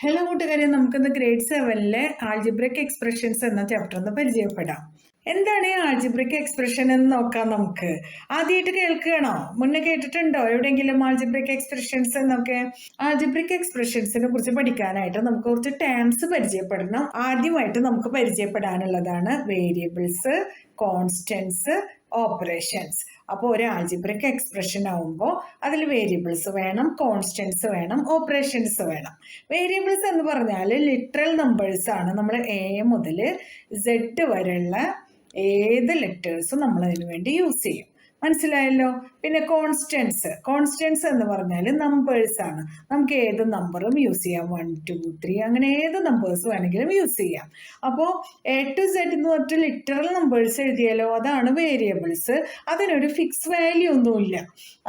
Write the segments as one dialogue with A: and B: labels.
A: Hello കൂട്ടുകാരെ, നമുക്കിന്ന് grade 7-ലെ algebraic expressions എന്ന ചാപ്റ്റർ ഒന്ന് പരിചയപ്പെടാം. എന്താണ് ഈ ആൾജിബ്രിക് എക്സ്പ്രഷൻ എന്ന് നോക്കാം. നമുക്ക് ആദ്യമായിട്ട് കേൾക്കുകയാണോ? മുന്നേ കേട്ടിട്ടുണ്ടോ എവിടെയെങ്കിലും ആൾജിബ്രിക് എക്സ്പ്രഷൻസ് എന്നൊക്കെ? ആൾജിബ്രിക് എക്സ്പ്രഷൻസിനെ കുറിച്ച് പഠിക്കാനായിട്ട് നമുക്ക് കുറച്ച് ടേംസ് പരിചയപ്പെടണം. ആദ്യമായിട്ട് നമുക്ക് പരിചയപ്പെടാനുള്ളതാണ് വേരിയബിൾസ്, കോൺസ്റ്റൻസ്, ഓപ്പറേഷൻസ്. അപ്പോൾ ഒരു ആൾജിബ്രിക് എക്സ്പ്രഷൻ ആവുമ്പോൾ അതിൽ വേരിയബിൾസ് വേണം, കോൺസ്റ്റൻസ് വേണം, ഓപ്പറേഷൻസ് വേണം. വേരിയബിൾസ് എന്ന് പറഞ്ഞാൽ ലിറ്ററൽ നമ്പേഴ്സ് ആണ്. നമ്മൾ എ മുതൽ സെഡ് വരെയുള്ള ഏത് ലെറ്റേഴ്സും നമ്മൾ അതിനു വേണ്ടി യൂസ് ചെയ്യും. മനസ്സിലായല്ലോ. പിന്നെ കോൺസ്റ്റൻസ് എന്ന് പറഞ്ഞാൽ നമ്പേഴ്സ് ആണ്. നമുക്ക് ഏത് നമ്പറും യൂസ് ചെയ്യാം. 1 2 3 അങ്ങനെ ഏത് നമ്പേഴ്സ് വേണമെങ്കിലും യൂസ് ചെയ്യാം. അപ്പോൾ A to Z എന്ന് പറഞ്ഞിട്ട് ലിറ്ററൽ നമ്പേഴ്സ് എഴുതിയാലോ, അതാണ് വേരിയബിൾസ്. അതിനൊരു ഫിക്സ് വാല്യൂ ഒന്നുമില്ല.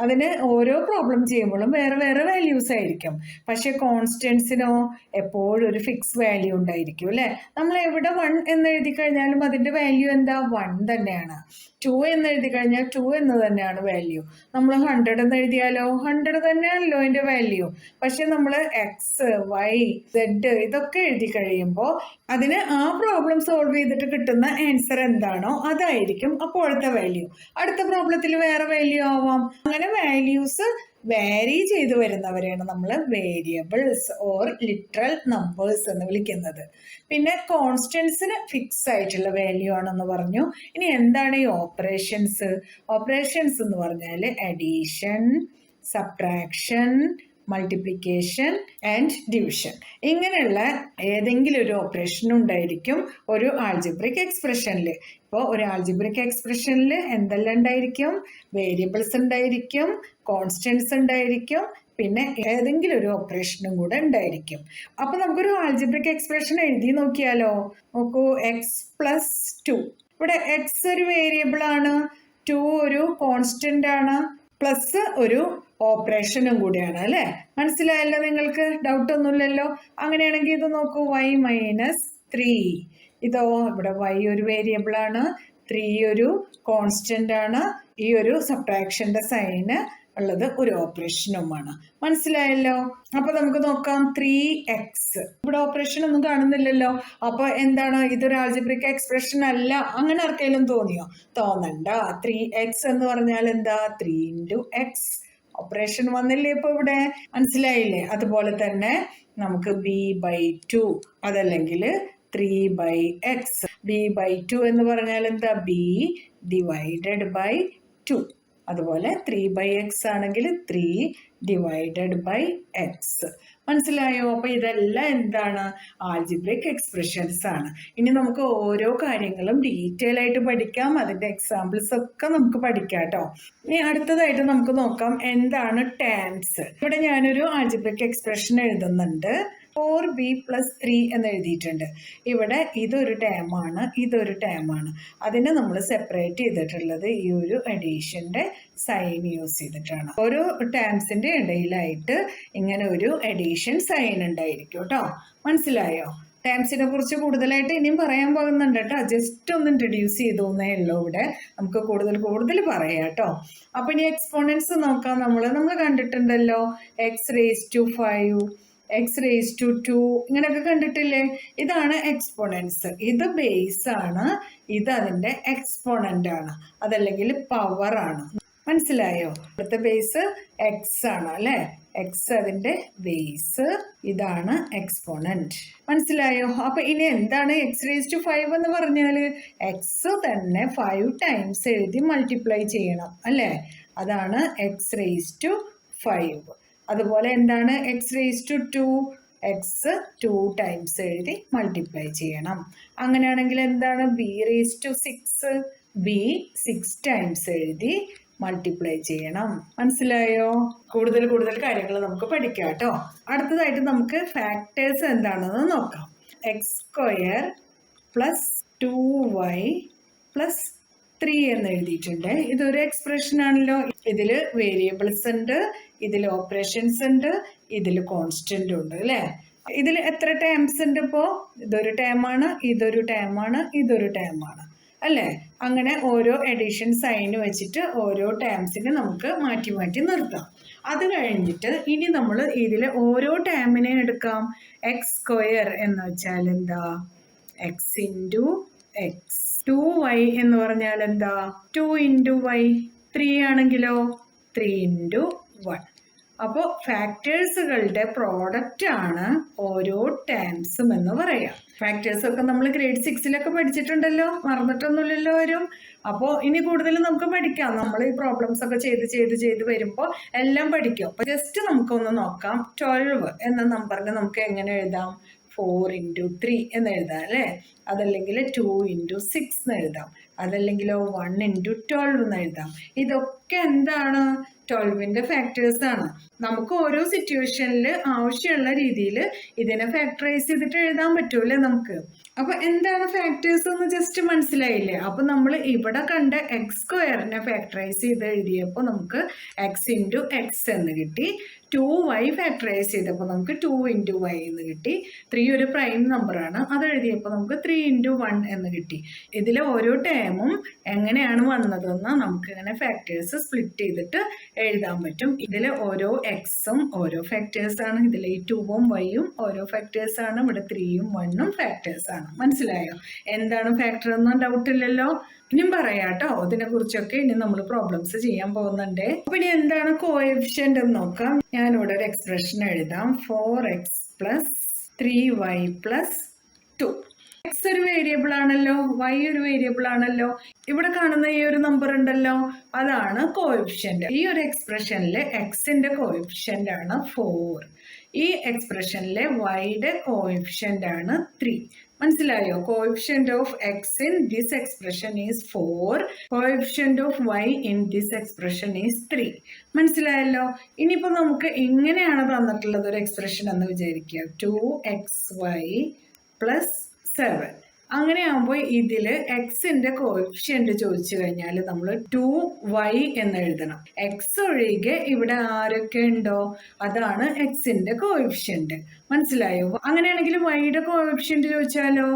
A: അതിന് ഓരോ പ്രോബ്ലം ചെയ്യുമ്പോഴും വേറെ വേറെ വാല്യൂസ് ആയിരിക്കും. പക്ഷെ കോൺസ്റ്റൻസിനോ എപ്പോഴും ഒരു ഫിക്സ് വാല്യൂ ഉണ്ടായിരിക്കും അല്ലേ. നമ്മൾ എവിടെ 1 എന്ന് എഴുതി കഴിഞ്ഞാലും അതിന്റെ വാല്യൂ എന്താ? 1 തന്നെയാണ്. 2 എന്ന് എഴുതി കഴിഞ്ഞാൽ 2 എന്ന് തന്നെയാണ് വാല്യൂ. നമ്മൾ 100 എന്ന് എഴുതിയാലോ 100 തന്നെയാണല്ലോ അതിന്റെ വാല്യൂ. പക്ഷെ നമ്മൾ എക്സ്, വൈ, സെഡ് ഇതൊക്കെ എഴുതി കഴിയുമ്പോൾ അതിന് ആ പ്രോബ്ലം സോൾവ് ചെയ്തിട്ട് കിട്ടുന്ന ആൻസർ എന്താണോ അതായിരിക്കും അപ്പോഴത്തെ വാല്യൂ. അടുത്ത പ്രോബ്ലത്തിൽ വേറെ വാല്യൂ ആവാം. അങ്ങനെ വാല്യൂസ് വാരി ചെയ്തു വരുന്നവരെയാണ് നമ്മൾ വേരിയബിൾസ് ഓർ ലിറ്ററൽ നമ്പേഴ്സ് എന്ന് വിളിക്കുന്നത്. പിന്നെ കോൺസ്റ്റൻസിന് ഫിക്സ് ആയിട്ടുള്ള വാല്യൂ ആണെന്ന് പറഞ്ഞു. ഇനി എന്താണ് ഈ ഓപ്പറേഷൻസ് എന്ന് പറഞ്ഞാൽ addition, subtraction, multiplication and division, ഇങ്ങനെയുള്ള ഏതെങ്കിലും ഒരു ഓപ്പറേഷൻ ഉണ്ടായിരിക്കും ഒരു ആൾജിബ്രിക് എക്സ്പ്രഷനിൽ. ഇപ്പോൾ ഒരു ആൾജിബ്രിക് എക്സ്പ്രഷനിൽ എന്തെല്ലാം ഉണ്ടായിരിക്കും? വേരിയബിൾസ് ഉണ്ടായിരിക്കും, കോൺസ്റ്റൻസ് ഉണ്ടായിരിക്കും, പിന്നെ ഏതെങ്കിലും ഒരു ഓപ്പറേഷനും കൂടെ ഉണ്ടായിരിക്കും. അപ്പൊ നമുക്കൊരു ആൾജിബ്രിക് എക്സ്പ്രഷൻ എഴുതി നോക്കിയാലോ. നോക്കൂ, x+2. ഇവിടെ x ഒരു വേരിയബിൾ ആണ്, 2 ഒരു കോൺസ്റ്റന്റ് ആണ്, പ്ലസ് ഒരു ഓപ്പറേഷനും കൂടിയാണ് അല്ലെ. മനസ്സിലായല്ലോ നിങ്ങൾക്ക്? ഡൗട്ട് ഒന്നുമില്ലല്ലോ. അങ്ങനെയാണെങ്കിൽ ഇത് നോക്കൂ, y-3. ഇതോ ഇവിടെ y ഒരു വേരിയബിൾ ആണ്, 3 ഒരു കോൺസ്റ്റന്റ് ആണ്, ഈ ഒരു സബ്ട്രാക്ഷന്റെ സൈന് ഉള്ളത് ഒരു ഓപ്പറേഷനുമാണ്. മനസ്സിലായല്ലോ. അപ്പൊ നമുക്ക് നോക്കാം 3x. ഇവിടെ ഓപ്പറേഷൻ ഒന്നും കാണുന്നില്ലല്ലോ. അപ്പൊ എന്താണ്? ഇതൊരു ആൾജിബ്രിക് എക്സ്പ്രഷൻ അല്ല. അങ്ങനെ ആർക്കെങ്കിലും തോന്നിയോ? തോന്നണ്ട. 3x എന്ന് പറഞ്ഞാൽ എന്താ? 3 into x. ഓപ്പറേഷൻ വന്നില്ലേ ഇപ്പൊ ഇവിടെ? മനസ്സിലായില്ലേ? അതുപോലെ തന്നെ നമുക്ക് b/2 അതല്ലെങ്കിൽ 3/x. b/2 എന്ന് പറഞ്ഞാൽ എന്താ? b/2. അതുപോലെ 3/x ആണെങ്കിൽ 3/x. മനസ്സിലായോ? അപ്പൊ ഇതെല്ലാം എന്താണ്? ആൾജിബ്രിക് എക്സ്പ്രഷൻസ് ആണ്. ഇനി നമുക്ക് ഓരോ കാര്യങ്ങളും ഡീറ്റെയിൽ ആയിട്ട് പഠിക്കാം. അതിന്റെ എക്സാമ്പിൾസ് ഒക്കെ നമുക്ക് പഠിക്കാം കേട്ടോ. ഇനി അടുത്തതായിട്ട് നമുക്ക് നോക്കാം എന്താണ് ടേംസ്. ഇവിടെ ഞാനൊരു ആൾജിബ്രിക് എക്സ്പ്രഷൻ എഴുതുന്നുണ്ട്. 4b+3 എന്ന് എഴുതിയിട്ടുണ്ട്. ഇവിടെ ഇതൊരു ടേമാണ്, ഇതൊരു ടേമാണ്. അതിനെ നമ്മൾ സെപ്പറേറ്റ് ചെയ്തിട്ടുള്ളത് ഈ ഒരു അഡീഷന്റെ സൈൻ യൂസ് ചെയ്തിട്ടാണ്. ഓരോ ടേംസിന്റെ ഇടയിലായിട്ട് ഇങ്ങനെ ഒരു അഡീഷൻ സൈൻ ഉണ്ടായിരിക്കും കേട്ടോ. മനസ്സിലായോ? ടേംസിനെ കുറിച്ച് കൂടുതലായിട്ട് ഇനിയും പറയാൻ പോകുന്നുണ്ട് കേട്ടോ. ജസ്റ്റ് ഒന്ന് ഇൻട്രൊഡ്യൂസ് ചെയ്തോന്നേ ഉള്ളൂ. ഇവിടെ നമുക്ക് കൂടുതൽ പറയാം കേട്ടോ. അപ്പൊ ഇനി എക്സ്പോണൻസ് നോക്കാം. നമ്മൾ കണ്ടിട്ടുണ്ടല്ലോ, x⁵5, x⁵2 ഇങ്ങനെയൊക്കെ കണ്ടിട്ടില്ലേ? ഇതാണ് എക്സ്പോണൻസ്. ഇത് ബേസ് ആണ്, ഇത് അതിന്റെ എക്സ്പോണന്റ് ആണ്, അതല്ലെങ്കിൽ പവർ ആണ്. മനസ്സിലായോ? അടുത്ത ബേസ് എക്സ് ആണ് അല്ലെ. എക്സ് അതിന്റെ ബേസ്, ഇതാണ് എക്സ്പോണന്റ്. മനസ്സിലായോ? അപ്പൊ ഇനി എന്താണ് x⁵5 എന്ന് പറഞ്ഞാല്? എക്സ് തന്നെ 5 ടൈംസ് എഴുതി മൾട്ടിപ്ലൈ ചെയ്യണം അല്ലെ. അതാണ് x⁵5. അതുപോലെ എന്താണ് x⁵2? എക്സ് 2 ടൈംസ് എഴുതി മൾട്ടിപ്ലൈ ചെയ്യണം. അങ്ങനെയാണെങ്കിൽ എന്താണ്? b⁵6? b 6 ടൈംസ് എഴുതി മൾട്ടിപ്ലൈ ചെയ്യണം. മനസ്സിലായോ? കൂടുതൽ കാര്യങ്ങൾ നമുക്ക് പഠിക്കാം കേട്ടോ. അടുത്തതായിട്ട് നമുക്ക് ഫാക്ടേഴ്സ് എന്താണെന്ന് നോക്കാം. x² + 2y + 3 എന്ന് എഴുതിയിട്ടുണ്ട്. ഇതൊരു എക്സ്പ്രഷൻ ആണല്ലോ. ഇതിൽ വേരിയബിൾസ് ഉണ്ട്, ഇതിൽ ഓപ്പറേഷൻസ് ഉണ്ട്, ഇതിൽ കോൺസ്റ്റന്റ് ഉണ്ട് അല്ലെ. ഇതിൽ എത്ര ടേംസ് ഉണ്ട്? ഇപ്പോ ഇതൊരു ടേമാണ്, ഇതൊരു ടേമാണ്, ഇതൊരു ടേമാണ്. അല്ലേ? അങ്ങനെ ഓരോ എഡിഷൻ സൈൻ വെച്ചിട്ട് ഓരോ ടേംസിനെ നമുക്ക് മാറ്റി മാറ്റി നിർത്താം. അത് കഴിഞ്ഞിട്ട് ഇനി നമ്മൾ ഇതിൽ ഓരോ ടേമിനെ എടുക്കാം. എക്സ് സ്ക്വയർ എന്ന് വെച്ചാൽ എന്താ? X into X. 2y എന്ന് പറഞ്ഞാൽ എന്താ? 2 ഇൻറ്റു വൈ. 3 ആണെങ്കിലോ 3 ഇൻറ്റു 1. അപ്പോൾ ഫാക്ടേഴ്സുകളുടെ പ്രോഡക്റ്റ് ആണ് ഓരോ ടേംസും എന്ന് പറയാം. ഫാക്ടേഴ്സ് ഒക്കെ നമ്മൾ ഗ്രേഡ് 6 പഠിച്ചിട്ടുണ്ടല്ലോ, മറന്നിട്ടൊന്നുമില്ലല്ലോ ആരും. അപ്പോൾ ഇനി കൂടുതൽ നമുക്ക് പഠിക്കാം. നമ്മൾ ഈ പ്രോബ്ലംസ് ഒക്കെ ചെയ്ത് വരുമ്പോൾ എല്ലാം പഠിക്കും. അപ്പോൾ ജസ്റ്റ് നമുക്കൊന്ന് നോക്കാം. 12 എന്ന നമ്പറിന് നമുക്ക് എങ്ങനെ എഴുതാം? 4 ഇൻറ്റു 3 എന്ന് എഴുതാം അല്ലേ? അതല്ലെങ്കിൽ 2 ഇൻറ്റു 6 എന്ന് എഴുതാം. അതല്ലെങ്കിലോ 1 ഇൻറ്റു 12 എന്ന് എഴുതാം. ഇതൊക്കെ എന്താണ്? 12ന്റെ ഫാക്ടേഴ്സ് ആണ്. നമുക്ക് ഓരോ സിറ്റുവേഷനിൽ ആവശ്യമുള്ള രീതിയിൽ ഇതിനെ ഫാക്ടറൈസ് ചെയ്തിട്ട് എഴുതാൻ പറ്റൂലേ നമുക്ക്. അപ്പൊ എന്താണ് ഫാക്ടേഴ്സ് എന്ന് ജസ്റ്റ് മനസ്സിലായില്ലേ? അപ്പൊ നമ്മൾ ഇവിടെ കണ്ട എക്സ് സ്ക്വയറിനെ ഫാക്ടറൈസ് ചെയ്ത് എഴുതിയപ്പോൾ നമുക്ക് എക്സ് ഇൻറ്റു എക്സ് എന്ന് കിട്ടി. 2y ഫാക്ടറൈസ് ചെയ്തപ്പോൾ നമുക്ക് 2 ഇൻറ്റു വൈ എന്ന് കിട്ടി. 3 ഒരു പ്രൈം നമ്പറാണ്, അത് എഴുതിയപ്പോൾ നമുക്ക് 3 ഇൻറ്റു 1 എന്ന് കിട്ടി. ഇതിലെ ഓരോ ടേമും എങ്ങനെയാണ് വന്നതെന്ന് നമുക്ക് ഇങ്ങനെ ഫാക്ടേഴ്സ് സ്പ്ലിറ്റ് ചെയ്തിട്ട് എഴുതാൻ പറ്റും. ഇതിലെ ഓരോ എക്സും ഓരോ ഫാക്ടേഴ്സ് ആണ്. ഇതിലെ ഈ 2ഉം വൈയും ഓരോ ഫാക്ടേഴ്സ് ആണ്. ഇവിടെ 3യും 1ഉം ഫാക്ടേഴ്സ് ആണ്. മനസ്സിലായോ? എന്താണ് ഫാക്ടർ ഒന്നും ഡൗട്ട് ഇല്ലല്ലോ. ഇനിയും പറയാട്ടോ, ഇതിനെ കുറിച്ചൊക്കെ ഇനി നമ്മൾ പ്രോബ്ലംസ് ചെയ്യാൻ പോകുന്നുണ്ട്. അപ്പൊ ഇനി എന്താണ് കോഎഫിഷ്യന്റ് എന്ന് നോക്കാം. ഞാനിവിടെ ഒരു എക്സ്പ്രഷൻ എഴുതാം. 4x plus 3y plus 2. X ഒരു വേരിയബിൾ ആണല്ലോ, വൈ ഒരു വേരിയബിൾ ആണല്ലോ. ഇവിടെ കാണുന്ന ഈ ഒരു നമ്പർ ഉണ്ടല്ലോ, അതാണ് കോഎഫിഷ്യന്റ്. ഈ ഒരു എക്സ്പ്രഷനിലെ എക്സിന്റെ കോഎഫിഷ്യന്റ് ആണ് 4. ഈ എക്സ്പ്രഷനിലെ വൈയുടെ കോഎഫിഷ്യന്റ് ആണ് 3. മനസ്സിലായോ? Coefficient of x in this expression is 4. Coefficient of y in this expression is 3. മനസ്സിലായല്ലോ? ഇനിയിപ്പോ നമുക്ക് ഇങ്ങനെയാണ് തന്നിട്ടുള്ളത് ഒരു എക്സ്പ്രഷൻ എന്ന് വിചാരിക്കുക. 2xy plus 7. അങ്ങനെ ആകുമ്പോൾ ഇതിൽ എക്സിന്റെ കോഎഫിഷ്യന്റ് ചോദിച്ചു കഴിഞ്ഞാൽ നമ്മൾ 2y എന്ന് എഴുതണം. എക്സ് ഒഴികെ ഇവിടെ ആരൊക്കെ ഉണ്ടോ അതാണ് എക്സിന്റെ കോഎഫിഷ്യന്റ്. മനസ്സിലായോ? അങ്ങനെയാണെങ്കിൽ വൈയുടെ കോഎഫിഷ്യന്റ് ചോദിച്ചാലോ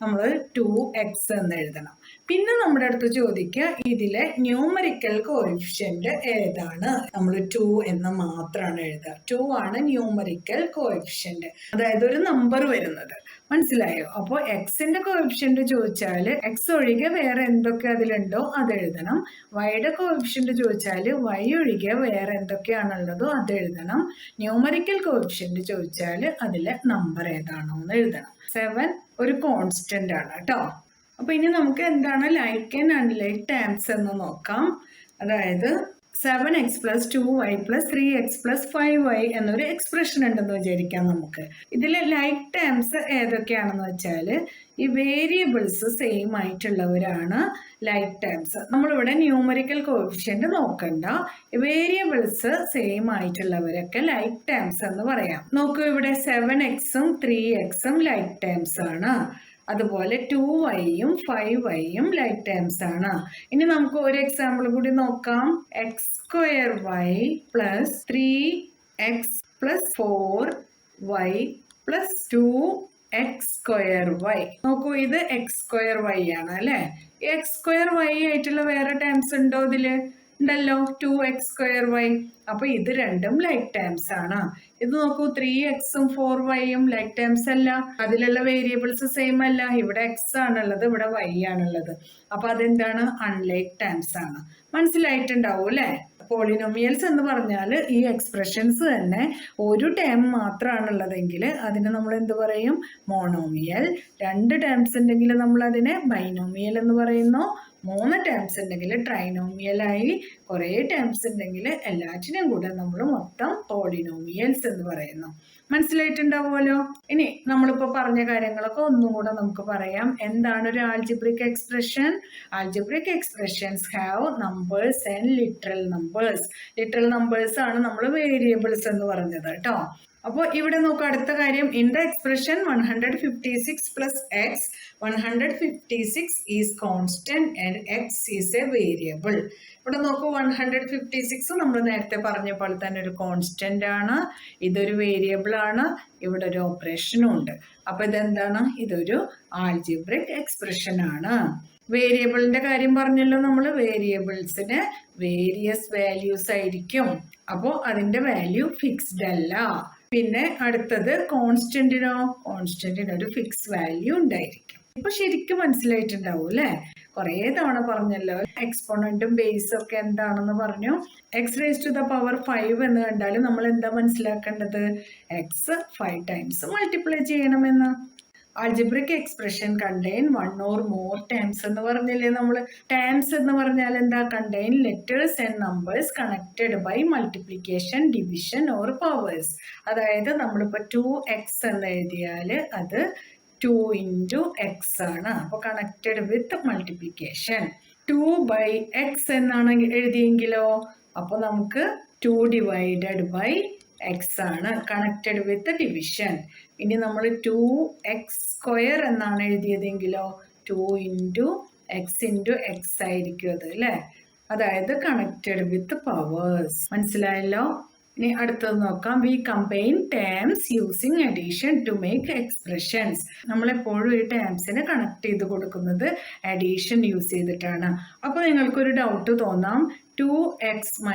A: നമ്മൾ 2x എന്ന് എഴുതണം. പിന്നെ നമ്മുടെ അടുത്ത് ചോദിക്കുക ഇതിലെ ന്യൂമറിക്കൽ കോഎഫിഷ്യന്റ് ഏതാണ്? നമ്മൾ 2 എന്ന് മാത്രമാണ് എഴുതുക. 2 ആണ് ന്യൂമറിക്കൽ കോഎഫിഷ്യന്റ്, അതായത് ഒരു നമ്പർ വരുന്നത്. മനസ്സിലായോ? അപ്പോൾ എക്സിന്റെ കോഎഫിഷ്യന്റ് ചോദിച്ചാൽ എക്സ് ഒഴികെ വേറെ എന്തൊക്കെ അതിലുണ്ടോ അത് എഴുതണം. വൈയുടെ കോഎഫിഷ്യന്റ് ചോദിച്ചാൽ വൈ ഒഴികെ വേറെ എന്തൊക്കെയാണുള്ളതോ അത് എഴുതണം. ന്യൂമറിക്കൽ കോഎഫിഷ്യന്റ് ചോദിച്ചാൽ അതിലെ നമ്പർ ഏതാണോ എന്ന് എഴുതണം. 7 ഒരു കോൺസ്റ്റന്റ് ആണ് കേട്ടോ. അപ്പൊ ഇനി നമുക്ക് എന്താണ് ലൈക്ക് ആൻഡ് അൺലൈക്ക് ടേംസ് എന്ന് നോക്കാം. അതായത് 7x plus 2y plus 3x plus 5y എന്നൊരു എക്സ്പ്രഷൻ ഉണ്ടെന്ന് വിചാരിക്കാം നമുക്ക്. ഇതിൽ ലൈക്ക് ടേംസ് ഏതൊക്കെയാണെന്ന് വെച്ചാൽ ഈ വേരിയബിൾസ് സെയിം ആയിട്ടുള്ളവരാണ് ലൈക്ക് ടേംസ്. നമ്മളിവിടെ ന്യൂമറിക്കൽ കോഎഫിഷ്യന്റ് നോക്കണ്ട. വേരിയബിൾസ് സെയിം ആയിട്ടുള്ളവരൊക്കെ ലൈക്ക് ടേംസ് എന്ന് പറയാം. നോക്കൂ, ഇവിടെ 7xഉം 3xഉം ലൈക്ക് ടേംസ് ആണ്. അതുപോലെ 2yയും 5yയും ലൈക്ക് ടേംസ് ആണ്. ഇനി നമുക്ക് ഒരു എക്സാമ്പിൾ കൂടി നോക്കാം. X square y plus 3x plus 4y plus 2x square y. നോക്കൂ, ഇത് എക്സ് സ്ക്വയർ വൈ ആണ് അല്ലെ? എക്സ് സ്ക്വയർ വൈ ആയിട്ടുള്ള വേറെ ടേംസ് ഉണ്ടോ ഇതില്? ഉണ്ടല്ലോ, 2x സ്ക്വയർ വൈ. അപ്പൊ ഇത് രണ്ടും ലൈക്ക് ടേംസ് ആണ്. ഇത് നോക്കൂ, 3xഉം 4yയും ലൈക്ക് ടേംസ് അല്ല. അതിലുള്ള വേരിയബിൾസ് സെയിം അല്ല. ഇവിടെ എക്സ് ആണുള്ളത്, ഇവിടെ വൈ ആണുള്ളത്. അപ്പൊ അതെന്താണ്? അൺലൈക്ക് ടേംസ് ആണ്. മനസ്സിലായിട്ടുണ്ടാവും അല്ലെ? പോളിനോമിയൽസ് എന്ന് പറഞ്ഞാൽ ഈ എക്സ്പ്രഷൻസ് തന്നെ ഒരു ടേം മാത്രമാണുള്ളതെങ്കിൽ അതിന് നമ്മൾ എന്ത് പറയും? മോണോമിയൽ. 2 ടേംസ് ഉണ്ടെങ്കിൽ നമ്മൾ അതിനെ ബൈനോമിയൽ എന്ന് പറയുന്നു. 3 ടേംസ് ഉണ്ടെങ്കിൽ ട്രൈനോമിയലായി. കുറേ ടേംസ് ഉണ്ടെങ്കിൽ എല്ലാറ്റിനും കൂടെ നമ്മൾ മൊത്തം പോളിനോമിയൽസ് എന്ന് പറയുന്നു. മനസ്സിലായിട്ടുണ്ടാവുമല്ലോ? ഇനി നമ്മളിപ്പോ പറഞ്ഞ കാര്യങ്ങളൊക്കെ ഒന്നും കൂടെ നമുക്ക് പറയാം. എന്താണ് ഒരു algebraic expression? Algebraic expressions have numbers and literal numbers. Literal numbers ആണ് നമ്മൾ വേരിയബിൾസ് എന്ന് പറഞ്ഞത് കേട്ടോ. അപ്പോൾ ഇവിടെ നോക്കുക, അടുത്ത കാര്യം. In the expression 156 plus X, 156 is constant and X is A variable. ഇവിടെ നോക്കൂ, 156 നമ്മൾ നേരത്തെ പറഞ്ഞ പോലെ തന്നെ ഒരു കോൺസ്റ്റന്റ് ആണ്. ഇതൊരു വേരിയബിൾ ആണ്. ഇവിടെ ഒരു ഓപ്പറേഷനും ഉണ്ട്. അപ്പൊ ഇതെന്താണ്? ഇതൊരു ആൾജിബ്രിക് എക്സ്പ്രഷൻ ആണ്. വേരിയബിളിന്റെ കാര്യം പറഞ്ഞല്ലോ നമ്മൾ. വേരിയബിൾസിന് വേരിയസ് വാല്യൂസ് ആയിരിക്കും. അപ്പോൾ അതിന്റെ വാല്യൂ ഫിക്സ്ഡ് അല്ല. പിന്നെ അടുത്തത് കോൺസ്റ്റന്റിനോ, കോൺസ്റ്റന്റിന് ഒരു ഫിക്സ് വാല്യൂ ഉണ്ടായിരിക്കും. ഇപ്പൊ ശരിക്കും മനസ്സിലായിട്ടുണ്ടാവും അല്ലെ? കുറെ തവണ പറഞ്ഞല്ലോ. എക്സ്പോണന്റും ബേസും ഒക്കെ എന്താണെന്ന് പറഞ്ഞു. X raise to the power 5 എന്ന് കണ്ടാൽ നമ്മൾ എന്താ മനസ്സിലാക്കേണ്ടത്? എക്സ് 5 ടൈംസ് മൾട്ടിപ്ലൈ ചെയ്യണമെന്ന്. Algebraic expression contain 1 or more terms എന്ന് പറഞ്ഞില്ലേ നമ്മൾ. ടേംസ് എന്ന് പറഞ്ഞാൽ എന്താ? Contain letters and numbers connected by multiplication, division or powers. അതായത് നമ്മളിപ്പോൾ 2x എന്ന് എഴുതിയാൽ അത് 2 into x ആണ്. അപ്പോൾ കണക്റ്റഡ് വിത്ത് മൾട്ടിപ്ലിക്കേഷൻ. 2/x എന്നാണ് എഴുതിയെങ്കിലോ അപ്പോൾ നമുക്ക് 2 divided by x ആണ്. Connected with division. ഇനി നമ്മൾ 2x² എന്നാണ് എഴുതിയതെങ്കിലോ 2 into x ആയിരിക്കും അത് അല്ലേ? അതായത് കണക്റ്റഡ് വിത്ത് പവേഴ്സ്. മനസ്സിലായല്ലോ? ഇനി അടുത്തത് നോക്കാം. We combine terms using addition to make expressions. നമ്മളെപ്പോഴും ഈ ടേംസിനെ കണക്ട് ചെയ്ത് കൊടുക്കുന്നത് അഡീഷൻ യൂസ് ചെയ്തിട്ടാണ്. അപ്പോൾ നിങ്ങൾക്കൊരു ഡൗട്ട് തോന്നാം, 2x -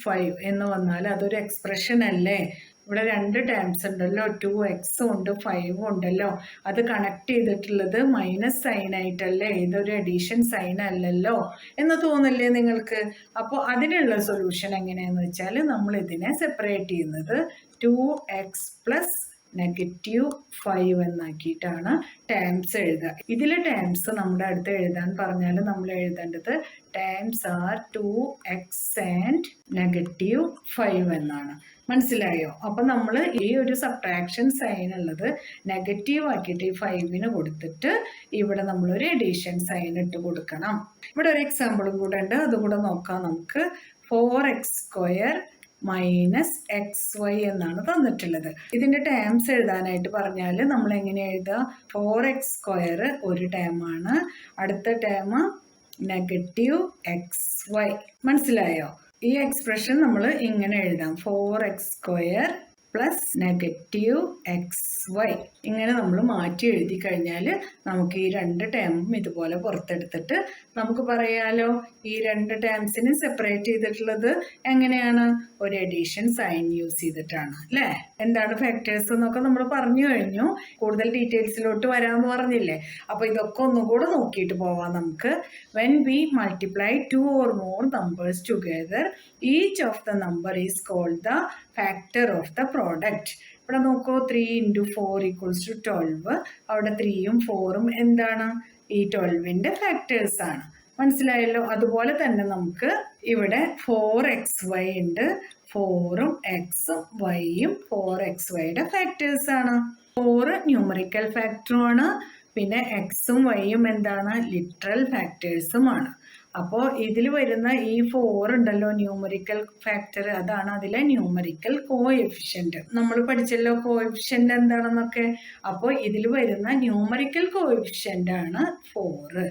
A: 5 എന്ന് വന്നാൽ അതൊരു എക്സ്പ്രഷൻ അല്ലേ? ഇവിടെ 2 ടേംസ് ഉണ്ടല്ലോ, 2x ഉണ്ട് 5 ഉണ്ടല്ലോ. അത് കണക്ട് ചെയ്തിട്ടുള്ളത് മൈനസ് സൈൻ ആയിട്ടല്ലേ? ഇതൊരു അഡീഷൻ സൈൻ അല്ലല്ലോ എന്ന് തോന്നില്ലേ നിങ്ങൾക്ക്? അപ്പോൾ അതിനുള്ള സൊല്യൂഷൻ എങ്ങനെയാന്ന് വെച്ചാൽ നമ്മൾ ഇതിനെ സെപ്പറേറ്റ് ചെയ്യുന്നത് 2x + -5 എന്നാക്കിയിട്ടാണ് ടേംസ് എഴുതുക. ഇതിലെ ടേംസ് നമ്മുടെ അടുത്ത് എഴുതാൻ പറഞ്ഞാൽ നമ്മൾ എഴുതേണ്ടത് ടേംസ് ആർ 2x and -5 എന്നാണ്. മനസ്സിലായോ? അപ്പൊ നമ്മൾ ഈ ഒരു സബ്ട്രാക്ഷൻ സൈൻ ഉള്ളത് നെഗറ്റീവ് ആക്കിയിട്ട് ഈ 5ന് കൊടുത്തിട്ട് ഇവിടെ നമ്മളൊരു എഡീഷൻ സൈൻ ഇട്ട് കൊടുക്കണം. ഇവിടെ ഒരു എക്സാമ്പിളും കൂടെ ഉണ്ട്, അതുകൂടെ നോക്കാം നമുക്ക്. 4x² - xy എന്നാണ് തന്നിട്ടുള്ളത്. ഇതിന്റെ ടേംസ് എഴുതാനായിട്ട് പറഞ്ഞാൽ നമ്മൾ എങ്ങനെ എഴുതുക? 4x² ഒരു ടേമാണ്, അടുത്ത ടേം -xy. മനസ്സിലായോ? ഈ എക്സ്പ്രഷൻ നമ്മൾ ഇങ്ങനെ എഴുതാം, 4x² + -xy. ഇങ്ങനെ നമ്മൾ മാറ്റി എഴുതി കഴിഞ്ഞാൽ നമുക്ക് ഈ 2 ടേമും ഇതുപോലെ പുറത്തെടുത്തിട്ട് നമുക്ക് പറയാലോ ഈ 2 ടേംസിനെ സെപ്പറേറ്റ് ചെയ്തിട്ടുള്ളത് എങ്ങനെയാണ്? ഒരു എഡീഷൻ സൈൻ യൂസ് ചെയ്തിട്ടാണ് അല്ലേ? എന്താണ് ഫാക്ടേഴ്സ് എന്നൊക്കെ നമ്മൾ പറഞ്ഞു കഴിഞ്ഞു. കൂടുതൽ ഡീറ്റെയിൽസിലോട്ട് വരാമെന്ന് പറഞ്ഞില്ലേ? അപ്പൊ ഇതൊക്കെ ഒന്നുകൂടെ നോക്കിയിട്ട് പോവാം നമുക്ക്. When we multiply 2 or more numbers together, each of the number is called the factor of the product. ഇവിടെ നോക്കൂ, 3 × 4 = 12. അവിടെ 3ഉം 4ഉം എന്താണ്? ഈ 12ന്റെ ഫാക്ടേഴ്സ് ആണ്. മനസ്സിലായല്ലോ? അതുപോലെ തന്നെ നമുക്ക് ഇവിടെ 4xy ഉണ്ട്. 4ഉം xും yയും 4xyയുടെ ഫാക്ടേഴ്സ് ആണ്. 4 ന്യൂമറിക്കൽ ഫാക്ടറുമാണ്, പിന്നെ xും yയും എന്താണ്? ലിറ്ററൽ ഫാക്ടേഴ്സുമാണ്. അപ്പോൾ ഇതിൽ വരുന്ന ഈ 4 ഉണ്ടല്ലോ ന്യൂമറിക്കൽ ഫാക്ടർ, അതാണ് അതിലെ ന്യൂമറിക്കൽ കോഎഫിഷ്യന്റ്. നമ്മൾ പഠിച്ചല്ലോ കോഎഫിഷ്യന്റ് എന്താണെന്നൊക്കെ. അപ്പോൾ ഇതിൽ വരുന്ന ന്യൂമറിക്കൽ കോഎഫിഷ്യന്റ് ആണ് 4.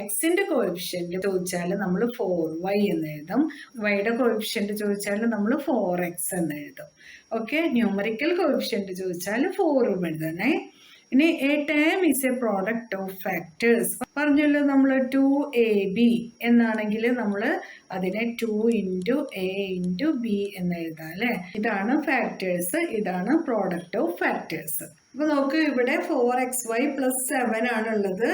A: എക്സിന്റെ കോഎഫിഷ്യന്റ് ചോദിച്ചാൽ നമ്മൾ 4y എന്ന് എഴുതും. വൈയുടെ കോഎഫിഷ്യന്റ് ചോദിച്ചാൽ നമ്മൾ 4x എന്ന് എഴുതും. ഓക്കെ, ന്യൂമറിക്കൽ കോഎഫിഷ്യന്റ് ചോദിച്ചാൽ 4ഉം എഴുതണേ. ഇനി A term is A product of factors പറഞ്ഞല്ലോ നമ്മൾ. 2ab എന്നാണെങ്കിൽ നമ്മൾ അതിനെ 2 × a × b എന്ന് എഴുതാം അല്ലെ? ഇതാണ് ഫാക്ടേഴ്സ്, ഇതാണ് പ്രോഡക്റ്റ് ഓഫ് ഫാക്ടേഴ്സ്. അപ്പൊ നോക്ക്, ഇവിടെ 4xy + 7 ആണുള്ളത്.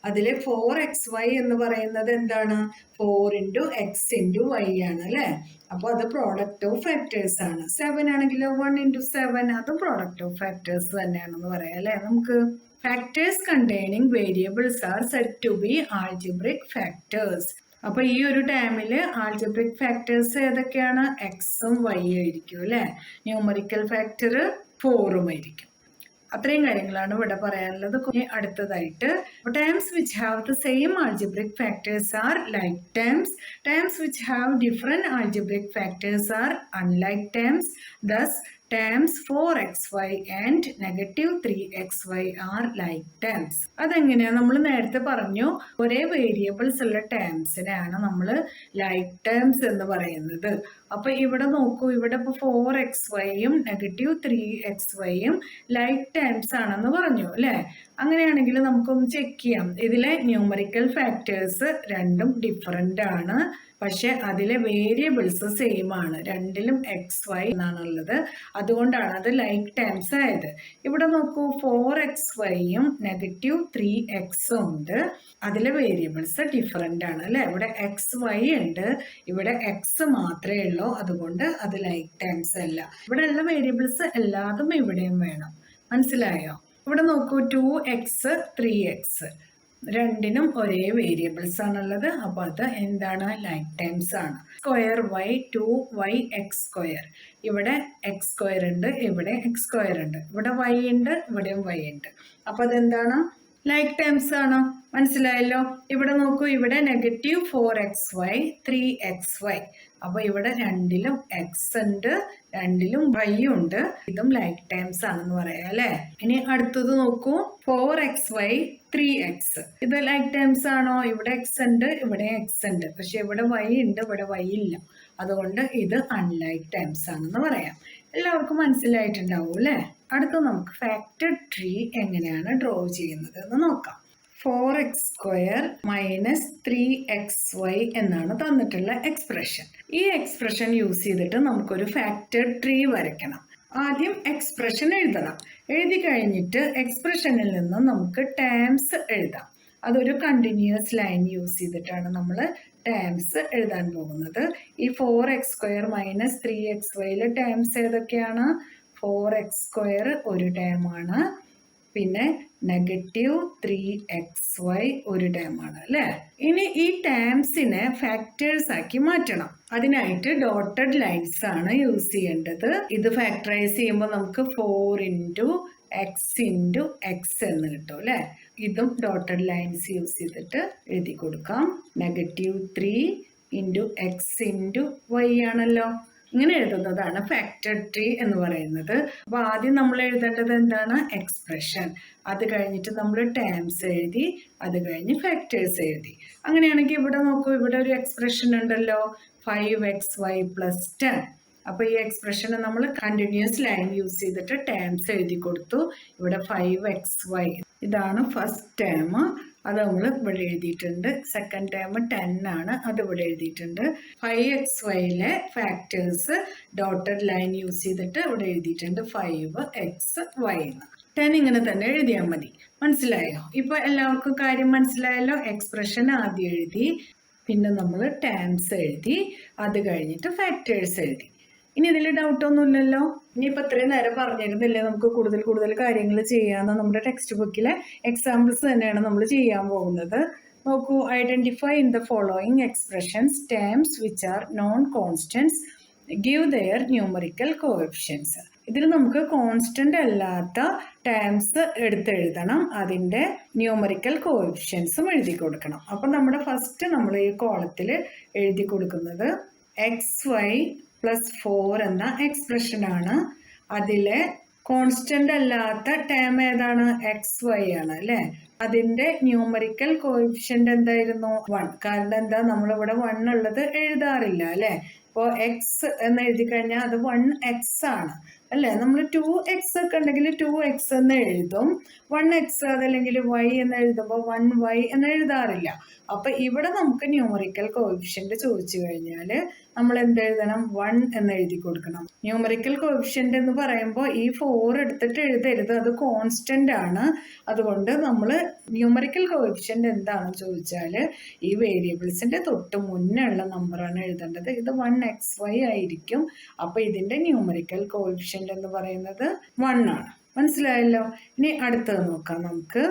A: അതില് 4xy എന്ന് പറയുന്നത് എന്താണ്? 4 × x × y ആണ് അല്ലെ? അപ്പൊ അത് പ്രോഡക്റ്റ് ഓഫ് ഫാക്ടേഴ്സ് ആണ്. 7 ആണെങ്കിലോ 1 × 7, അതും പ്രോഡക്റ്റ് ഓഫ് ഫാക്ടേഴ്സ് തന്നെയാണെന്ന് പറയാം അല്ലെ നമുക്ക്. Factors containing variables are said to be algebraic factors. അപ്പൊ ഈ ഒരു ടേമില് ആൾജിബ്രിക് ഫാക്ടേഴ്സ് ഏതൊക്കെയാണ്? എക്സും വൈ ആയിരിക്കും അല്ലെ? ന്യൂമറിക്കൽ ഫാക്ടർ 4ഉം ആയിരിക്കും. അത്രയും കാര്യങ്ങളാണ് ഇവിടെ പറയാനുള്ളത്. അടുത്തതായിട്ട് terms which have the same algebraic factors are like terms. Terms which have different algebraic factors are unlike terms. Thus terms 4xy and negative 3xy are like terms. അതെങ്ങനെയാ? നമ്മൾ നേരത്തെ പറഞ്ഞു ഒരേ വേരിയബിൾസ് ഉള്ള ടേംസിനെയാണ് നമ്മൾ ലൈക്ക് ടേംസ് എന്ന് പറയുന്നത്. അപ്പൊ ഇവിടെ നോക്കൂ, ഇവിടെ ഇപ്പൊ 4xyയും negative 3xyയും ലൈക്ക് ടേംസ് ആണെന്ന് പറഞ്ഞു അല്ലെ. അങ്ങനെയാണെങ്കിൽ നമുക്കൊന്ന് ചെക്ക് ചെയ്യാം. ഇതിലെ ന്യൂമറിക്കൽ ഫാക്ടേഴ്സ് രണ്ടും ഡിഫറെന്റ് ആണ്, പക്ഷെ അതിലെ വേരിയബിൾസ് സെയിം ആണ്. രണ്ടിലും XY എന്നാണുള്ളത്, അതുകൊണ്ടാണ് അത് ലൈക്ക് ടേംസ് ആയത്. ഇവിടെ നോക്കൂ, 4xyയും negative 3x ഉണ്ട്. അതിലെ വേരിയബിൾസ് ഡിഫറെന്റ് ആണ് അല്ലെ. ഇവിടെ XY ഉണ്ട്, ഇവിടെ X മാത്രമേ ഉള്ളൂ, അതുകൊണ്ട് അത് ലൈക്ക് ടേംസ് അല്ല. ഇവിടെ ഉള്ള വേരിയബിൾസ് എല്ലാതും ഇവിടെയും വേണം. മനസ്സിലായോ? ഇവിടെ നോക്കൂ, 2x 3x രണ്ടിനും ഒരേ വേരിയബിൾസ് ആണുള്ളത്. അപ്പൊ അത് എന്താണ്? ലൈക്ക് ടേംസ് ആണ്. സ്ക്വയർ y 2yx സ്ക്വയർ, ഇവിടെ x സ്ക്വയർ ഉണ്ട്, ഇവിടെ x സ്ക്വയർ ഉണ്ട്, ഇവിടെ y ഉണ്ട്, ഇവിടെയും y ഉണ്ട്. അപ്പൊ അതെന്താണ്? ലൈക്ക് ടേംസ് ആണ്. മനസ്സിലായല്ലോ? ഇവിടെ നോക്കൂ, ഇവിടെ negative 4xy 3xy, അപ്പൊ ഇവിടെ രണ്ടിലും x ഉണ്ട്, രണ്ടിലും y ഉണ്ട്. ഇതും ലൈക്ക് ടേംസ് ആണെന്ന് പറയാം അല്ലെ. ഇനി അടുത്തത് നോക്കൂ, 4xy 3x, ഇത് ലൈക്ക് ടേംസ് ആണോ? ഇവിടെ x ഉണ്ട്, ഇവിടെ x ഉണ്ട്, പക്ഷെ ഇവിടെ y ഉണ്ട്, ഇവിടെ y ഇല്ല, അതുകൊണ്ട് ഇത് അൺലൈക്ക് ടേംസ് ആണെന്ന് പറയാം. എല്ലാവർക്കും മനസ്സിലായിട്ടുണ്ടാവും അല്ലെ. അടുത്ത നമുക്ക് ഫാക്ടർ ട്രീ എങ്ങനെയാണ് ഡ്രോ ചെയ്യുന്നത് എന്ന് നോക്കാം. 4x സ്ക്വയർ മൈനസ് 3xy എന്നാണ് തന്നിട്ടുള്ള എക്സ്പ്രഷൻ. ഈ എക്സ്പ്രഷൻ യൂസ് ചെയ്തിട്ട് നമുക്കൊരു ഫാക്ടർ ട്രീ വരയ്ക്കണം. ആദ്യം എക്സ്പ്രഷൻ എഴുതണം. എഴുതി കഴിഞ്ഞിട്ട് എക്സ്പ്രഷനിൽ നിന്ന് നമുക്ക് ടേംസ് എഴുതാം. അതൊരു കണ്ടിന്യൂസ് ലൈൻ യൂസ് ചെയ്തിട്ടാണ് നമ്മൾ ടേംസ് എഴുതാൻ പോകുന്നത്. ഈ 4x സ്ക്വയർ മൈനസ് 3xyയിലെ ടേംസ് ഏതൊക്കെയാണ്? 4x സ്ക്വയർ ഒരു ടേമാണ്, പിന്നെ negative 3xy ഒരു ടേമാണ് അല്ലേ. ഇനി ഈ ടേംസിനെ ഫാക്ടേഴ്സ് ആക്കി മാറ്റണം. അതിനായിട്ട് ഡോട്ടഡ് ലൈൻസ് ആണ് യൂസ് ചെയ്യേണ്ടത്. ഇത് ഫാക്ടറൈസ് ചെയ്യുമ്പോൾ നമുക്ക് 4 into x into x എന്ന് കിട്ടും അല്ലെ. ഇതും ഡോട്ടഡ് ലൈൻസ് യൂസ് ചെയ്തിട്ട് എഴുതി കൊടുക്കാം. negative 3 into x into y ആണല്ലോ. ഇങ്ങനെ എഴുതുന്നതാണ് ഫാക്ടർ ട്രീ എന്ന് പറയുന്നത്. അപ്പൊ ആദ്യം നമ്മൾ എഴുതേണ്ടത് എന്താണ്? എക്സ്പ്രഷൻ. അത് കഴിഞ്ഞിട്ട് നമ്മൾ ടേംസ് എഴുതി, അത് കഴിഞ്ഞ് ഫാക്ടേഴ്സ് എഴുതി. അങ്ങനെയാണെങ്കിൽ ഇവിടെ നോക്കൂ, ഇവിടെ ഒരു എക്സ്പ്രഷൻ ഉണ്ടല്ലോ, 5xy plus 10. അപ്പൊ ഈ എക്സ്പ്രഷന് നമ്മൾ കണ്ടിന്യൂസ് ലൈൻ യൂസ് ചെയ്തിട്ട് ടേംസ് എഴുതി കൊടുത്തു. ഇവിടെ 5xy ഇതാണ് ഫസ്റ്റ് ടേം, അത് നമ്മൾ ഇവിടെ എഴുതിയിട്ടുണ്ട്. സെക്കൻഡ് ടേം 10 ആണ്, അത് ഇവിടെ എഴുതിയിട്ടുണ്ട്. 5xyയിലെ ഫാക്ടേഴ്സ് ഡോട്ടഡ് ലൈൻ യൂസ് ചെയ്തിട്ട് ഇവിടെ എഴുതിയിട്ടുണ്ട് 5xy എന്ന്. 10 ഇങ്ങനെ തന്നെ എഴുതിയാൽ മതി. മനസ്സിലായോ? ഇപ്പൊ എല്ലാവർക്കും കാര്യം മനസ്സിലായല്ലോ. എക്സ്പ്രഷൻ ആദ്യം എഴുതി, പിന്നെ നമ്മൾ ടേംസ് എഴുതി, അത് കഴിഞ്ഞിട്ട് ഫാക്ടേഴ്സ് എഴുതി. ഇനി ഇതിൽ ഡൗട്ടൊന്നുമില്ലല്ലോ. ഇനിയിപ്പോൾ ഇത്രയും നേരം പറഞ്ഞിരുന്നില്ലേ നമുക്ക് കൂടുതൽ കാര്യങ്ങൾ ചെയ്യാമെന്ന്. നമ്മുടെ ടെക്സ്റ്റ് ബുക്കിലെ എക്സാമ്പിൾസ് തന്നെയാണ് നമ്മൾ ചെയ്യാൻ പോകുന്നത്. നോക്കൂ, identify in the following expressions terms which are non constants, give their numerical coefficients. ഇതിൽ നമുക്ക് കോൺസ്റ്റന്റ് അല്ലാത്ത ടേംസ് എടുത്തെഴുതണം, അതിൻ്റെ ന്യൂമറിക്കൽ കോഎഫിഷ്യൻസും എഴുതി കൊടുക്കണം. അപ്പം നമ്മുടെ ഫസ്റ്റ് നമ്മൾ ഈ കോളത്തിൽ എഴുതി കൊടുക്കുന്നത് xy +4 എന്ന എക്സ്പ്രഷൻ ആണ്. അതിലെ കോൺസ്റ്റന്റ് അല്ലാത്ത ടേം ഏതാണ്? xy ആണ് അല്ലെ. അതിന്റെ ന്യൂമറിക്കൽ കോഎഫിഷ്യന്റ് എന്തായിരുന്നു? 1. കാരണം എന്താ, നമ്മളിവിടെ 1 ഉള്ളത് എഴുതാറില്ല അല്ലെ. ഇപ്പോൾ x എന്ന് എഴുതി കഴിഞ്ഞാൽ അത് 1x ആണ് അല്ലേ. നമ്മൾ 2x ഒക്കെ ഉണ്ടെങ്കിൽ 2x എന്ന് എഴുതും. 1x അതല്ലെങ്കിൽ y എന്ന് എഴുതുമ്പോൾ 1y എന്ന് എഴുതാറില്ല. അപ്പൊ ഇവിടെ നമുക്ക് ന്യൂമറിക്കൽ കോഎഫിഷ്യന്റ് ചോദിച്ചു കഴിഞ്ഞാൽ നമ്മൾ എന്തെഴുതണം? 1 എന്ന് എഴുതി കൊടുക്കണം. ന്യൂമറിക്കൽ കോഎഫിഷ്യന്റ് എന്ന് പറയുമ്പോൾ ഈ 4 എടുത്തിട്ട് എഴുതരുത്, അത് കോൺസ്റ്റന്റ് ആണ്. അതുകൊണ്ട് നമ്മൾ ന്യൂമറിക്കൽ കോഎഫിഷ്യന്റ് എന്താണെന്ന് ചോദിച്ചാൽ ഈ വേരിയബിൾസിന്റെ തൊട്ട് മുന്നേ ഉള്ള നമ്പറാണ് എഴുതേണ്ടത്. ഇത് 1xy ആയിരിക്കും. അപ്പൊ ഇതിന്റെ ന്യൂമറിക്കൽ കോഎഫിഷ്യന്റ് എന്ന് പറയുന്നത് 1 ആണ്. മനസ്സിലായല്ലോ. ഇനി അടുത്തത് നോക്കാം നമുക്ക്.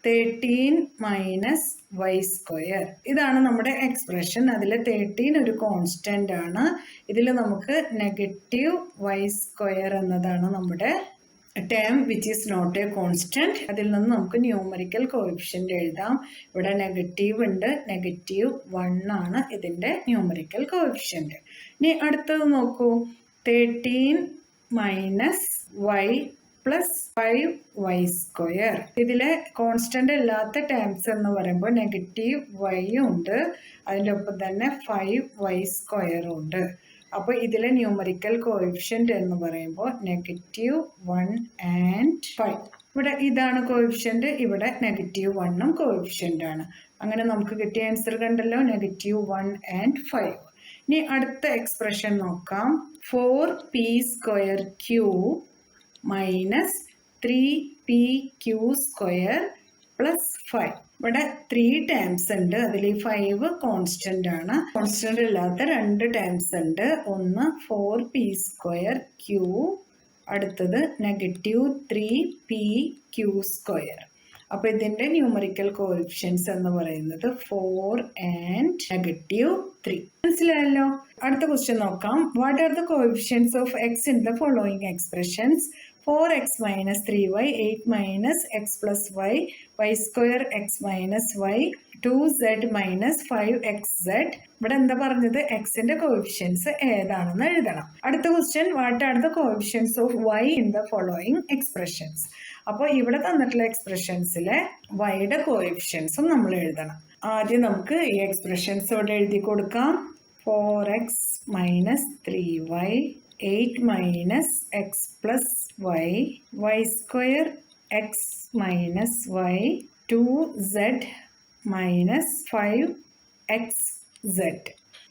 A: 13 മൈനസ് വൈ സ്ക്വയർ, ഇതാണ് നമ്മുടെ എക്സ്പ്രഷൻ. അതിൽ 13 ഒരു കോൺസ്റ്റന്റ് ആണ്. ഇതിൽ നമുക്ക് നെഗറ്റീവ് വൈ സ്ക്വയർ എന്നതാണ് നമ്മുടെ term which is not a constant. അതിൽ നിന്ന് നമുക്ക് ന്യൂമറിക്കൽ കോഎഫിഷ്യന്റ് എഴുതാം. ഇവിടെ നെഗറ്റീവ് ഉണ്ട്, -1 ആണ് ഇതിൻ്റെ ന്യൂമറിക്കൽ കോഎഫിഷ്യന്റ്. ഇനി അടുത്തത് നോക്കൂ, 13 മൈനസ് വൈ പ്ലസ് 5y². ഇതിലെ കോൺസ്റ്റന്റ് അല്ലാത്ത ടേംസ് എന്ന് പറയുമ്പോൾ നെഗറ്റീവ് വൈ ഉണ്ട്, അതിൻ്റെ ഒപ്പം തന്നെ 5y² ഉണ്ട്. അപ്പോൾ ഇതിലെ ന്യൂമറിക്കൽ കോഎഫിഷ്യന്റ് എന്ന് പറയുമ്പോൾ -1 and 5. ഇവിടെ ഇതാണ് കോഎഫിഷ്യന്റ്, ഇവിടെ -1ഉം കോഎഫിഷ്യന്റ് ആണ്. അങ്ങനെ നമുക്ക് കിട്ടിയ ആൻസർ കണ്ടല്ലോ, -1 and 5. ഇനി അടുത്ത എക്സ്പ്രഷൻ നോക്കാം. 4p² minus 3pq² plus 5. ഇവിടെ 3 ടേംസ് ഉണ്ട്, അതിൽ 5 കോൺസ്റ്റന്റ് ആണ്. കോൺസ്റ്റന്റ് ഇല്ലാത്ത 2 ടേംസ് ഉണ്ട്. ഒന്ന് 4p²q, അടുത്തത് -3pq². അപ്പൊ ഇതിന്റെ ന്യൂമറിക്കൽ കോഎഫിഷ്യൻസ് എന്ന് പറയുന്നത് 4 and -3. മനസ്സിലായല്ലോ. അടുത്ത ക്വസ്റ്റ്യൻ നോക്കാം. What are the coefficients of x in the following expressions? 4x minus 3y, 8 minus x plus y, y² x minus y, 2z minus 5xz. ഇവിടെ എന്താ പറഞ്ഞത്? എക്സിന്റെ കോഎഫിഷ്യൻസ് ഏതാണെന്ന് എഴുതണം. അടുത്ത question, what are the coefficients of y in the following expressions? അപ്പോൾ ഇവിടെ തന്നിട്ടുള്ള എക്സ്പ്രഷൻസിലെ വൈയുടെ കോഎഫിഷ്യൻസും നമ്മൾ എഴുതണം. ആദ്യം നമുക്ക് ഈ എക്സ്പ്രഷൻസ് ഇവിടെ എഴുതി കൊടുക്കാം. 4x minus 3y, 8 minus x plus y, y² x minus y, 2z minus 5xz.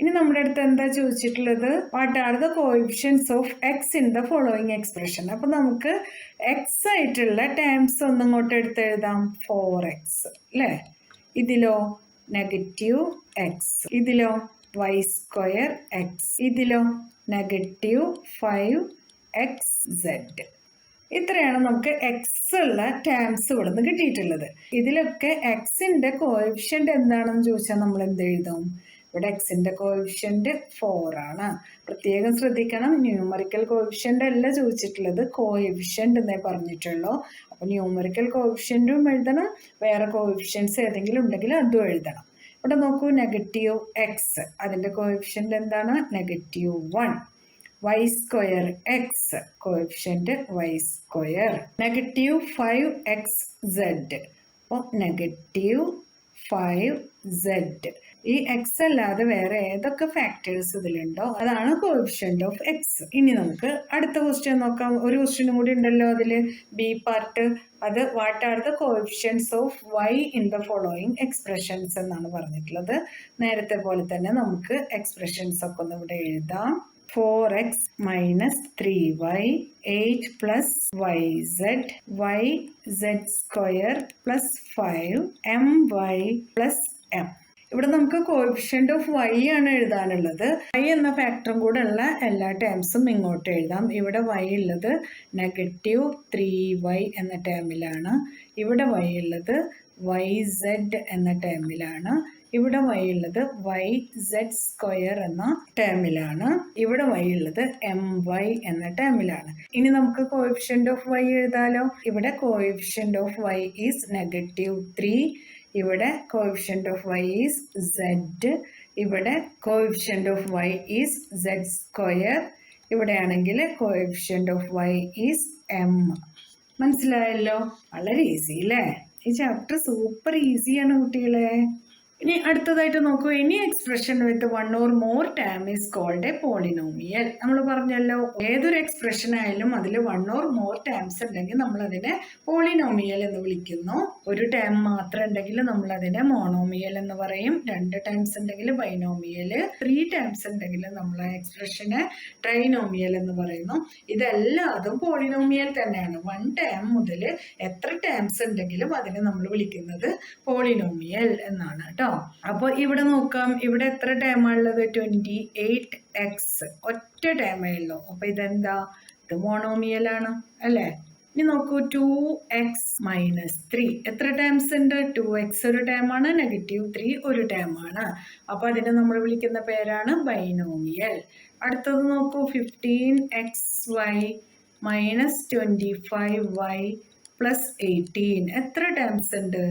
A: ഇനി നമ്മുടെ അടുത്ത് എന്താ ചോദിച്ചിട്ടുള്ളത്? What are the coefficients of x in the following expression. അപ്പൊ നമുക്ക് എക്സ് ആയിട്ടുള്ള ടേംസ് ഒന്നും ഇങ്ങോട്ട് എടുത്ത് എഴുതാം. 4x അല്ലേ, ഇതിലോ -x, ഇതിലോ y² x, ഇതിലോ -5xz. ഇത്രയാണ് നമുക്ക് എക്സ് ഉള്ള ടേംസ് ഇവിടെ നിന്ന് കിട്ടിയിട്ടുള്ളത്. ഇതിലൊക്കെ എക്സിന്റെ കോഎഫിഷ്യന്റ് എന്താണെന്ന് ചോദിച്ചാൽ നമ്മൾ എന്ത് എഴുതും? ഇവിടെ എക്സിന്റെ കോഎഫിഷ്യന്റ് 4 ആണ്. പ്രത്യേകം ശ്രദ്ധിക്കണം, ന്യൂമറിക്കൽ കോഎഫിഷ്യന്റ് അല്ല ചോദിച്ചിട്ടുള്ളത്, കോഎഫിഷ്യന്റ് എന്നേ പറഞ്ഞിട്ടുള്ളൂ. അപ്പൊ ന്യൂമറിക്കൽ കോഎഫിഷ്യന്റും എഴുതണം, വേറെ കോഎഫിഷ്യൻസ് ഏതെങ്കിലും ഉണ്ടെങ്കിൽ അതും എഴുതണം. ഇവിടെ നോക്കൂ, -x, അതിന്റെ കോഎഫിഷ്യന്റ് എന്താണ്? -1. y² x, coefficient y². -5xz, അപ്പോൾ -5z. ഈ എക്സ് അല്ലാതെ വേറെ ഏതൊക്കെ ഫാക്ടേഴ്സ് ഇതിലുണ്ടോ അതാണ് കോഎഫിഷ്യന്റ് ഓഫ് എക്സ്. ഇനി നമുക്ക് അടുത്ത ക്വസ്റ്റ്യൻ നോക്കാം. ഒരു ക്വസ്റ്റ്യനും കൂടി ഉണ്ടല്ലോ അതില്, ബി പാർട്ട്. അത് what are the coefficients of y in the following expressions എന്നാണ് പറഞ്ഞിട്ടുള്ളത്. നേരത്തെ പോലെ തന്നെ നമുക്ക് എക്സ്പ്രഷൻസ് ഒക്കെ ഒന്ന് ഇവിടെ എഴുതാം. 4x minus 3y, 8 plus yz, yz² plus 5 my plus m. ഇവിടെ നമുക്ക് കോഎഫിഷ്യന്റ് ഓഫ് y ആണ് എഴുതാനുള്ളത്. y എന്ന ഫാക്ടറും കൂടെ ഉള്ള എല്ലാ ടേംസും ഇങ്ങോട്ട് എഴുതാം. ഇവിടെ y ഉള്ളത് -3y എന്ന ടേമിലാണ്, ഇവിടെ y ഉള്ളത് yz എന്ന ടേമിലാണ്, ഇവിടെ y ഉള്ളത് yz² എന്ന ടേമിലാണ്, ഇവിടെ y ഉള്ളത് my എന്ന ടേമിലാണ്. ഇനി നമുക്ക് കോഎഫിഷ്യന്റ് ഓഫ് y എഴുതാലോ. ഇവിടെ കോഎഫിഷ്യന്റ് ഓഫ് y ഈസ് -3, ഇവിടെ coefficient of y is z, ഇവിടെ coefficient of y is z², ഇവിടെയാണെങ്കിൽ coefficient of y is m. മനസ്സിലായല്ലോ? വളരെ ഈസി അല്ലേ? ഈ ചാപ്റ്റർ സൂപ്പർ ഈസിയാണ് കുട്ടികളെ. ഇനി അടുത്തതായിട്ട് നോക്കൂ. Any expression with 1 or more term is called a polynomial. നമ്മൾ പറഞ്ഞല്ലോ, ഏതൊരു എക്സ്പ്രഷൻ ആയാലും അതിൽ 1 or more terms ഉണ്ടെങ്കിൽ നമ്മൾ അതിനെ പോളിനോമിയൽ എന്ന് വിളിക്കുന്നു. ഒരു ടേം മാത്രം ഉണ്ടെങ്കിൽ നമ്മൾ അതിനെ മോണോമിയൽ എന്ന് പറയും. 2 ടേംസ് ഉണ്ടെങ്കിൽ ബൈനോമിയൽ, 3 ടേംസ് ഉണ്ടെങ്കിൽ നമ്മൾ എക്സ്പ്രഷനെ ട്രൈനോമിയൽ എന്ന് പറയുന്നു. ഇതെല്ലാതും പോളിനോമിയൽ തന്നെയാണ്. 1 ടേം മുതൽ എത്ര ടേംസ് ഉണ്ടെങ്കിലും അതിനെ നമ്മൾ വിളിക്കുന്നത് പോളിനോമിയൽ എന്നാണ് കേട്ടോ. അപ്പോൾ ഇവിടെ നോക്കാം, ഇവിടെ എത്ര ടേമാണുള്ളത്? 28x, ഒറ്റ ടേമേ ഉള്ളൂ. അപ്പൊ ഇതെന്താ? ഇത് മോണോമിയൽ ആണ് അല്ലേ? ഇനി നോക്കൂ, 2x minus 3, എത്ര ടേംസ് ഉണ്ട്? 2x ഒരു ടേമാണ്, -3 ഒരു ടേമാണ്. അപ്പൊ അതിനെ നമ്മൾ വിളിക്കുന്ന പേരാണ് ബൈനോമിയൽ. അടുത്തത് നോക്കൂ, 15xy minus 25y plus 18, എത്ര ടേംസ് ഉണ്ട്?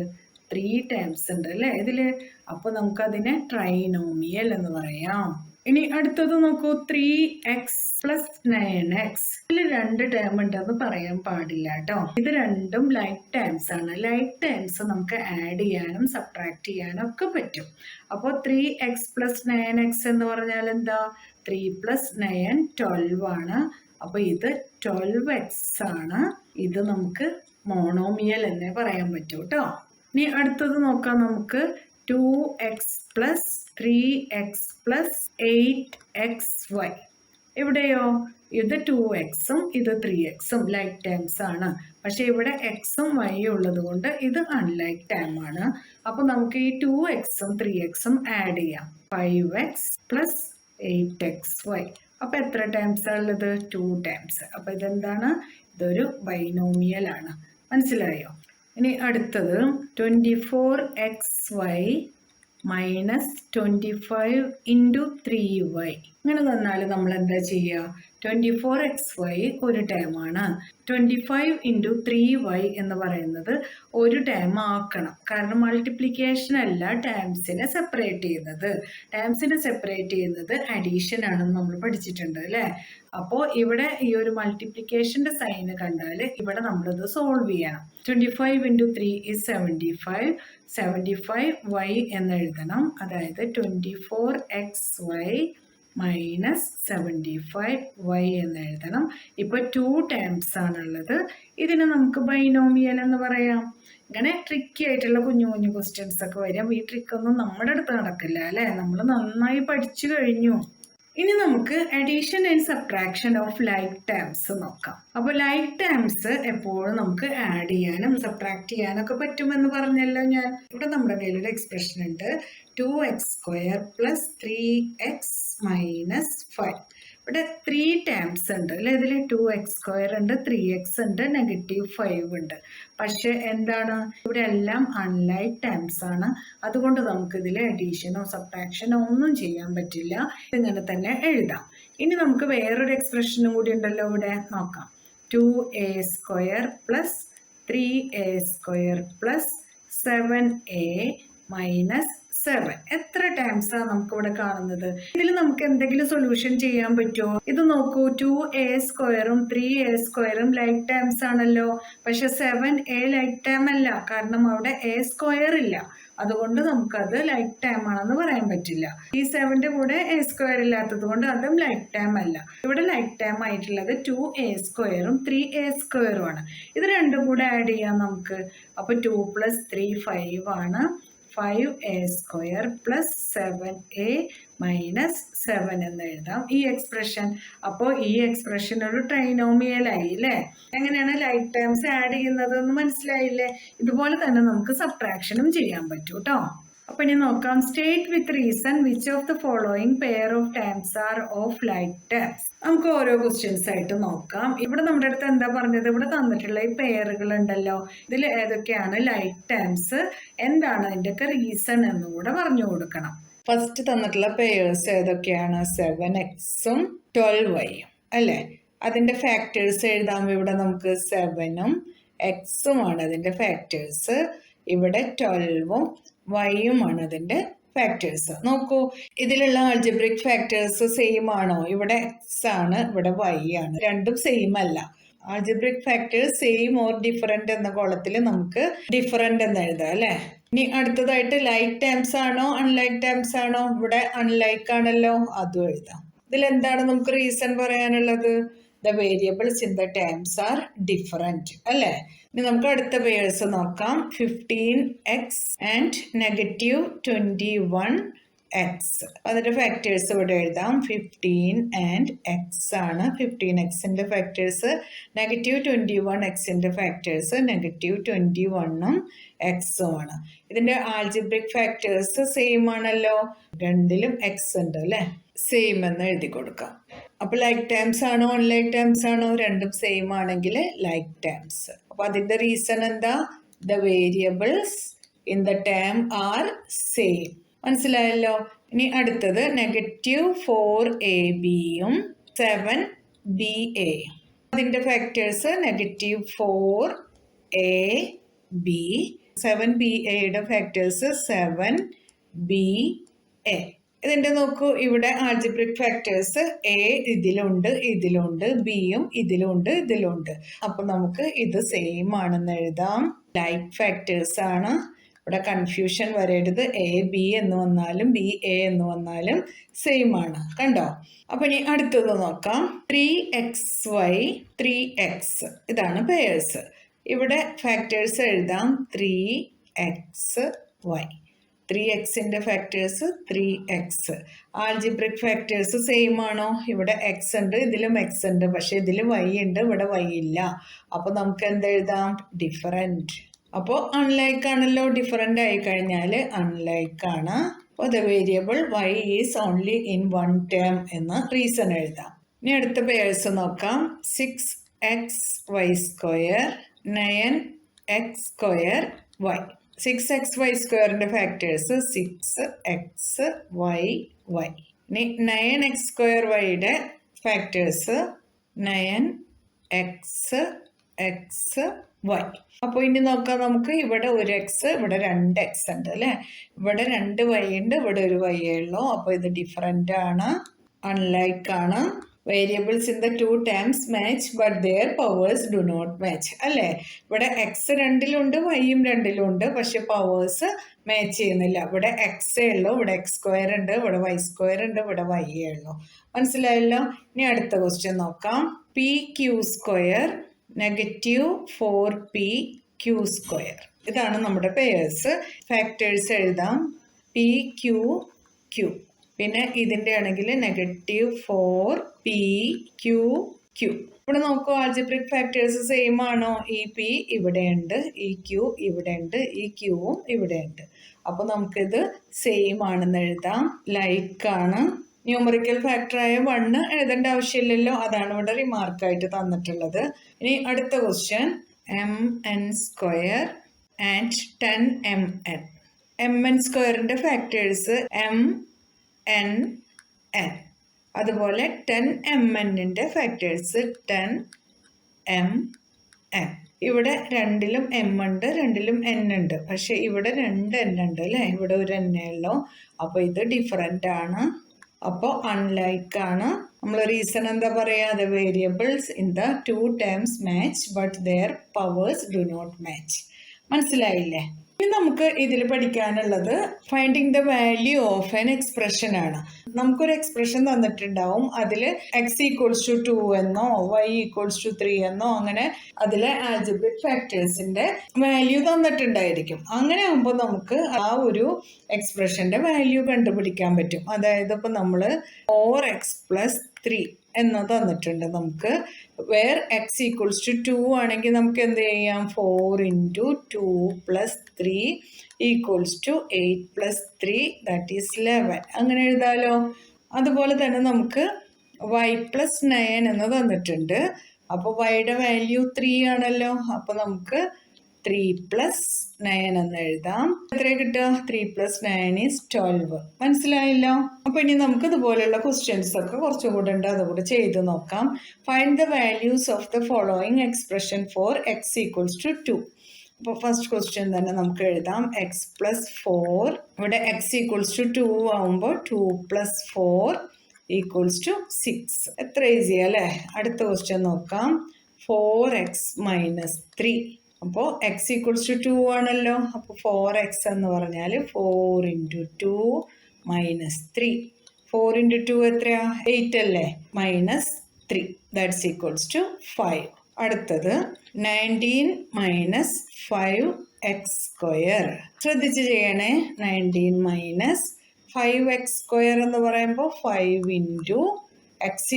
A: 3 ടേംസ് ഉണ്ട് അല്ലേ ഇതില്? അപ്പൊ നമുക്കതിനെ ട്രൈനോമിയൽ എന്ന് പറയാം. ഇനി അടുത്തത് നോക്കൂ, 3x + 9x. ഇതിൽ 2 ടേം ഉണ്ടെന്ന് പറയാൻ പാടില്ല കേട്ടോ. ഇത് രണ്ടും ലൈക്ക് ടേംസ് ആണ്. ലൈക്ക് ടേംസ് നമുക്ക് ആഡ് ചെയ്യാനും സബ്ട്രാക്ട് ചെയ്യാനും ഒക്കെ പറ്റും. അപ്പോൾ 3x + 9x എന്ന് പറഞ്ഞാൽ എന്താ? 3 + 9 12 ആണ്. അപ്പോൾ ഇത് 12x ആണ്. ഇത് നമുക്ക് മോണോമിയൽ എന്നേ പറയാൻ പറ്റൂ കേട്ടോ. ഇനി അടുത്തത് നോക്കാം നമുക്ക്. 2x + 3x + 8xy. ഇവിടെയോ ഇത് 2xും ഇത് 3xും ലൈക്ക് ടേംസ് ആണ്. പക്ഷെ ഇവിടെ എക്സും വൈയും ഉള്ളത് കൊണ്ട് ഇത് അൺലൈക്ക് ടേം ആണ്. അപ്പൊ നമുക്ക് ഈ 2xും 3xും ആഡ് ചെയ്യാം. 5x + 8xy. അപ്പൊ എത്ര ടേംസ് ഉള്ളത്? 2 ടേംസ്. അപ്പൊ ഇതെന്താണ്? ഇതൊരു ബൈനോമിയൽ ആണ്. മനസ്സിലായോ? ഇനി അടുത്തത് 24xy - 25 × 3y. ഇങ്ങനെ തന്നാൽ നമ്മൾ എന്താ ചെയ്യുക? 24xy ഒരു ടേമാണ്. 25 × 3y എന്ന് പറയുന്നത് ഒരു ടേം ആക്കണം. കാരണം മൾട്ടിപ്ലിക്കേഷൻ അല്ല ടേംസിനെ സെപ്പറേറ്റ് ചെയ്യുന്നത്. ടേംസിനെ സെപ്പറേറ്റ് ചെയ്യുന്നത് അഡീഷൻ ആണെന്ന് നമ്മൾ പഠിച്ചിട്ടുണ്ട് അല്ലേ? അപ്പോൾ ഇവിടെ ഈ ഒരു മൾട്ടിപ്ലിക്കേഷൻ്റെ സൈന് കണ്ടാൽ ഇവിടെ നമ്മളിത് സോൾവ് ചെയ്യണം. 25 × 3 is 75. 75y എന്ന് എഴുതണം. അതായത് 24xy - 75y എന്ന് എഴുതണം. ഇപ്പോൾ 2 ടേംസ് ആണുള്ളത്. ഇതിന് നമുക്ക് ബൈനോമിയൽ എന്ന് പറയാം. ഇങ്ങനെ ട്രിക്കി ആയിട്ടുള്ള കുഞ്ഞു കുഞ്ഞു ക്വസ്റ്റ്യൻസ് ഒക്കെ വരും. ഈ ട്രിക്കൊന്നും നമ്മുടെ അടുത്ത് നടക്കില്ല അല്ലേ? നമ്മൾ നന്നായി പഠിച്ചു കഴിഞ്ഞു. ഇനി നമുക്ക് addition and subtraction of like terms നോക്കാം. അപ്പോൾ ലൈക്ക് ടേംസ് എപ്പോഴും നമുക്ക് ആഡ് ചെയ്യാനും സബ്ട്രാക്ട് ചെയ്യാനൊക്കെ പറ്റുമെന്ന് പറഞ്ഞല്ലോ ഞാൻ. ഇവിടെ നമ്മുടെ കയ്യിലൊരു എക്സ്പ്രഷൻ ഉണ്ട്. 2x² + 3x - 5. ഇവിടെ 3 ടേംസ് ഉണ്ട് അല്ലെ? ഇതിൽ 2x² ഉണ്ട്, 3x ഉണ്ട്, -5 ഉണ്ട്. പക്ഷെ എന്താണ്? ഇവിടെ എല്ലാം അൺലൈക്ക് ടേംസ് ആണ്. അതുകൊണ്ട് നമുക്ക് ഇതിൽ അഡീഷനോ സബ്ട്രാക്ഷനോ ഒന്നും ചെയ്യാൻ പറ്റില്ല. ഇങ്ങനെ തന്നെ എഴുതാം. ഇനി നമുക്ക് വേറൊരു എക്സ്പ്രഷനും കൂടി ഉണ്ടല്ലോ ഇവിടെ, നോക്കാം. 2a² + 3a² + 7a - 7. എത്ര ടേംസാണ് നമുക്ക് ഇവിടെ കാണുന്നത്? ഇതിൽ നമുക്ക് എന്തെങ്കിലും സൊല്യൂഷൻ ചെയ്യാൻ പറ്റുമോ? ഇത് നോക്കൂ, 2a² 3a² ലൈക്ക് ടേംസ് ആണല്ലോ. പക്ഷെ 7a ലൈക്ക് ടേം അല്ല. കാരണം അവിടെ a² ഇല്ല. അതുകൊണ്ട് നമുക്കത് ലൈക്ക് ടേം ആണെന്ന് പറയാൻ പറ്റില്ല. ഈ 7ന്റെ കൂടെ a² ഇല്ലാത്തത് കൊണ്ട് അതും ലൈക്ക് ടേം അല്ല. ഇവിടെ ലൈക്ക് ടേം ആയിട്ടുള്ളത് 2a² 3a² ആണ്. ഇത് രണ്ടും കൂടെ ആഡ് ചെയ്യാം നമുക്ക്. അപ്പൊ 2 + 3 5 ആണ്. 5a² + 7a - 7 എന്ന് എഴുതാം ഈ എക്സ്പ്രഷൻ. അപ്പോൾ ഈ എക്സ്പ്രഷൻ ഒരു ട്രൈനോമിയൽ ആയി അല്ലേ? എങ്ങനെയാണ് ലൈക്ക് ടേംസ് ആഡ് ചെയ്യുന്നത് എന്ന് മനസ്സിലായില്ലേ? ഇതുപോലെ തന്നെ നമുക്ക് സബ്ട്രാക്ഷനും ചെയ്യാൻ പറ്റും കേട്ടോ. അപ്പൊ ഇനി നോക്കാം. State with reason which of the following pair of terms R of like terms. നമുക്ക് ഓരോ ക്വസ്റ്റ്യൻസ് ആയിട്ട് നോക്കാം. ഇവിടെ നമ്മുടെ അടുത്ത് എന്താ പറഞ്ഞത്? ഇവിടെ തന്നിട്ടുള്ള ഈ പെയറുകൾ ഉണ്ടല്ലോ, ഇതിൽ ഏതൊക്കെയാണ് ലൈക്ക് ടേംസ്, എന്താണ് അതിൻ്റെയൊക്കെ റീസൺ എന്നുകൂടെ പറഞ്ഞു കൊടുക്കണം. ഫസ്റ്റ് തന്നിട്ടുള്ള പെയേഴ്സ് ഏതൊക്കെയാണ്? 7xും 12yയും അല്ലേ? അതിൻ്റെ ഫാക്ടേഴ്സ് എഴുതാം. ഇവിടെ നമുക്ക് 7ഉം xുമാണ് അതിൻ്റെ ഫാക്ടേഴ്സ്. ഇവിടെ 12ഉം വൈയുമാണ് അതിൻ്റെ ഫാക്ടേഴ്സ്. നോക്കൂ, ഇതിലുള്ള ആൾജിബ്രിക് ഫാക്ടേഴ്സ് സെയിം ആണോ? ഇവിടെ എക്സ് ആണ്, ഇവിടെ വൈ ആണ്. രണ്ടും സെയിം അല്ല. Algebraic factors same or different എന്ന കോളത്തിൽ നമുക്ക് ഡിഫറെന്റ് എന്ന് എഴുതാം അല്ലേ? ഇനി അടുത്തതായിട്ട് ലൈക്ക് ടേംസ് ആണോ അൺലൈക്ക് ടേംസ് ആണോ? ഇവിടെ അൺലൈക്ക് ആണല്ലോ, അതും എഴുതാം. ഇതിലെന്താണ് നമുക്ക് റീസൺ പറയാനുള്ളത്? The variables in the terms are different അല്ലേ? ഇനി നമുക്ക് അടുത്ത പേഴ്സ് നോക്കാം. 15x and -21x. അതിന്റെ ഫാക്ടേഴ്സ് ഇവിടെ എഴുതാം. 15 and x ആണ്. 15xന്റെ ഫാക്ടേഴ്സ്, -21xന്റെ ഫാക്ടേഴ്സ് -21ഉം എക്സും ആണ്. ഇതിന്റെ ആൾജിബ്രിക് ഫാക്ടേഴ്സ് സെയിം ആണല്ലോ, രണ്ടിലും എക്സ് ഉണ്ട് അല്ലേ? സെയിം എന്ന് എഴുതി കൊടുക്കാം. അപ്പോൾ ലൈക്ക് ടേംസ് ആണോ അൺലൈക്ക് ടേംസ് ആണോ? രണ്ടും സെയിം ആണെങ്കിൽ ലൈക്ക് ടേംസ്. അപ്പോൾ അതിന്റെ റീസൺ എന്താ? The variables in the term are same. മനസ്സിലായല്ലോ? ഇനി അടുത്തത് -4ab-യും 7ba. അതിന്റെ ഫാക്ടേഴ്സ് -4ab. 7ba യുടെ ഫാക്ടേഴ്സ് 7ba. ഇതിൻ്റെ നോക്കൂ, ഇവിടെ ആൾജിബ്രിക് ഫാക്ടേഴ്സ് എ ഇതിലുണ്ട്, ബിയും ഇതിലുണ്ട്. അപ്പം നമുക്ക് ഇത് സെയിം ആണെന്ന് എഴുതാം. ലൈക്ക് ഫാക്ടേഴ്സ് ആണ്. ഇവിടെ കൺഫ്യൂഷൻ വരരുത്. എ ബി എന്ന് വന്നാലും ബി എ എന്ന് വന്നാലും സെയിം ആണ്. കണ്ടോ? അപ്പൊ ഇനി അടുത്തത് നോക്കാം. 3xy 3x ഇതാണ് പെയേഴ്സ്. ഇവിടെ ഫാക്ടേഴ്സ് എഴുതാം 3xy. 3xന്റെ factors 3x. Algebraic factors same ആണോ? ഇവിടെ x ഉണ്ട്, ഇതിലും x ഉണ്ട്, പക്ഷെ ഇതിൽ y ഉണ്ട്, ഇവിടെ y ഇല്ല. അപ്പൊ നമുക്ക് എന്തെഴുതാം? ഡിഫറൻറ്റ്. അപ്പോൾ അൺലൈക്ക് ആണല്ലോ. ഡിഫറൻ്റ് ആയി കഴിഞ്ഞാൽ അൺലൈക്ക് ആണ്. അപ്പോൾ the variable y is only in one term എന്ന് റീസൺ എഴുതാം. ഇനി അടുത്ത പെയേഴ്സ് നോക്കാം. 6xy², 9x²y. 6xy²ന്റെ ഫാക്ടേഴ്സ് 6xyy. ഇനി 9x²yയുടെ ഫാക്ടേഴ്സ് 9xxy. അപ്പോൾ ഇനി നോക്കാം നമുക്ക്. ഇവിടെ ഒരു എക്സ്, ഇവിടെ 2x ഉണ്ട് അല്ലേ? ഇവിടെ 2y ഉണ്ട്, ഇവിടെ ഒരു y ഉള്ളൂ. അപ്പോൾ ഇത് ഡിഫറൻ്റ് ആണ്, അൺലൈക്ക് ആണ്. Variables in the two terms match but their powers do not match അല്ലേ? ഇവിടെ എക്സ് 2ലുണ്ട്, വൈയും 2ലുണ്ട്, പക്ഷെ പവേഴ്സ് മാച്ച് ചെയ്യുന്നില്ല. ഇവിടെ എക്സേ ഉള്ളൂ, ഇവിടെ x² ഉണ്ട്, ഇവിടെ y² ഉണ്ട്, ഇവിടെ y ഉള്ളൂ. മനസ്സിലായല്ലോ? ഇനി അടുത്ത ക്വസ്റ്റ്യൻ നോക്കാം. pq² -4pq². ഇതാണ് നമ്മുടെ പെയേഴ്സ്. ഫാക്ടേഴ്സ് എഴുതാം pq. പിന്നെ ഇതിൻ്റെ ആണെങ്കിൽ -4pq. ഇവിടെ നോക്കൂ, ആൾജിബ്രിക് ഫാക്ടേഴ്സ് സെയിം ആണോ? ഈ p ഇവിടെയുണ്ട്, ഈ q ഇവിടെയുണ്ട്, ഈ qവും ഇവിടെയുണ്ട്. അപ്പോൾ നമുക്കിത് സെയിം ആണെന്ന് എഴുതാം. ലൈക്ക് ആണ്. ന്യൂമറിക്കൽ ഫാക്ടറായ 1 എഴുതേണ്ട ആവശ്യമില്ലല്ലോ, അതാണ് ഇവിടെ റിമാർക്കായിട്ട് തന്നിട്ടുള്ളത്. ഇനി അടുത്ത ക്വസ്റ്റ്യൻ. mn² and 10mn. mn²ന്റെ ഫാക്ടേഴ്സ് mn. അതുപോലെ 10mnന്റെ ഫാക്ടേഴ്സ് 10mn. ഇവിടെ 2ലും m ഉണ്ട്, 2ലും n ഉണ്ട്, പക്ഷെ ഇവിടെ 2 n ഉണ്ട് അല്ലേ? ഇവിടെ ഒരു n ഉള്ളൂ. അപ്പോൾ ഇത് ഡിഫറൻ്റ് ആണ്. അപ്പോൾ അൺലൈക്ക് ആണ്. നമ്മൾ റീസൺ എന്താ പറയുക? The variables in the two terms match but their powers do not match. മനസ്സിലായില്ലേ? ഇനി നമുക്ക് ഇതിൽ പഠിക്കാനുള്ളത് finding the value of an expression ആണ്. നമുക്കൊരു എക്സ്പ്രഷൻ തന്നിട്ടുണ്ടാവും. അതിൽ x = 2 എന്നോ y = 3 എന്നോ അങ്ങനെ അതിലെ ആൾജിബ്രിക് ഫാക്ടേഴ്സിന്റെ വാല്യൂ തന്നിട്ടുണ്ടായിരിക്കും. അങ്ങനെ ആകുമ്പോൾ നമുക്ക് ആ ഒരു എക്സ്പ്രഷന്റെ വാല്യൂ കണ്ടുപിടിക്കാൻ പറ്റും. അതായത് ഇപ്പോൾ നമ്മൾ 4x + 3 എന്ന് തന്നിട്ടുണ്ട് നമുക്ക്. വേർ x = 2 ആണെങ്കിൽ നമുക്ക് എന്ത് ചെയ്യാം? 4 × 2 + 3 = 8 + 3 = 11 അങ്ങനെ എഴുതാലോ. അതുപോലെ തന്നെ നമുക്ക് y + 9 എന്ന് തന്നിട്ടുണ്ട്. അപ്പോൾ yയുടെ വാല്യൂ 3 ആണല്ലോ. അപ്പോൾ നമുക്ക് 3 + 9 എന്ന് എഴുതാം. എത്ര കിട്ടുക? 3 + 9 = 12. മനസ്സിലായല്ലോ? അപ്പോൾ ഇനി നമുക്ക് ഇതുപോലെയുള്ള ക്വസ്റ്റ്യൻസ് ഒക്കെ കുറച്ചും കൂടെ ഉണ്ട്, അതുകൂടെ ചെയ്ത് നോക്കാം. Find the values of the following expression for x = 2. അപ്പോൾ ഫസ്റ്റ് ക്വസ്റ്റ്യൻ തന്നെ നമുക്ക് എഴുതാം. x + 4. ഇവിടെ x = 2 ആവുമ്പോൾ 2 + 4 = 6. എത്ര ഈസി അല്ലേ? അടുത്ത ക്വസ്റ്റ്യൻ നോക്കാം. 4x - 3. അപ്പോൾ x = 2 ആണല്ലോ. അപ്പോൾ 4x എന്ന് പറഞ്ഞാൽ 4 × 2 - 3. 4 × 2 എത്രയാ? 8 അല്ലേ? -3 = 5. അടുത്തത് 19 - 5x². ശ്രദ്ധിച്ച് ചെയ്യണേ. 19 - 5x² എന്ന് പറയുമ്പോൾ 5 × x =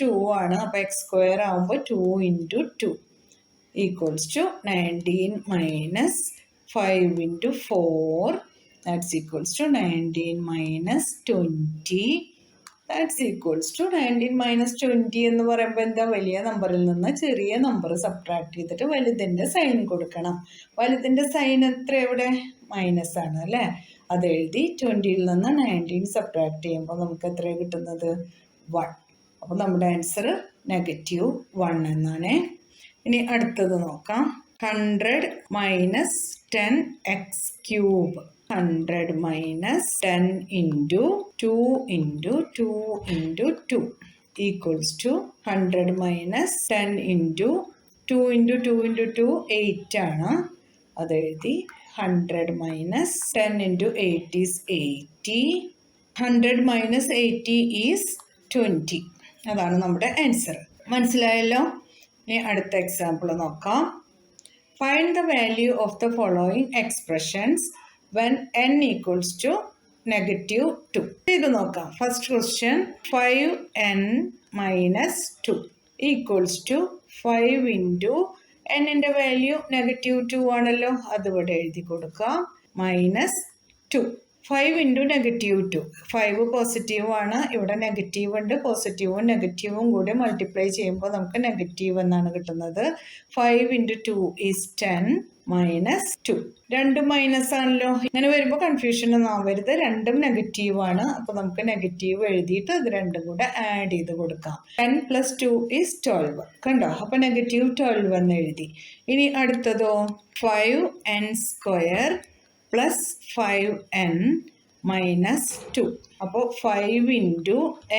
A: 2 ആണ്. അപ്പോൾ x² ആകുമ്പോൾ 2 × 2 = 19 - 5 × 4 = 19 - 20 19 - 20 എന്ന് പറയുമ്പോൾ എന്താ? വലിയ നമ്പറിൽ നിന്ന് ചെറിയ നമ്പർ സബ്ട്രാക്ട് ചെയ്തിട്ട് വലുതിൻ്റെ സൈൻ കൊടുക്കണം. വലുതിൻ്റെ സൈൻ എത്ര? ഇവിടെ മൈനസ് ആണ് അല്ലേ? അത് എഴുതി 20ൽ നിന്ന് 19 സബ്ട്രാക്ട് ചെയ്യുമ്പോൾ നമുക്ക് എത്ര കിട്ടുന്നത്? 1. അപ്പോൾ നമ്മുടെ ആൻസർ -1 എന്നാണ്. ഇനി അടുത്തത് നോക്കാം. 100 - 10x³ 100 minus 10 into 2 into 2 into 2 equals to 100 minus 10 into 2 into 2 into 2 8 ആണ്. അത് എഴുതി. 100 minus 10 into 8 is 80. 100 minus 80 is 20. അതാണ് നമ്മുടെ ആൻസർ. മനസ്സിലായല്ലോ? ഇനി അടുത്ത എക്സാമ്പിൾ നോക്കാം. Find the value of the following expressions when n equals to -2. ഇത് നോക്കാം. First question 5n minus 2 equals to 5 into n-ന്റെ വാല്യൂ -2 ആണല്ലോ. അതിവിടെ എഴുതി കൊടുക്കാം. -2. 5 into -2. 5 പോസിറ്റീവ് ആണ്. ഇവിടെ നെഗറ്റീവ് ഉണ്ട്. പോസിറ്റീവും നെഗറ്റീവും കൂടി മൾട്ടിപ്ലൈ ചെയ്യുമ്പോൾ നമുക്ക് നെഗറ്റീവ് എന്നാണ് കിട്ടുന്നത്. 5 into 2 is 10 minus 2. രണ്ടും മൈനസ് ആണല്ലോ. ഇങ്ങനെ വരുമ്പോൾ കൺഫ്യൂഷൻ ഒന്നും ആവരുത്. രണ്ടും നെഗറ്റീവ് ആണ്. അപ്പോൾ നമുക്ക് നെഗറ്റീവ് എഴുതിയിട്ട് അത് രണ്ടും കൂടെ ആഡ് ചെയ്ത് കൊടുക്കാം. 10 plus 2 is 12. കണ്ടോ? അപ്പോൾ -12 എന്ന് എഴുതി. ഇനി അടുത്തതോ 5n square plus 5n minus 2. അപ്പോൾ 5 into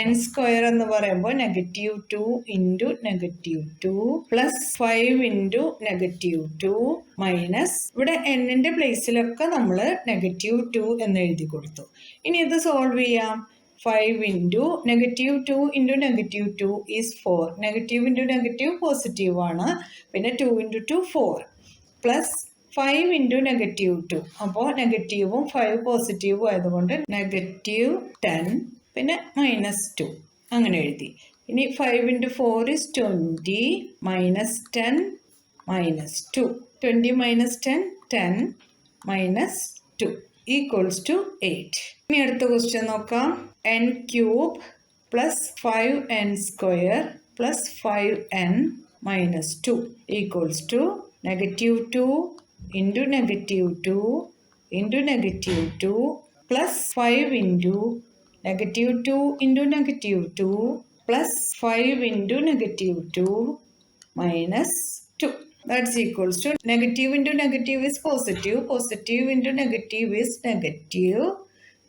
A: n square എന്ന് പറയുമ്പോൾ -2 into -2 plus 5 into -2 minus ഇവിടെ n-ന്റെ പ്ലേസിലൊക്കെ നമ്മൾ -2 എന്ന് എഴുതി കൊടുത്തു. ഇനി ഇത് സോൾവ് ചെയ്യാം. 5 into -2 into -2 is 4. Negative into negative positive ആണ്. പിന്നെ 2 into 2 4 പ്ലസ് 5 into -2. അപ്പോൾ നെഗറ്റീവും 5 പോസിറ്റീവും ആയതുകൊണ്ട് -10 പിന്നെ -2 അങ്ങനെ എഴുതി. ഇനി 5 into 4 is 20 minus 10 minus 2. 20 minus 10 10 minus 2 equals to 8. ഇനി അടുത്ത ക്വസ്റ്റ്യൻ നോക്കാം. n cube plus 5n square plus 5n minus 2 equals to -2 into -2 into -2 plus 5 into -2 into -2 plus 5 into -2 minus 2. That's equals to negative into negative is positive. Positive into negative is negative.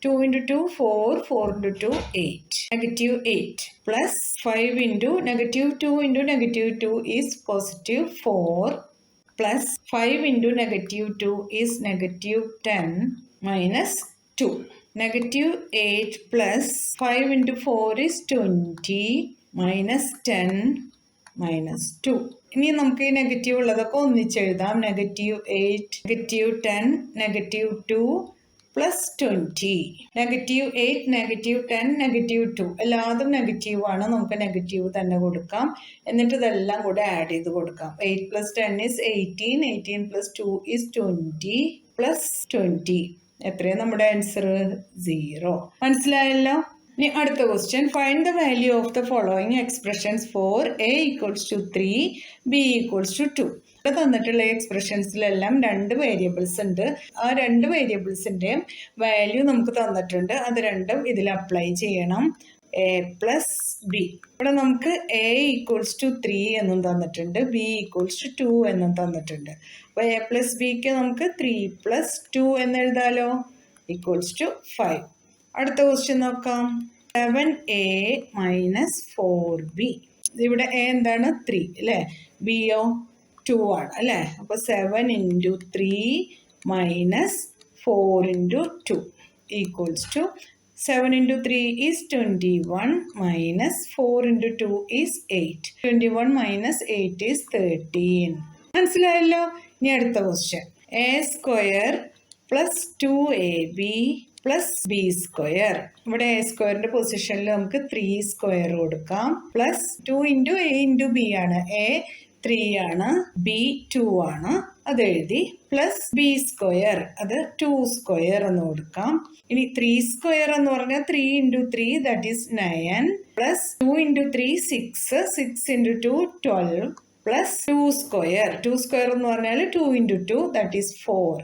A: 2 into 2 4. 4 into 2 8. -8 plus 5 into -2 into -2 is positive 4. Plus 5 into -2 is -10 minus 2. -8 plus 5 into 4 is 20 minus 10 minus 2. ഇനി നമുക്ക് ഈ negative ഉള്ളതൊക്കെ ഒന്നിച്ചെഴുതാം. -8, -10, -2 plus 20. -8, -10, -2 എല്ലാതും negative ആണ്. നമുക്ക് negative തന്നെ കൊടുക്കാം. എന്നിട്ട് ഇതെല്ലാം കൂടെ ആഡ് ചെയ്ത് കൊടുക്കാം. 8 plus 10 is 18. 18 plus 2 is 20 plus 20. എത്രയാണ് നമ്മുടെ ആൻസർ? 0. മനസ്സിലായല്ലോ? ഇനി അടുത്ത question. Find the value of the following expressions for a equals to 3, b equals to 2. ഇവിടെ തന്നിട്ടുള്ള എക്സ്പ്രഷൻസിലെല്ലാം 2 വേരിയബിൾസ് ഉണ്ട്. ആ 2 വേരിയബിൾസിൻ്റെയും വാല്യൂ നമുക്ക് തന്നിട്ടുണ്ട്. അത് രണ്ടും ഇതിൽ അപ്ലൈ ചെയ്യണം. a plus b. ഇവിടെ നമുക്ക് a equals to 3 എന്നും തന്നിട്ടുണ്ട്. b equals to 2 എന്നും തന്നിട്ടുണ്ട്. അപ്പോൾ a plus bക്ക് നമുക്ക് 3 plus 2 എന്ന് എഴുതാലോ. equals to 5. അടുത്ത ക്വസ്റ്റ്യൻ നോക്കാം. 7a minus 4b. ഇവിടെ a എന്താണ്? 3 അല്ലേ? bയോ 2 ആണ് അല്ലേ? അപ്പോൾ 7 into 3 minus 4 into 2 equals to 7 into 3 is 21 minus 4 into 2 is 8. 21 minus 8 is 13. മനസ്സിലായല്ലോ? ഇനി അടുത്ത question. a square plus 2ab plus b square. ഇവിടെ a സ്ക്വയറിന്റെ പൊസിഷനിൽ നമുക്ക് 3 സ്ക്വയർ കൊടുക്കാം. Plus 2 into a into b ആണ്. a 3 ആണ്, b 2 ആണ്. അത് എഴുതി. പ്ലസ് ബി സ്ക്വയർ, അത് 2 സ്ക്വയർ എന്ന് കൊടുക്കാം. ഇനി 3 സ്ക്വയർ എന്ന് പറഞ്ഞാൽ 3 into 3 that is 9. Plus 2 into 3 6. 6 into 2 12. Plus 2 square. 2 square എന്ന് പറഞ്ഞാൽ 2 into 2 that is 4.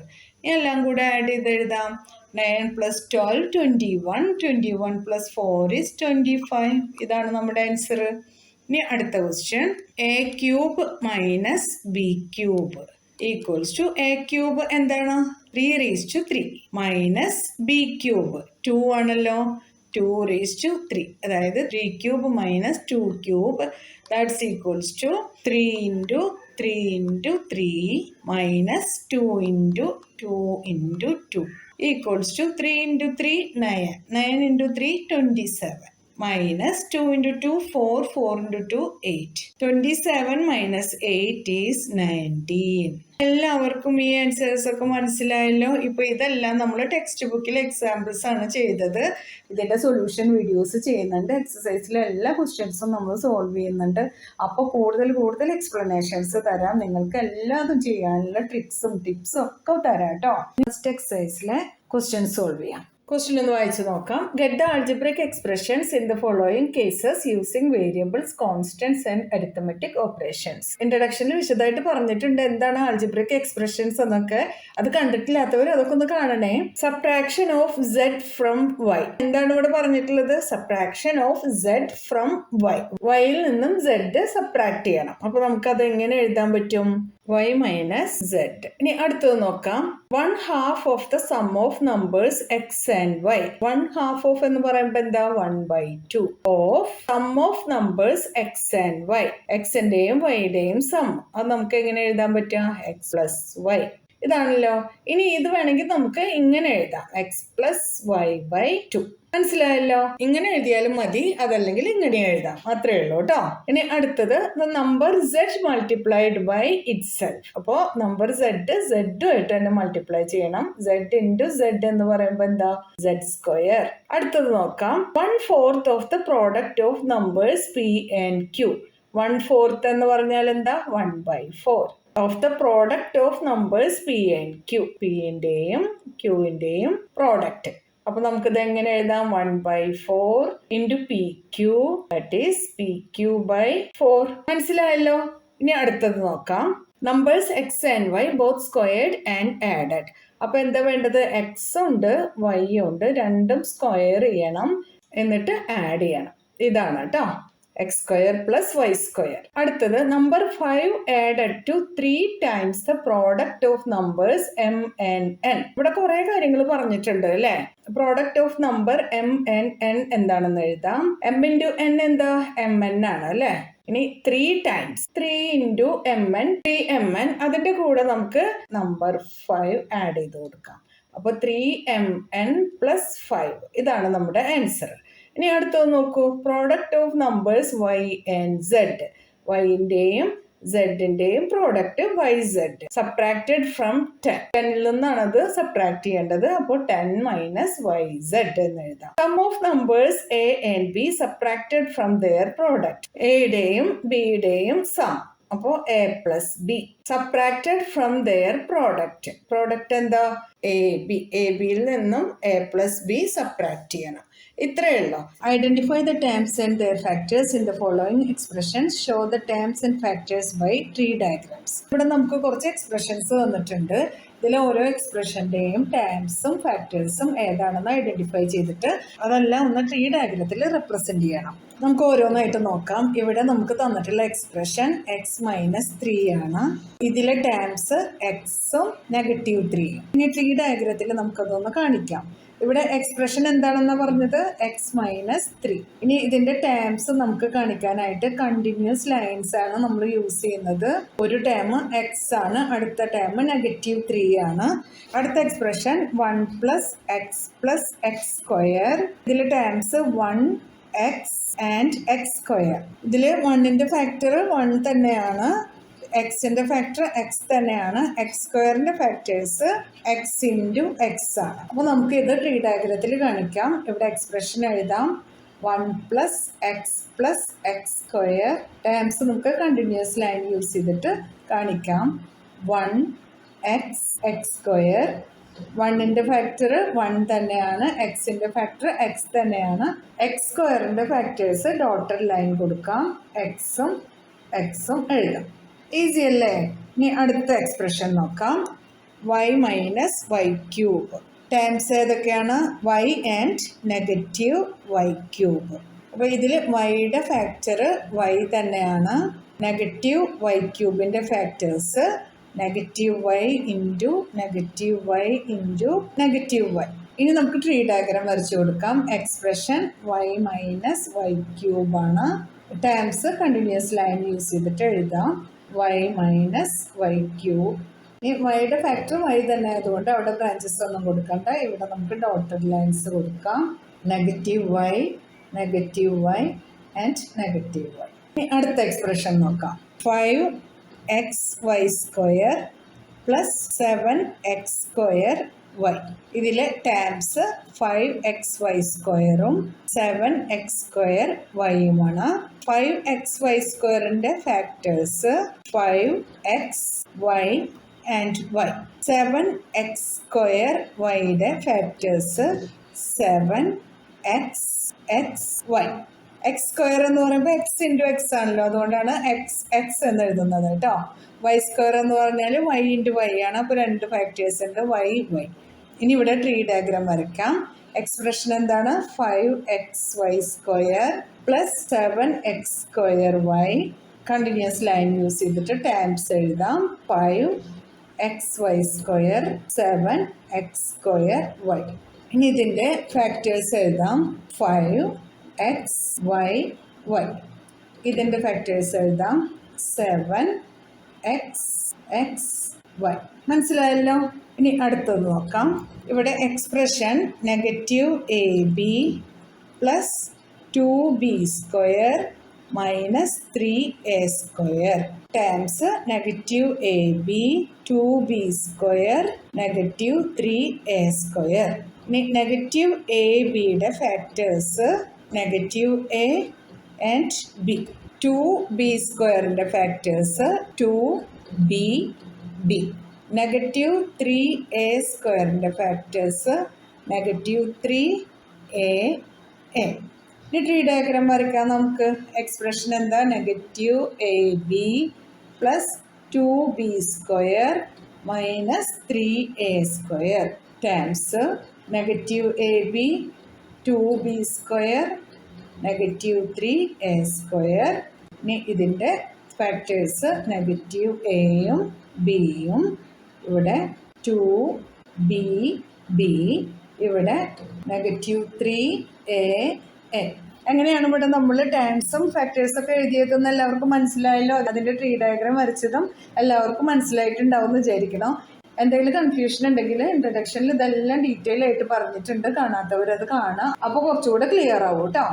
A: എല്ലാം കൂടെ ആഡ് ചെയ്ത് എഴുതാം. 9 plus 12 21. 21 plus 4 is 25. ഇതാണ് നമ്മുടെ ആൻസർ. ഇനി അടുത്ത question. a cube minus B cube. Equals to A cube എന്താണ് 3 മൈനസ് ബി ക്യൂബ് 2 ആണല്ലോ 2 അതായത് 3 cube minus 2 cube that's equals to 3 into 3 into 3 minus 2 into 2 into 2 equals to 3 into 3 9 9 into 3 27 minus 2 into 2 4 4 into 2 8 27 minus 8 is 19. എല്ലാവർക്കും ഈ answers ഒക്കെ മനസ്സിലായല്ലോ. ഇപ്പോൾ ഇതെല്ലാം നമ്മൾ ടെക്സ്റ്റ് ബുക്കിൽ എക്സാമ്പിൾസ് ആണ് ചെയ്തത്. ഇതിൻ്റെ സൊല്യൂഷൻ വീഡിയോസ് ചെയ്യുന്നുണ്ട്. എക്സസൈസിലെ എല്ലാ ക്വസ്റ്റ്യൻസും നമ്മൾ സോൾവ് ചെയ്യുന്നുണ്ട്. അപ്പോൾ കൂടുതൽ എക്സ്പ്ലനേഷൻസ് തരാം. നിങ്ങൾക്ക് എല്ലാതും ചെയ്യാനുള്ള ട്രിക്സും ടിപ്സും ഒക്കെ തരാം കേട്ടോ. നെക്സ്റ്റ് എക്സസൈസിലെ ക്വസ്റ്റ്യൻ സോൾവ് ചെയ്യാം. ക്വസ്റ്റ്യൻ ഒന്ന് വായിച്ചു നോക്കാം. Get the algebraic expressions in the following cases using variables, constants and arithmetic operations. ഇൻട്രഡക്ഷനിൽ വിശദമായിട്ട് പറഞ്ഞിട്ടുണ്ട് എന്താണ് ആൾജിബ്രിക് എക്സ്പ്രഷൻസ് എന്നൊക്കെ. അത് കണ്ടിട്ടില്ലാത്തവർ അതൊക്കെ ഒന്ന് കാണണേ. Subtraction of z from y. എന്താണ് ഇവിടെ പറഞ്ഞിട്ടുള്ളത്? Subtraction of z from y. വൈയിൽ നിന്നും z സബ്ട്രാക്ട് ചെയ്യണം. അപ്പൊ നമുക്കത് എങ്ങനെ എഴുതാൻ പറ്റും? y minus z. ഇനി അടുത്തത് നോക്കാം. 1/2 of the sum of numbers x and y. 1/2 of എന്ന് പറയുമ്പോൾ എന്താ? 1/2 of sum of numbers x and y. x-ന്റെയും y-യുടെയും സം. അത് നമുക്ക് എങ്ങനെ എഴുതാൻ പറ്റുക? x plus y. ഇതാണല്ലോ. ഇനി ഇത് വേണമെങ്കിൽ നമുക്ക് ഇങ്ങനെ എഴുതാം, x പ്ലസ് y ബൈ 2. മനസ്സിലായല്ലോ? ഇങ്ങനെ എഴുതിയാലും മതി, അതല്ലെങ്കിൽ ഇങ്ങനെ എഴുതാം, അത്രേ ഉള്ളൂ കേട്ടോ. ഇനി അടുത്തത് number z multiplied by itself. അപ്പോൾ നമ്പർ z ആയിട്ട് തന്നെ മൾട്ടിപ്ലൈ ചെയ്യണം. z ഇൻറ്റു z എന്ന് പറയുമ്പോൾ എന്താ? z square. അടുത്തത് നോക്കാം. 1/4 of the product of numbers p and q. 1/4 എന്ന് പറഞ്ഞാൽ എന്താ? 1/4 of the product of numbers p and q. p-ന്റെയും q-ന്റെയും പ്രോഡക്റ്റ്. അപ്പൊ നമുക്കിത് എങ്ങനെ എഴുതാം? 1/4 into P Q, that is P Q by 4. മനസ്സിലായല്ലോ? ഇനി അടുത്തത് നോക്കാം. Numbers X and Y both squared and added. അപ്പൊ എന്താ വേണ്ടത്? എക്സ് ഉണ്ട് വൈ ഉണ്ട്, രണ്ടും സ്ക്വയർ ചെയ്യണം, എന്നിട്ട് ആഡ് ചെയ്യണം. ഇതാണ് കേട്ടോ X square plus Y square. അടുത്തത് number 5 added to 3 times the product of numbers M and N. ഇവിടെ കുറെ കാര്യങ്ങൾ പറഞ്ഞിട്ടുണ്ട് അല്ലെ. Product of number M and N എന്താണെന്ന് എഴുതാം. എം ഇൻറ്റു എൻ എന്താ? എം എൻ ആണ് അല്ലെ. ഇനി 3 times 3 into M N 3mn. അതിന്റെ കൂടെ നമുക്ക് നമ്പർ 5 ആഡ് ചെയ്ത് കൊടുക്കാം. അപ്പോൾ 3mn പ്ലസ് 5. ഇതാണ് നമ്മുടെ ആൻസർ. ഇനി അടുത്തത് നോക്കൂ. Product of numbers Y and Z. വൈൻ്റെയും സെഡിൻ്റെയും product Y Z subtracted from 10. 10ൽ നിന്നാണ് അത് സബ്ട്രാക്ട് ചെയ്യേണ്ടത്. അപ്പോൾ 10 മൈനസ് വൈ സെഡ് എന്ന് എഴുതാം. Sum of numbers A and B subtracted from their product. എയുടെയും ബിയുടെയും സം. അപ്പോൾ A plus B subtracted from their product. Product എന്താ? A B. എ ബിയിൽ നിന്നും എ പ്ലസ് ബി സബ്ട്രാക്ട് ചെയ്യണം. ഇത്രയേ ഉള്ളൂ. Identify the terms and their factors in the following expressions. Show the terms and factors by tree diagrams. ഇവിടെ നമുക്ക് കുറച്ച് expressions തന്നിട്ടുണ്ട്. ഇതിൽ ഓരോ എക്സ്പ്രഷൻ്റെയും ടേംസും ഫാക്ടേഴ്സും ഏതാണെന്ന് ഐഡന്റിഫൈ ചെയ്തിട്ട് അതെല്ലാം ഒന്ന് ട്രീ ഡയഗ്രത്തിൽ റെപ്രസെന്റ് ചെയ്യണം. നമുക്ക് ഓരോന്നായിട്ട് നോക്കാം. ഇവിടെ നമുക്ക് തന്നിട്ടുള്ള എക്സ്പ്രഷൻ എക്സ് മൈനസ് 3 ആണ്. ഇതിലെ ടേംസ് എക്സും -3. ഇനി ട്രീ ഡയഗ്രത്തിൽ നമുക്കതൊന്ന് കാണിക്കാം. ഇവിടെ എക്സ്പ്രഷൻ എന്താണെന്ന് പറഞ്ഞത്? X minus 3. ഇനി ഇതിന്റെ ടേംസ് നമുക്ക് കാണിക്കാനായിട്ട് കണ്ടിന്യൂസ് ലൈൻസ് ആണ് നമ്മൾ യൂസ് ചെയ്യുന്നത്. ഒരു ടേം എക്സ് ആണ്, അടുത്ത ടേം -3 ആണ്. അടുത്ത expression 1 plus X plus X square. ഇതിലെ terms 1x and X square. ഇതിൽ 1ന്റെ ഫാക്ടർ 1 തന്നെയാണ്, എക്സിന്റെ ഫാക്ടർ എക്സ് തന്നെയാണ്, എക്സ് സ്ക്വയറിന്റെ ഫാക്ടേഴ്സ് എക്സ് ഇൻറ്റു എക്സ് ആണ്. അപ്പോൾ നമുക്ക് ഇത് ട്രീ ഡയഗ്രത്തിൽ കാണിക്കാം. ഇവിടെ എക്സ്പ്രഷൻ എഴുതാം. 1 പ്ലസ് എക്സ് സ്ക്വയർ. ടേംസ് നമുക്ക് കണ്ടിന്യൂസ് ലൈൻ യൂസ് ചെയ്തിട്ട് കാണിക്കാം. 1x X square. 1ന്റെ ഫാക്ടർ 1 തന്നെയാണ്, എക്സിന്റെ ഫാക്ടർ എക്സ് തന്നെയാണ്. എക്സ് സ്ക്വയറിന്റെ ഫാക്ടേഴ്സ് ഡോട്ടഡ് ലൈൻ കൊടുക്കാം, എക്സും എക്സും എഴുതാം. ഈസി അല്ലേ? ഇനി അടുത്ത എക്സ്പ്രഷൻ നോക്കാം. y minus Y cube. Terms ഏതൊക്കെയാണ്? y and -y cube. അപ്പോൾ ഇതിൽ വൈയുടെ ഫാക്ടർ y തന്നെയാണ്, -y ക്യൂബിൻ്റെ factors negative Y into negative Y into negative Y. ഇനി നമുക്ക് ട്രീ ഡയഗ്രാം വരച്ചു കൊടുക്കാം. എക്സ്പ്രഷൻ വൈ മൈനസ് വൈ ക്യൂബാണ്. ടേംസ് കണ്ടിന്യൂസ് ലൈൻ യൂസ് ചെയ്തിട്ട് എഴുതാം. Y minus Y cube. ഈ വൈയുടെ ഫാക്ടർ വൈ തന്നെ ആയതുകൊണ്ട് അവിടെ ബ്രാഞ്ചസ് ഒന്നും കൊടുക്കണ്ട. ഇവിടെ നമുക്ക് ഡോട്ടഡ് ലൈൻസ് കൊടുക്കാം. Negative y and negative Y. ഇനി അടുത്ത എക്സ്പ്രഷൻ നോക്കാം. 5xy² plus 7x² y. ഇതിലെ ടേംസ് 5xy² 7x² യുമാണ്. 5xy² factors 5xy and y. 7x² യുടെ ഫാക്ടേഴ്സ് 7xy. x² എന്ന് പറയുമ്പോൾ x ഇൻറ്റു എക്സ് ആണല്ലോ, അതുകൊണ്ടാണ് എക്സ് എന്ന് എഴുതുന്നത് കേട്ടോ. y² എന്ന് പറഞ്ഞാൽ y ഇൻറ്റു y ആണ്. അപ്പോൾ 2 ഫാക്ടേഴ്സ് ഉണ്ട്, y. ഇനി ഇവിടെ ട്രീ ഡയഗ്രാം വരയ്ക്കാം. എക്സ്പ്രഷൻ എന്താണ്? 5xy² plus 7x² continuous line use ചെയ്തിട്ട് ടേംസ് എഴുതാം. 5xy² 7x² ഇനി ഇതിൻ്റെ ഫാക്ടേഴ്സ് എഴുതാം. 5xy. ഇതിൻ്റെ ഫാക്ടേഴ്സ് എഴുതാം 7xy. മനസ്സിലായല്ലോ? ഇനി അടുത്തത് നോക്കാം. ഇവിടെ expression -AB plus 2B² minus 3A². Terms -AB 2B² -3A². ഇനി -ABയുടെ factors -A and B. 2B² factors 2BB. -3A² factors -3AA. ഇനി ട്രീ ഡയഗ്രാം വരയ്ക്കാം നമുക്ക്. എക്സ്പ്രഷൻ എന്താ? -AB plus 2B² minus 3A². Terms -AB 2B² -3A². ഇനി ഇതിൻ്റെ factors -Aയും Bയും. ഇവിടെ 2BB, ഇവിടെ -3AA. എങ്ങനെയാണ് ഇവിടെ നമ്മൾ ടേംസും ഫാക്ടേഴ്സും ഒക്കെ എഴുതിയതെന്ന് എല്ലാവർക്കും മനസ്സിലായല്ലോ. അതിൻ്റെ ട്രീ ഡയഗ്രാം വരച്ചതും എല്ലാവർക്കും മനസ്സിലായിട്ടുണ്ടാവും എന്ന് വിചാരിക്കണം. എന്തെങ്കിലും കൺഫ്യൂഷൻ ഉണ്ടെങ്കിൽ ഇൻട്രഡക്ഷനിൽ ഇതെല്ലാം ഡീറ്റെയിൽ ആയിട്ട് പറഞ്ഞിട്ടുണ്ട്. കാണാത്തവരത് കാണാം, അപ്പോൾ കുറച്ചുകൂടെ ക്ലിയർ ആവും കേട്ടോ.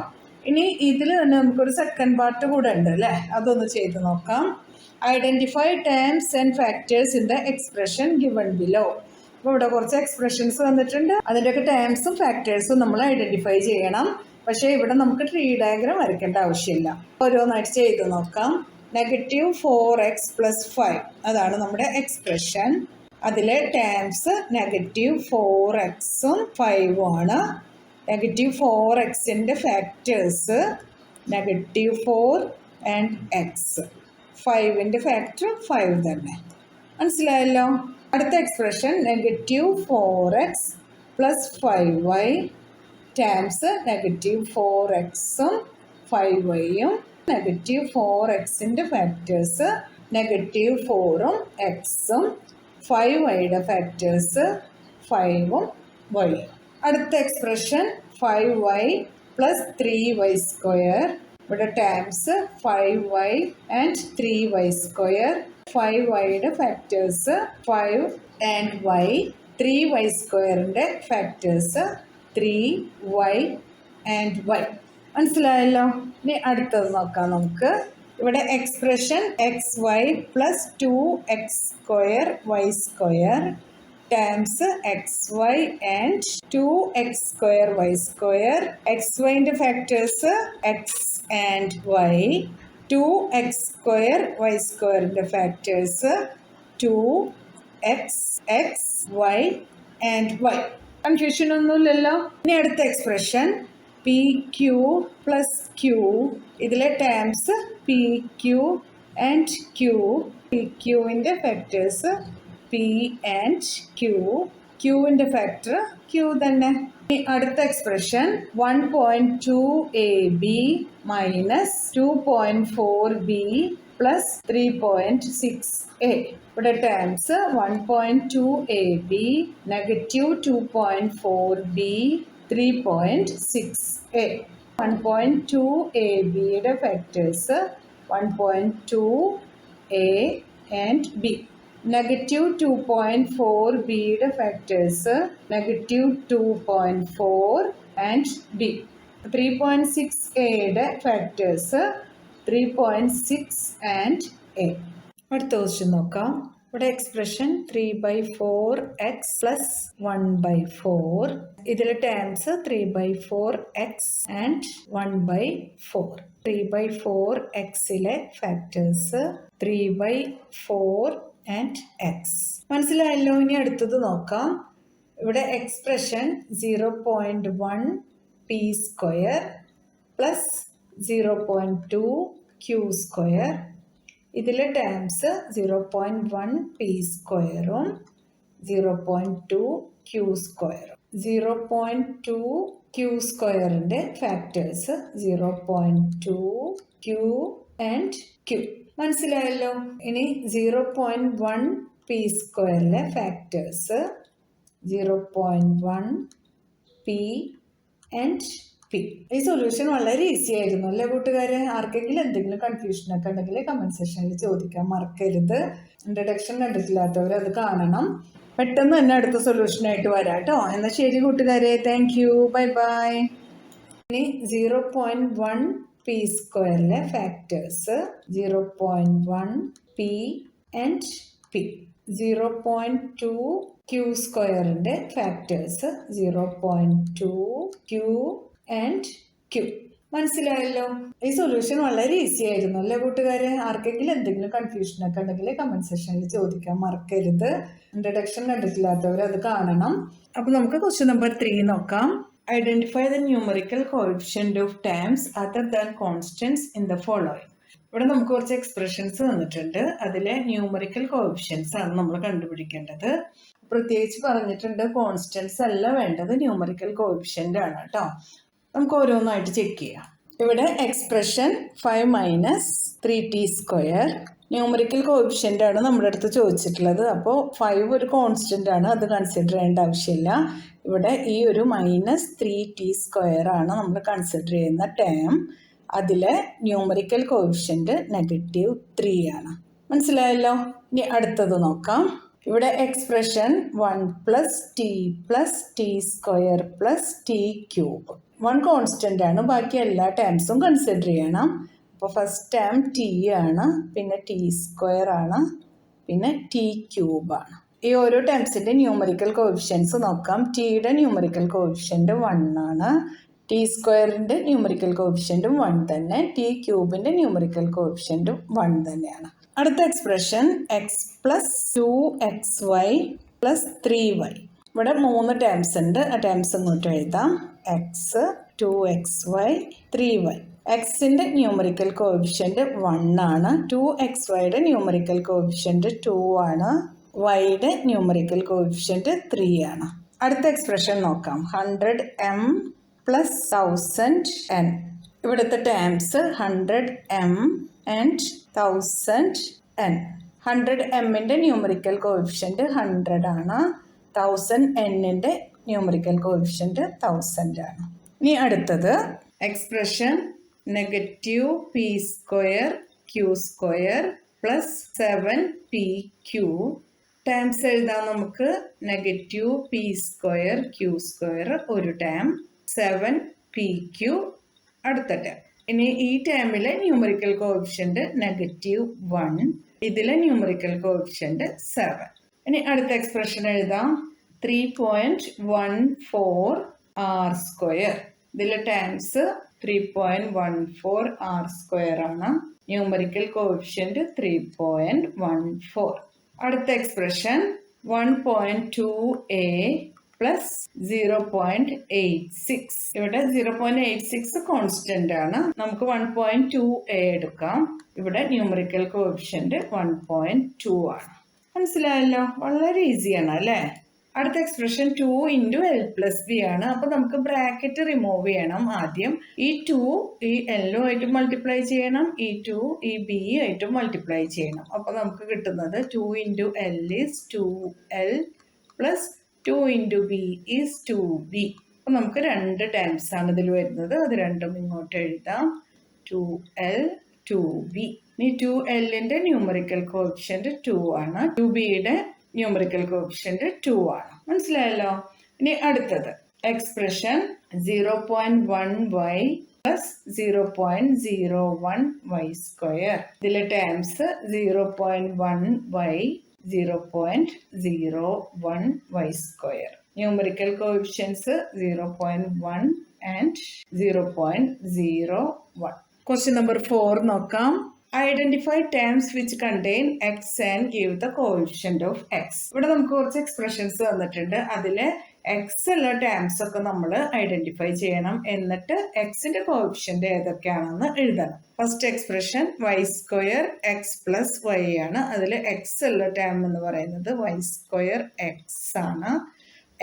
A: ഇനി ഇതിൽ തന്നെ നമുക്കൊരു സെക്കൻഡ് പാർട്ട് കൂടെ ഉണ്ട് അല്ലേ, അതൊന്ന് ചെയ്ത് നോക്കാം. Identify terms and factors in the expression given below. അപ്പോൾ ഇവിടെ കുറച്ച് എക്സ്പ്രഷൻസ് വന്നിട്ടുണ്ട്. അതിൻ്റെയൊക്കെ ടേംസും ഫാക്ടേഴ്സും നമ്മൾ ഐഡൻറ്റിഫൈ ചെയ്യണം. പക്ഷേ ഇവിടെ നമുക്ക് ട്രീ ഡയഗ്രാം വരയ്ക്കേണ്ട ആവശ്യമില്ല. ഓരോന്നായിട്ട് ചെയ്ത് നോക്കാം. -4x + 5 അതാണ് നമ്മുടെ എക്സ്പ്രഷൻ. അതിലെ ടേംസ് -4xഉം 5ഉം ആണ്. -4xൻ്റെ ഫാക്ടേഴ്സ് -4 ആൻഡ് x. 5ൻ്റെ ഫാക്ടർ 5 തന്നെ. മനസ്സിലായല്ലോ? അടുത്ത എക്സ്പ്രഷൻ -4x + 5y. ടേംസ് -4xഉം 5yയും. -4xൻ്റെ ഫാക്ടേഴ്സ് -4ഉം xഉം. 5yയുടെ ഫാക്ടേഴ്സ് 5ഉം yയും. അടുത്ത എക്സ്പ്രഷൻ 5y + 3y². ഇവിടെ ടേംസ് 5y ആൻഡ് 3y². 5yയുടെ ഫാക്ടേഴ്സ് 5 ആൻഡ് y. 3y²ൻ്റെ ഫാക്ടേഴ്സ് 3y ആൻഡ് y. മനസ്സിലായല്ലോ? ഇനി അടുത്തത് നോക്കാം നമുക്ക്. ഇവിടെ expression xy + 2x²y². Terms xy and 2x²y². xyൻ്റെ factors x and y. 2x²y²ൻ്റെ factors 2x, x, y and y. Confusion ഒന്നുമില്ലല്ലോ. ഇനി അടുത്ത എക്സ്പ്രഷൻ PQ + Q. ഇതിലെ ടേംസ് PQ ആൻഡ് Q. PQൻ്റെ ഫാക്ടേഴ്സ് P ആൻഡ് Q. Qൻ്റെ ഫാക്ടർ Q തന്നെ. ഇനി അടുത്ത എക്സ്പ്രഷൻ 1.2AB - 2.4B + 3.6A. ഇവിടെ ടേംസ് 1.2ab, -2.4b, 3.6a. 1.2abയുടെ ഫാക്ടേഴ്സ് 1.2a ആൻഡ് ബി. -2.4bയുടെ ഫാക്ടേഴ്സ് -2.4 ആൻഡ് ബി. 3.6aയുടെ ഫാക്ടേഴ്സ് 3.6 ആൻഡ് എ. അടുത്ത ക്വസ്റ്റ്യൻ നോക്കാം. ഇവിടെ എക്സ്പ്രഷൻ 3/4x പ്ലസ് 1/4. ഇതിൽ ടേംസ് 3/4x ആൻഡ് 1/4. 3/4xലെ ഫാക്ടേഴ്സ് 3/4 ആൻഡ് എക്സ്. മനസ്സിലായല്ലോ. ഇനി അടുത്തത് നോക്കാം. ഇവിടെ എക്സ്പ്രഷൻ 0.1p² പ്ലസ് 0.2q². ഇതിലെ ടേംസ് 0.1p²ഉം 0.2q². 0.2q²ന്റെ ഫാക്ടേഴ്സ് 0.2q ആൻഡ് q. മനസ്സിലായല്ലോ. ഇനി 0.1p²ലെ ഫാക്ടേഴ്സ് 0.1p ആൻഡ് പി. ഈ സൊല്യൂഷൻ വളരെ ഈസി ആയിരുന്നു അല്ലേ കൂട്ടുകാരെ? ആർക്കെങ്കിലും എന്തെങ്കിലും കൺഫ്യൂഷനൊക്കെ ഉണ്ടെങ്കിൽ കമന്റ് സെക്ഷനിൽ ചോദിക്കാൻ മറക്കരുത്. ഇൻട്രഡക്ഷൻ കണ്ടിട്ടില്ലാത്തവർ അത് കാണണം. പെട്ടെന്ന് തന്നെ അടുത്ത സൊല്യൂഷനായിട്ട് വരാം കേട്ടോ. എന്നാൽ ശരി കൂട്ടുകാരെ, താങ്ക് യു, ബൈ ബൈ. ഇനി 0.1p²ലെ ഫാക്ടേഴ്സ് 0.1p ആൻഡ് പി. 0.2q²ന്റെ ഫാക്ടേഴ്സ് 0.2q ആൻഡ് q. മനസ്സിലായല്ലോ. ഈ സൊല്യൂഷൻ വളരെ ഈസി ആയിരുന്നു അല്ലേ കൂട്ടുകാരെ? ആർക്കെങ്കിലും എന്തെങ്കിലും കൺഫ്യൂഷനൊക്കെ ഉണ്ടെങ്കിൽ കമന്റ് സെക്ഷനിൽ ചോദിക്കാൻ മറക്കരുത്. ഇൻട്രഡക്ഷൻ കണ്ടിട്ടില്ലാത്തവർ അത് കാണണം. അപ്പൊ നമുക്ക് ക്വസ്റ്റ്യൻ നമ്പർ 3 നോക്കാം. Identify the numerical coefficient of terms other than constants in the following. ഇവിടെ നമുക്ക് കുറച്ച് എക്സ്പ്രഷൻസ് തന്നിട്ടുണ്ട്. അതിലെ ന്യൂമറിക്കൽ കോഎഫിഷ്യൻസ് ആണ് നമ്മൾ കണ്ടുപിടിക്കേണ്ടത്. പ്രത്യേകിച്ച് പറഞ്ഞിട്ടുണ്ട് കോൺസ്റ്റന്റ്സ് അല്ല വേണ്ടത്, ന്യൂമറിക്കൽ കോഎഫിഷ്യന്റ് ആണ് കേട്ടോ. നമുക്ക് ഓരോന്നായിട്ട് ചെക്ക് ചെയ്യാം. ഇവിടെ എക്സ്പ്രഷൻ 5 - 3t². ന്യൂമറിക്കൽ കോഎഫിഷ്യന്റ് ആണ് നമ്മുടെ അടുത്ത് ചോദിച്ചിട്ടുള്ളത്. അപ്പോൾ 5 ഒരു കോൺസ്റ്റന്റ് ആണ്, അത് കൺസിഡർ ചെയ്യേണ്ട ആവശ്യമില്ല. ഇവിടെ ഈ ഒരു -3t² ആണ് നമ്മൾ കൺസിഡർ ചെയ്യുന്ന ടേം. അതിലെ ന്യൂമറിക്കൽ കോഎഫിഷ്യന്റ് -3 ആണ്. മനസ്സിലായല്ലോ. ഇനി അടുത്തത് നോക്കാം. ഇവിടെ expression 1 + t + t² + t³. 1 constant ആണ്, ബാക്കി എല്ലാ ടേംസും കൺസിഡർ ചെയ്യണം. അപ്പോൾ ഫസ്റ്റ് ടേം t ആണ്, പിന്നെ t² ആണ്, പിന്നെ t³ ആണ്. ഈ ഓരോ ടേംസിന്റെ ന്യൂമറിക്കൽ കോഎഫിഷ്യൻസ് നോക്കാം. ടിയുടെ ന്യൂമറിക്കൽ കോഎഫിഷ്യന്റ് 1 ആണ്, t²ന്റെ ന്യൂമറിക്കൽ കോഎഫിഷ്യന്റും 1 തന്നെ, t³ ന്യൂമറിക്കൽ കോഎഫിഷ്യന്റും 1 തന്നെയാണ്. അടുത്ത എക്സ്പ്രഷൻ x + 2xy + 3y. ഇവിടെ 3 ടേംസ് ഉണ്ട്. ആ ടേംസ് ഇങ്ങോട്ട് എഴുതാം. x, 2xy, 3y. എക്സിന്റെ ന്യൂമറിക്കൽ കോഎഫിഷ്യന്റ് 1 ആണ്, 2xyയുടെ ന്യൂമറിക്കൽ കോഎഫിഷ്യന്റ് 2 ആണ്, വൈയുടെ ന്യൂമറിക്കൽ കോഎഫിഷ്യന്റ് 3 ആണ്. അടുത്ത എക്സ്പ്രഷൻ നോക്കാം. 100m + 1000n. ഇവിടുത്തെ ടേംസ് 100m ആൻഡ് 1000n. 100mന്റെ ന്യൂമറിക്കൽ കോഎഫിഷ്യന്റ് 100 ആണ്, 1000nന്റെ ന്യൂമറിക്കൽ കോഎഫിഷ്യന്റ് 1000 ആണ്. ഇനി അടുത്തത് എക്സ്പ്രഷൻ -p²q² + 7pq. ടേംസ് എഴുതാം നമുക്ക്. -p²q² ഒരു ടേം, 7pq അടുത്ത ടേം. ഇനി ഈ ടേമിലെ ന്യൂമറിക്കൽ കോഎഫിഷ്യന്റ് -1, ഇതിലെ ന്യൂമറിക്കൽ കോഎഫിഷ്യന്റ് 7. ഇനി അടുത്ത എക്സ്പ്രഷൻ എഴുതാം. 3.14r². ഇതിലെ ടേംസ് 3.14r² ആണ്, ന്യൂമറിക്കൽ കോഎഫിഷ്യന്റ് 3.14. അടുത്ത എക്സ്പ്രഷൻ 1.2a + 0.86. ഇവിടെ 0.86 കോൺസ്റ്റന്റ് ആണ്. നമുക്ക് 1.2a എടുക്കാം. ഇവിടെ ന്യൂമറിക്കൽ കോഎഫിഷ്യന്റ് 1.2 ആണ്. മനസ്സിലായല്ലോ. വളരെ ഈസിയാണ് അല്ലേ? അടുത്ത expression 2 into L plus B ആണ്. അപ്പൊ നമുക്ക് ബ്രാക്കറ്റ് റിമൂവ് ചെയ്യണം. ആദ്യം ഈ 2 ഈ എല്ലോ ആയിട്ട് മൾട്ടിപ്ലൈ ചെയ്യണം, ഈ 2 ഈ ബി ആയിട്ട് മൾട്ടിപ്ലൈ ചെയ്യണം. അപ്പൊ നമുക്ക് കിട്ടുന്നത് 2 into L is 2L plus 2 into B is 2B. അപ്പൊ നമുക്ക് രണ്ട് ടൈംസ് ആണ് ഇതിൽ വരുന്നത്. അത് രണ്ടും ഇങ്ങോട്ട് എഴുതാം. 2L 2B. ഇനി 2Lന്റെ ന്യൂമറിക്കൽ കോഎഫിഷ്യന്റ് 2 ആണ്, 2Bയുടെ ന്യൂമറിക്കൽ കോഎഫിഷ്യന്റ് 2 ആണ്. മനസ്സിലായല്ലോ. ഇനി അടുത്തത് expression 0.1y plus 0.01y square. ഇതിലെ terms 0.1y 0.01y square. Numerical coefficients 0.1 and 0.01. Question number 4 നോക്കാം. Identify terms which contain X and give the coefficient of X. ഇവിടെ നമുക്ക് കുറച്ച് എക്സ്പ്രഷൻസ് തന്നിട്ടുണ്ട്. അതിലെ എക്സ് ഉള്ള ടേംസ് ഒക്കെ നമ്മൾ ഐഡന്റിഫൈ ചെയ്യണം. എന്നിട്ട് എക്സിന്റെ കോഎഫിഷ്യന്റ് ഏതൊക്കെയാണെന്ന് എഴുതണം. First expression y square x plus y ആണ്. അതിൽ എക്സ് ഉള്ള ടേം എന്ന് പറയുന്നത് വൈ സ്ക്വയർ എക്സ് ആണ്.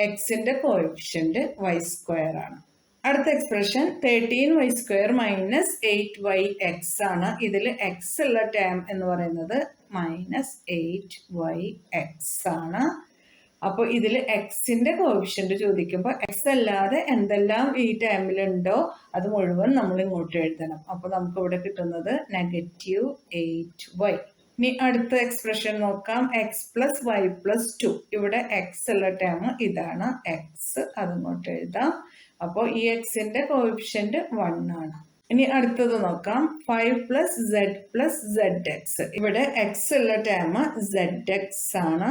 A: എക്സിന്റെ കോഎഫിഷ്യന്റ് വൈ സ്ക്വയർ ആണ്. അടുത്ത expression 13y square minus 8yx ആണ്. ഇതിൽ എക്സ് ഉള്ള ടേം എന്ന് പറയുന്നത് മൈനസ് 8yx ആണ്. അപ്പോൾ ഇതിൽ എക്സിന്റെ കോഎഫിഷ്യന്റ് ചോദിക്കുമ്പോൾ എക്സ് അല്ലാതെ എന്തെല്ലാം ഈ ടേമിലുണ്ടോ അത് മുഴുവൻ നമ്മൾ ഇങ്ങോട്ട് എഴുതണം. അപ്പോൾ നമുക്ക് ഇവിടെ കിട്ടുന്നത് -8y. ഇനി അടുത്ത എക്സ്പ്രഷൻ നോക്കാം. X plus y plus 2. ഇവിടെ എക്സ് ഉള്ള ടേം ഇതാണ്, എക്സ് അതിങ്ങോട്ട് എഴുതാം. അപ്പോൾ ഈ എക്സിന്റെ കോഎഫിഷ്യന്റ് 1 ആണ്. ഇനി അടുത്തത് നോക്കാം. 5 പ്ലസ് സെഡ് പ്ലസ് ZX. ഇവിടെ എക്സ് ഉള്ള ടേം ZX ആണ്,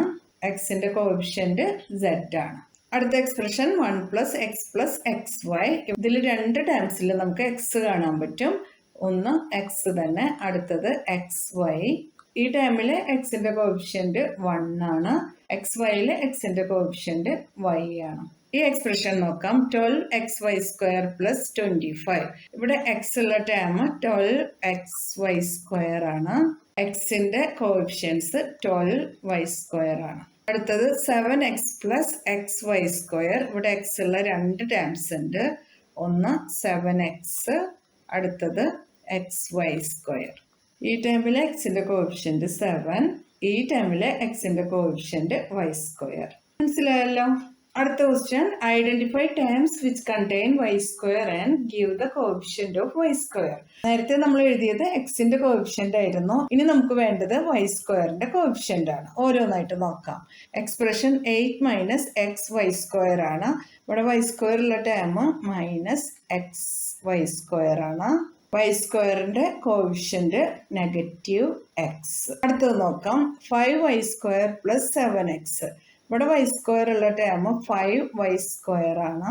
A: എക്സിന്റെ കോഎഫിഷ്യന്റ് Z ആണ്. അടുത്ത expression 1 plus X plus XY. ഇതിൽ രണ്ട് ടേംസിൽ നമുക്ക് എക്സ് കാണാൻ പറ്റും. ഒന്ന് എക്സ് തന്നെ, അടുത്തത് XY. ഈ ടേമില് എക്സിന്റെ കോഎഫിഷ്യന്റ് 1 ആണ്, XYയില് എക്സിന്റെ കോഎഫിഷ്യന്റ് Y ആണ്. ഈ എക്സ്പ്രഷൻ നോക്കാം. 12xy square plus 25. ഇവിടെ എക്സ് ഉള്ള ടേം 12xy സ്ക്വയർ ആണ്, എക്സിന്റെ കോഎഫിഷ്യൻസ് 12y സ്ക്വയർ ആണ്. അടുത്തത് 7x പ്ലസ് XY സ്ക്വയർ. ഇവിടെ എക്സ് ഉള്ള രണ്ട് ടേംസ് ഉണ്ട്. ഒന്ന് 7x, അടുത്തത് XY സ്ക്വയർ. ഈ ടേമിലെ എക്സിന്റെ കോഎഫിഷ്യന്റ് 7, ഈ ടേമിലെ എക്സിന്റെ കോഎഫിഷ്യന്റ് y സ്ക്വയർ. മനസ്സിലായല്ലോ. അടുത്ത question identify terms which contain y square and give the coefficient of y square. നേരത്തെ നമ്മൾ എഴുതിയത് എക്സിന്റെ കോഎഫിഷ്യന്റ് ആയിരുന്നു. ഇനി നമുക്ക് വേണ്ടത് വൈ സ്ക്വയറിന്റെ കോഎഫിഷ്യന്റ് ആണ്. ഓരോന്നായിട്ട് നോക്കാം. Expression 8 minus x y square ആണ്. ഇവിടെ വൈ സ്ക്വയർ ഉള്ള term minus x y square ആണ്. വൈ സ്ക്വയറിന്റെ കോഎഫിഷ്യന്റ് -x. അടുത്തത് നോക്കാം. 5y square plus 7x. ഇവിടെ വൈ സ്ക്വയർ ഉള്ള ടേം 5y സ്ക്വയർ ആണ്.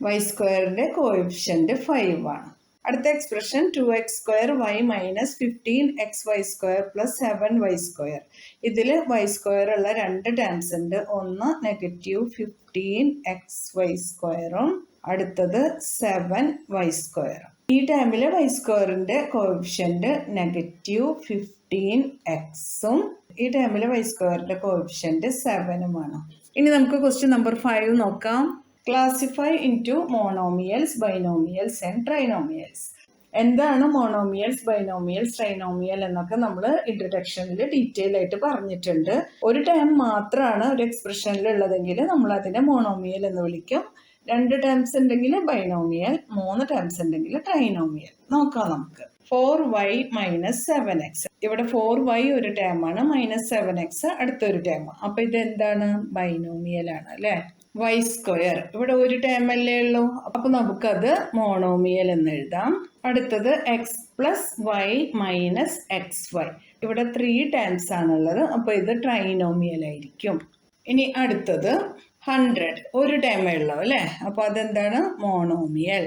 A: വൈ സ്ക്വയറിന്റെ കോഎഫിഷ്യന്റ് 5 ആണ്. അടുത്ത expression 2x square y minus 15xy square plus 7y square. ഇതിൽ വൈ സ്ക്വയർ ഉള്ള രണ്ട് ടേംസ് ഉണ്ട്. ഒന്ന് -15xy സ്ക്വയറും അടുത്തത് 7y സ്ക്വയറും. ഈ ടൈമില് വൈ സ്ക്വയറിന്റെ കോഎഫിഷ്യന്റ് -15xഉം ഈ ടൈമില് വൈ സ്ക്വയറിന്റെ കോഎഫിഷ്യന്റ് 7ഉമാണ്. ഇനി നമുക്ക് ക്വസ്റ്റ്യൻ നമ്പർ 5 നോക്കാം. Classify into monomials, binomials and trinomials. എന്താണ് മോണോമിയൽസ്, ബൈനോമിയൽസ്, ട്രൈനോമിയൽ എന്നൊക്കെ നമ്മൾ ഇൻട്രൊഡക്ഷനിൽ ഡീറ്റെയിൽ ആയിട്ട് പറഞ്ഞിട്ടുണ്ട്. ഒരു ടേം മാത്രമാണ് ഒരു എക്സ്പ്രഷനിൽ ഉള്ളതെങ്കിൽ നമ്മൾ അതിനെ മോണോമിയൽ എന്ന് വിളിക്കും. 2 ടേംസ് ഉണ്ടെങ്കിൽ ബൈനോമിയൽ, 3 ടേംസ് ഉണ്ടെങ്കിൽ ട്രൈനോമിയൽ. നോക്കാം നമുക്ക്. 4y minus 7x. ഇവിടെ 4y ഒരു ടേമാണ്, -7x അടുത്തൊരു ടേം. അപ്പൊ ഇത് എന്താണ്? ബൈനോമിയൽ ആണ് അല്ലെ. y സ്ക്വയർ ഇവിടെ ഒരു ടേം അല്ലേ ഉള്ളൂ, അപ്പൊ നമുക്കത് മോണോമിയൽ എന്ന് എഴുതാം. അടുത്തത് x plus y minus XY. ഇവിടെ 3 ടേംസ് ആണുള്ളത്, അപ്പൊ ഇത് ട്രൈനോമിയൽ ആയിരിക്കും. ഇനി അടുത്തത് 100 ഒരു ടേമേ ഉള്ളൂ അല്ലെ, അപ്പൊ അതെന്താണ്? മോണോമിയൽ.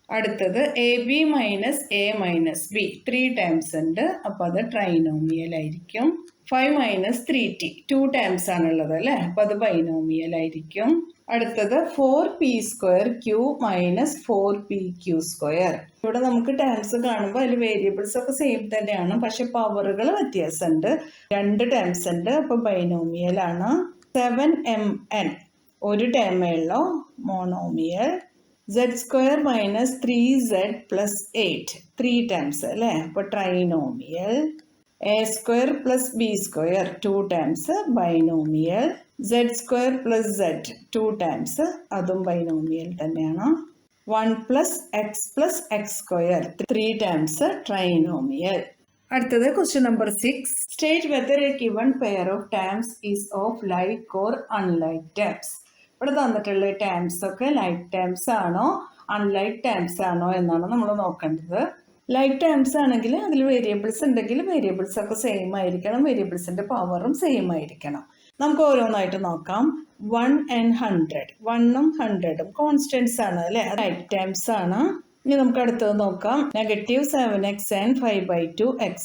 A: അടുത്തത് AB minus A minus B 3 terms ഉണ്ട്, അപ്പൊ അത് ട്രൈനോമിയൽ ആയിരിക്കും. 5 മൈനസ് 3t 2 ടേംസ് ആണുള്ളത് അല്ലെ, അപ്പൊ അത് ബൈനോമിയൽ ആയിരിക്കും. അടുത്തത് 4p square q minus 4pq square. ഇവിടെ നമുക്ക് ടേംസ് കാണുമ്പോൾ അതിൽ വേരിയബിൾസ് ഒക്കെ സെയിം തന്നെയാണ്, പക്ഷെ പവറുകൾ വ്യത്യാസമുണ്ട്. 2 ടേംസ് ഉണ്ട്, അപ്പൊ ബൈനോമിയൽ ആണ്. 7mn ഒരു ടേമേ ഉള്ളൂ monomial. z² minus 3z plus 8 3 times അല്ലേ, അപ്പോൾ trinomial. a² plus b² 2 times binomial. z² plus z 2 times അതും ബൈനോമിയൽ തന്നെയാണ്. 1 plus X plus x² 3 times trinomial. അടുത്തത് question number 6. State whether a given pair of terms is of like or unlike terms. ഇവിടെ തന്നിട്ടുള്ള ടേംസ് ഒക്കെ like terms ആണോ unlike terms ആണോ എന്നാണ് നമ്മൾ നോക്കേണ്ടത്. ലൈക്ക് ടേംസ് ആണെങ്കിൽ അതിൽ വേരിയബിൾസ് ഉണ്ടെങ്കിൽ വേരിയബിൾസ് ഒക്കെ സെയിം ആയിരിക്കണം, വേരിയബിൾസിന്റെ പവറും സെയിം ആയിരിക്കണം. നമുക്ക് ഓരോന്നായിട്ട് നോക്കാം. 1 and 100, 1ഉം 100ഉം കോൺസ്റ്റൻസ് ആണ് അല്ലേ, ലൈക്ക് ടേംസ് ആണ്. ഇനി നമുക്ക് അടുത്തത് നോക്കാം. -7x and 5/2x.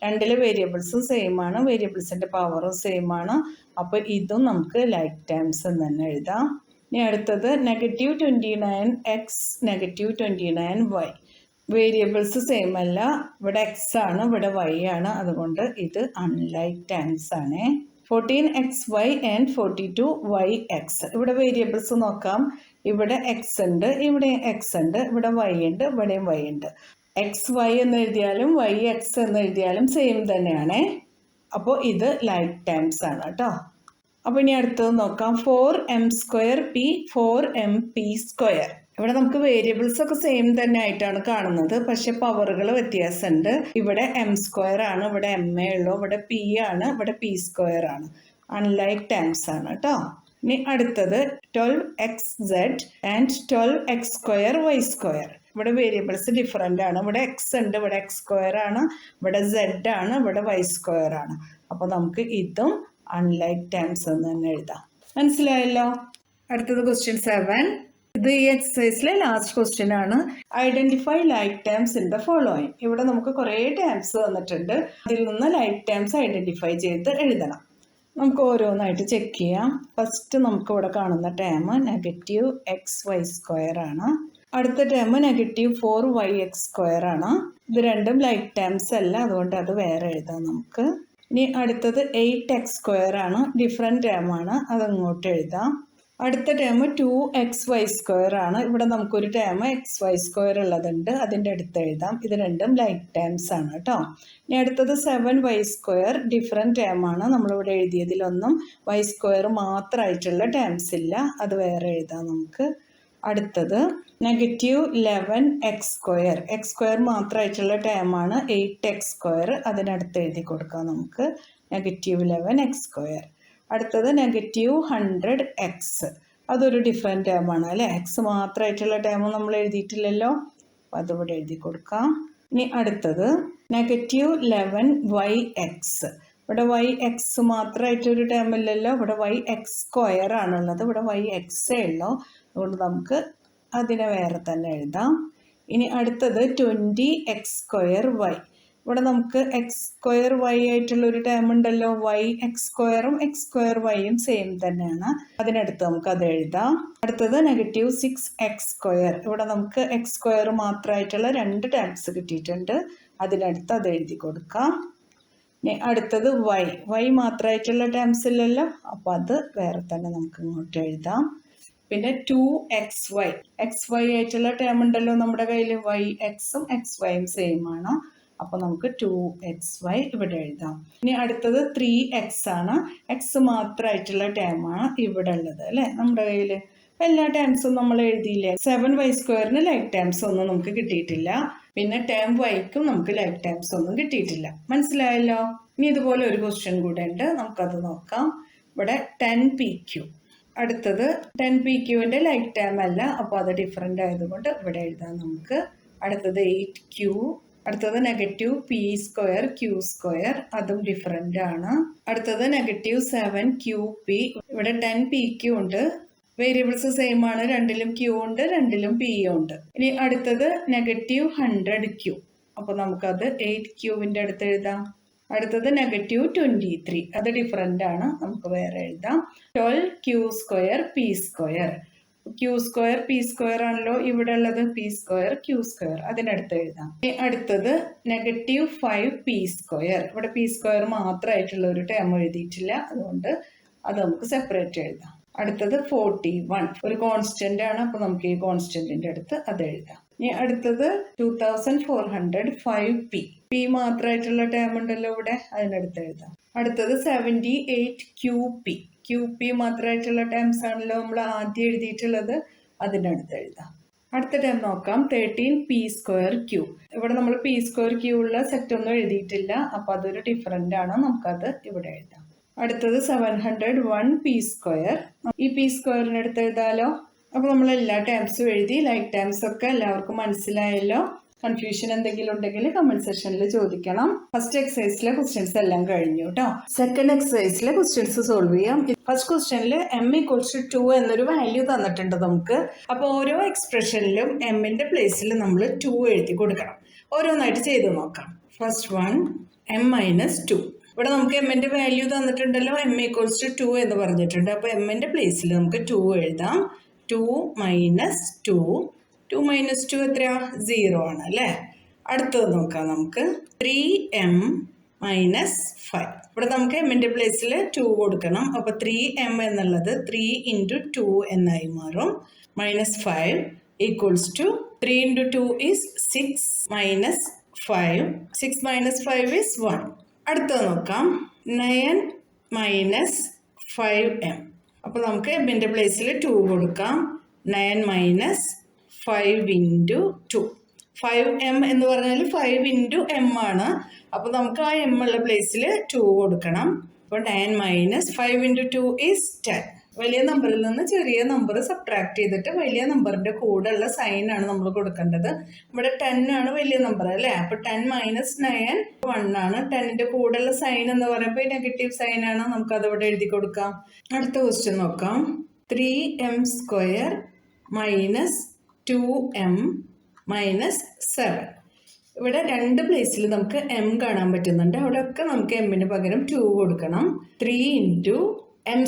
A: രണ്ടിലെ വേരിയബിൾസും സെയിം ആണ്, വേരിയബിൾസിന്റെ പവറും സെയിം ആണ്. അപ്പോൾ ഇതും നമുക്ക് ലൈക്ക് ടേംസ് എന്ന് തന്നെ എഴുതാം. ഇനി അടുത്തത് -29x -29y. വേരിയബിൾസ് സെയിം അല്ല, ഇവിടെ എക്സ് ആണ് ഇവിടെ വൈ ആണ്, അതുകൊണ്ട് ഇത് അൺലൈക്ക് ടേംസ് ആണ്. 14xy and 42yx. ഇവിടെ വേരിയബിൾസ് നോക്കാം. ഇവിടെ എക്സ് ഉണ്ട്, ഇവിടെ എക്സ് ഉണ്ട്, ഇവിടെ വൈ ഉണ്ട്, ഇവിടെയും വൈ ഉണ്ട്. എക്സ് വൈ എന്ന് എഴുതിയാലും വൈ എക്സ് എന്ന് എഴുതിയാലും സെയിം തന്നെയാണ്. അപ്പോൾ ഇത് ലൈക്ക് ടേംസ് ആണ് കേട്ടോ. അപ്പോൾ ഇനി അടുത്തത് നോക്കാം. 4m²p 4mp². ഇവിടെ നമുക്ക് വേരിയബിൾസ് ഒക്കെ സെയിം തന്നെ ആയിട്ടാണ് കാണുന്നത്, പക്ഷെ പവറുകൾ വ്യത്യാസമുണ്ട്. ഇവിടെ m² ആണ്, ഇവിടെ m ഉള്ളൂ, ഇവിടെ p ആണ്, ഇവിടെ p² ആണ്. അൺലൈക്ക് ടേംസ് ആണ് കേട്ടോ. ഇനി അടുത്തത് 12xz and 12x²y². ഇവിടെ വേരിയബിൾസ് ഡിഫറെൻ്റ് ആണ്. ഇവിടെ എക്സ് ഉണ്ട്, ഇവിടെ x² ആണ്, ഇവിടെ z ആണ്, ഇവിടെ y² ആണ്. അപ്പോൾ നമുക്ക് ഇതും അൺലൈക്ക് ടേംസ് എന്ന് തന്നെ എഴുതാം. മനസ്സിലായല്ലോ. അടുത്തത് ക്വസ്റ്റ്യൻ 7. ഇത് ഈ എക്സസൈസിലെ ലാസ്റ്റ് ക്വസ്റ്റ്യൻ ആണ്. Identify like terms in the following. ഇവിടെ നമുക്ക് കുറേ ടേംസ് തന്നിട്ടുണ്ട്, അതിൽ നിന്ന് ലൈക്ക് ടേംസ് ഐഡന്റിഫൈ ചെയ്ത് എഴുതണം. നമുക്ക് ഓരോന്നായിട്ട് ചെക്ക് ചെയ്യാം. ഫസ്റ്റ് നമുക്ക് ഇവിടെ കാണുന്ന ടേം -xy² ആണ്. അടുത്ത ടേം -4yx² ആണ്. ഇത് രണ്ടും ലൈക്ക് ടേംസ് അല്ല, അതുകൊണ്ട് അത് വേറെ എഴുതാം നമുക്ക്. ഇനി അടുത്തത് 8x² ആണ്, ഡിഫറെൻറ്റ് ടേം ആണ്, അതങ്ങോട്ട് എഴുതാം. അടുത്ത ടേം 2xy² ആണ്. ഇവിടെ നമുക്കൊരു ടേം xy² ഉള്ളതുണ്ട്, അതിൻ്റെ അടുത്ത് എഴുതാം. ഇത് രണ്ടും ലൈക്ക് ടേംസ് ആണ് കേട്ടോ. ഇനി അടുത്തത് 7y², ഡിഫറെൻറ്റ് ടേം ആണ്. നമ്മളിവിടെ എഴുതിയതിലൊന്നും y² മാത്രമായിട്ടുള്ള ടേംസ് ഇല്ല, അത് വേറെ എഴുതാം നമുക്ക്. അടുത്തത് -11x², x² മാത്രമായിട്ടുള്ള ടേമാണ് 8x², അതിനടുത്ത് എഴുതി കൊടുക്കാം നമുക്ക്. -11x². അടുത്തത് -100x, അതൊരു ഡിഫറെൻറ്റ് ടേമാണ് അല്ലേ, എക്സ് മാത്രമായിട്ടുള്ള ടേം നമ്മൾ എഴുതിയിട്ടില്ലല്ലോ, അപ്പോൾ അതിവിടെ എഴുതി കൊടുക്കാം. ഇനി അടുത്തത് -11yx. ഇവിടെ yx മാത്രമായിട്ടൊരു ടേം ഇല്ലല്ലോ, ഇവിടെ yx² ആണുള്ളത്, ഇവിടെ yx ഉള്ളൂ, അതുകൊണ്ട് നമുക്ക് അതിനെ വേറെ തന്നെ എഴുതാം. ഇനി അടുത്തത് 20x²y. ഇവിടെ നമുക്ക് x²y ആയിട്ടുള്ളൊരു ടേം ഉണ്ടല്ലോ, yx²ഉം x²yയും സെയിം തന്നെയാണ്, അതിനടുത്ത് നമുക്ക് അത് എഴുതാം. അടുത്തത് -6x². ഇവിടെ നമുക്ക് x² മാത്രമായിട്ടുള്ള 2 ടേംസ് കിട്ടിയിട്ടുണ്ട്, അതിനടുത്ത് അത് എഴുതി കൊടുക്കാം. ഇനി അടുത്തത് y മാത്രമായിട്ടുള്ള ടേംസ് ഇല്ലല്ലോ, അപ്പോൾ അത് വേറെ തന്നെ നമുക്ക് ഇങ്ങോട്ട് എഴുതാം. പിന്നെ 2xy, xy ആയിട്ടുള്ള ടേം ഉണ്ടല്ലോ നമ്മുടെ കയ്യിൽ, yxഉം xyയും സെയിം ആണ്, അപ്പോൾ നമുക്ക് 2xy ഇവിടെ എഴുതാം. ഇനി അടുത്തത് 3x ആണ്, എക്സ് മാത്രമായിട്ടുള്ള ടേമാണ് ഇവിടെ ഉള്ളത് അല്ലേ നമ്മുടെ കയ്യിൽ. എല്ലാ ടേംസും നമ്മൾ എഴുതിയില്ലേ. 7y² ലൈക്ക് ടേംസ് ഒന്നും നമുക്ക് കിട്ടിയിട്ടില്ല, പിന്നെ ടേം വൈക്കും നമുക്ക് ലൈക്ക് ടേംസ് ഒന്നും കിട്ടിയിട്ടില്ല. മനസ്സിലായല്ലോ. ഇനി ഇതുപോലെ ഒരു ക്വസ്റ്റ്യൻ കൂടെ ഉണ്ട്, നമുക്കത് നോക്കാം. ഇവിടെ 10pq. അടുത്തത് 10pqവിൻ്റെ ലൈക്ക് ടേം അല്ല, അപ്പോൾ അത് ഡിഫറെൻ്റ് ആയതുകൊണ്ട് ഇവിടെ എഴുതാം നമുക്ക്. അടുത്തത് 8q. അടുത്തത് -p² q², അതും ഡിഫറെൻ്റ് ആണ്. അടുത്തത് -7qp. ഇവിടെ 10pq ഉണ്ട്, വേരിയബിൾസ് സെയിം ആണ്, രണ്ടിലും q ഉണ്ട്, രണ്ടിലും p ഉണ്ട്. ഇനി അടുത്തത് -100q, അപ്പോൾ നമുക്കത് 8qവിൻ്റെ അടുത്ത് എഴുതാം. അടുത്തത് -23, അത് ഡിഫറെൻ്റ് ആണ്, നമുക്ക് വേറെ എഴുതാം. 12q² p². q² p² ആണല്ലോ ഇവിടെ ഉള്ളത്, p² q², അതിനടുത്ത് എഴുതാം. അടുത്തത് -5p². ഇവിടെ p² മാത്രമായിട്ടുള്ള ഒരു ടേം എഴുതിയിട്ടില്ല, അതുകൊണ്ട് അത് നമുക്ക് സെപ്പറേറ്റ് എഴുതാം. അടുത്തത് 41, ഒരു കോൺസ്റ്റന്റ് ആണ്. അപ്പൊ നമുക്ക് ഈ കോൺസ്റ്റന്റിന്റെ അടുത്ത് അത് എഴുതാം. ഇനി അടുത്തത് 2405p. പി മാത്രമായിട്ടുള്ള ടേം ഉണ്ടല്ലോ ഇവിടെ, അതിനടുത്ത് എഴുതാം. അടുത്തത് 78qp. qp മാത്രമായിട്ടുള്ള ടേംസ് ആണല്ലോ നമ്മൾ ആദ്യം എഴുതിയിട്ടുള്ളത്, അതിനടുത്ത് എഴുതാം. അടുത്ത ടേം നോക്കാം, 13p²q. ഇവിടെ നമ്മൾ p²q ഉള്ള സെറ്റ് ഒന്നും എഴുതിയിട്ടില്ല, അപ്പൊ അതൊരു ഡിഫറൻ്റ് ആണ്, നമുക്കത് ഇവിടെ എഴുതാം. അടുത്തത് 701p². ഈ p² അടുത്ത് എഴുതാലോ. അപ്പൊ നമ്മൾ എല്ലാ ടേംസും എഴുതി. ലൈക്ക് ടേംസ് ഒക്കെ എല്ലാവർക്കും മനസ്സിലായല്ലോ. കൺഫ്യൂഷൻ എന്തെങ്കിലും ഉണ്ടെങ്കിൽ കമന്റ് സെക്ഷനിൽ ചോദിക്കണം. ഫസ്റ്റ് എക്സസൈസിലെ ക്വസ്റ്റ്യൻസ് എല്ലാം കഴിഞ്ഞു കേട്ടോ. സെക്കൻഡ് എക്സസൈസിലെ ക്വസ്റ്റ്യൻസ് സോൾവ് ചെയ്യാം. ഫസ്റ്റ് ക്വസ്റ്റ്യനിൽ m=2 എന്നൊരു വാല്യൂ തന്നിട്ടുണ്ട് നമുക്ക്. അപ്പോൾ ഓരോ എക്സ്പ്രഷനിലും എമ്മിന്റെ പ്ലേസിൽ നമ്മൾ 2 എഴുതി കൊടുക്കണം. ഓരോന്നായിട്ട് ചെയ്ത് നോക്കാം. First one m-2. ഇവിടെ നമുക്ക് എമ്മിന്റെ വാല്യൂ തന്നിട്ടുണ്ടല്ലോ, m=2 എന്ന് പറഞ്ഞിട്ടുണ്ട്. അപ്പോൾ എമ്മിന്റെ പ്ലേസിൽ നമുക്ക് 2 എഴുതാം. 2 - 2. 2 - 2 എത്രയാ? 0 ആണ് അല്ലേ. അടുത്തത് നോക്കാം നമുക്ക്. 3m - 5. ഇവിടെ നമുക്ക് എമ്മിന്റെ പ്ലേസിൽ 2 കൊടുക്കണം. അപ്പൊ 3m എന്നുള്ളത് 3 × 2 എന്നായി മാറും. -5 = 3 × 2 is 6 - 5. 6 - 5 is 1. അടുത്തത് നോക്കാം. 9 - 5m. അപ്പൊ നമുക്ക് എമ്മിന്റെ പ്ലേസിൽ 2 കൊടുക്കാം. 9 - 5 × 2. 5m എന്ന് പറഞ്ഞാൽ 5 × m ആണ്. അപ്പൊ നമുക്ക് ആ m ഉള്ള പ്ലേസിൽ 2 കൊടുക്കണം. അപ്പോൾ 9 - 5 × 2 is 10. വലിയ നമ്പറിൽ നിന്ന് ചെറിയ നമ്പർ സബ്ട്രാക്ട് ചെയ്തിട്ട് വലിയ നമ്പറിന്റെ കൂടെ ഉള്ള സൈൻ ആണ് നമ്മൾ കൊടുക്കേണ്ടത്. ഇവിടെ 10 ആണ് വലിയ നമ്പർ അല്ലേ. അപ്പൊ 10 - 9 1 ആണ്. 10ന്റെ കൂടെ ഉള്ള സൈൻ എന്ന് പറയുമ്പോൾ നെഗറ്റീവ് സൈൻ ആണ്. നമുക്ക് അതവിടെ എഴുതി കൊടുക്കാം. അടുത്ത ക്വസ്റ്റ്യൻ നോക്കാം. 3m² - 2m - 7. ഇവിടെ രണ്ട് പ്ലേസിൽ നമുക്ക് m കാണാൻ പറ്റുന്നുണ്ട്. അവിടെ ഒക്കെ നമുക്ക് എമ്മിന് പകരം 2 കൊടുക്കണം. 3 × m²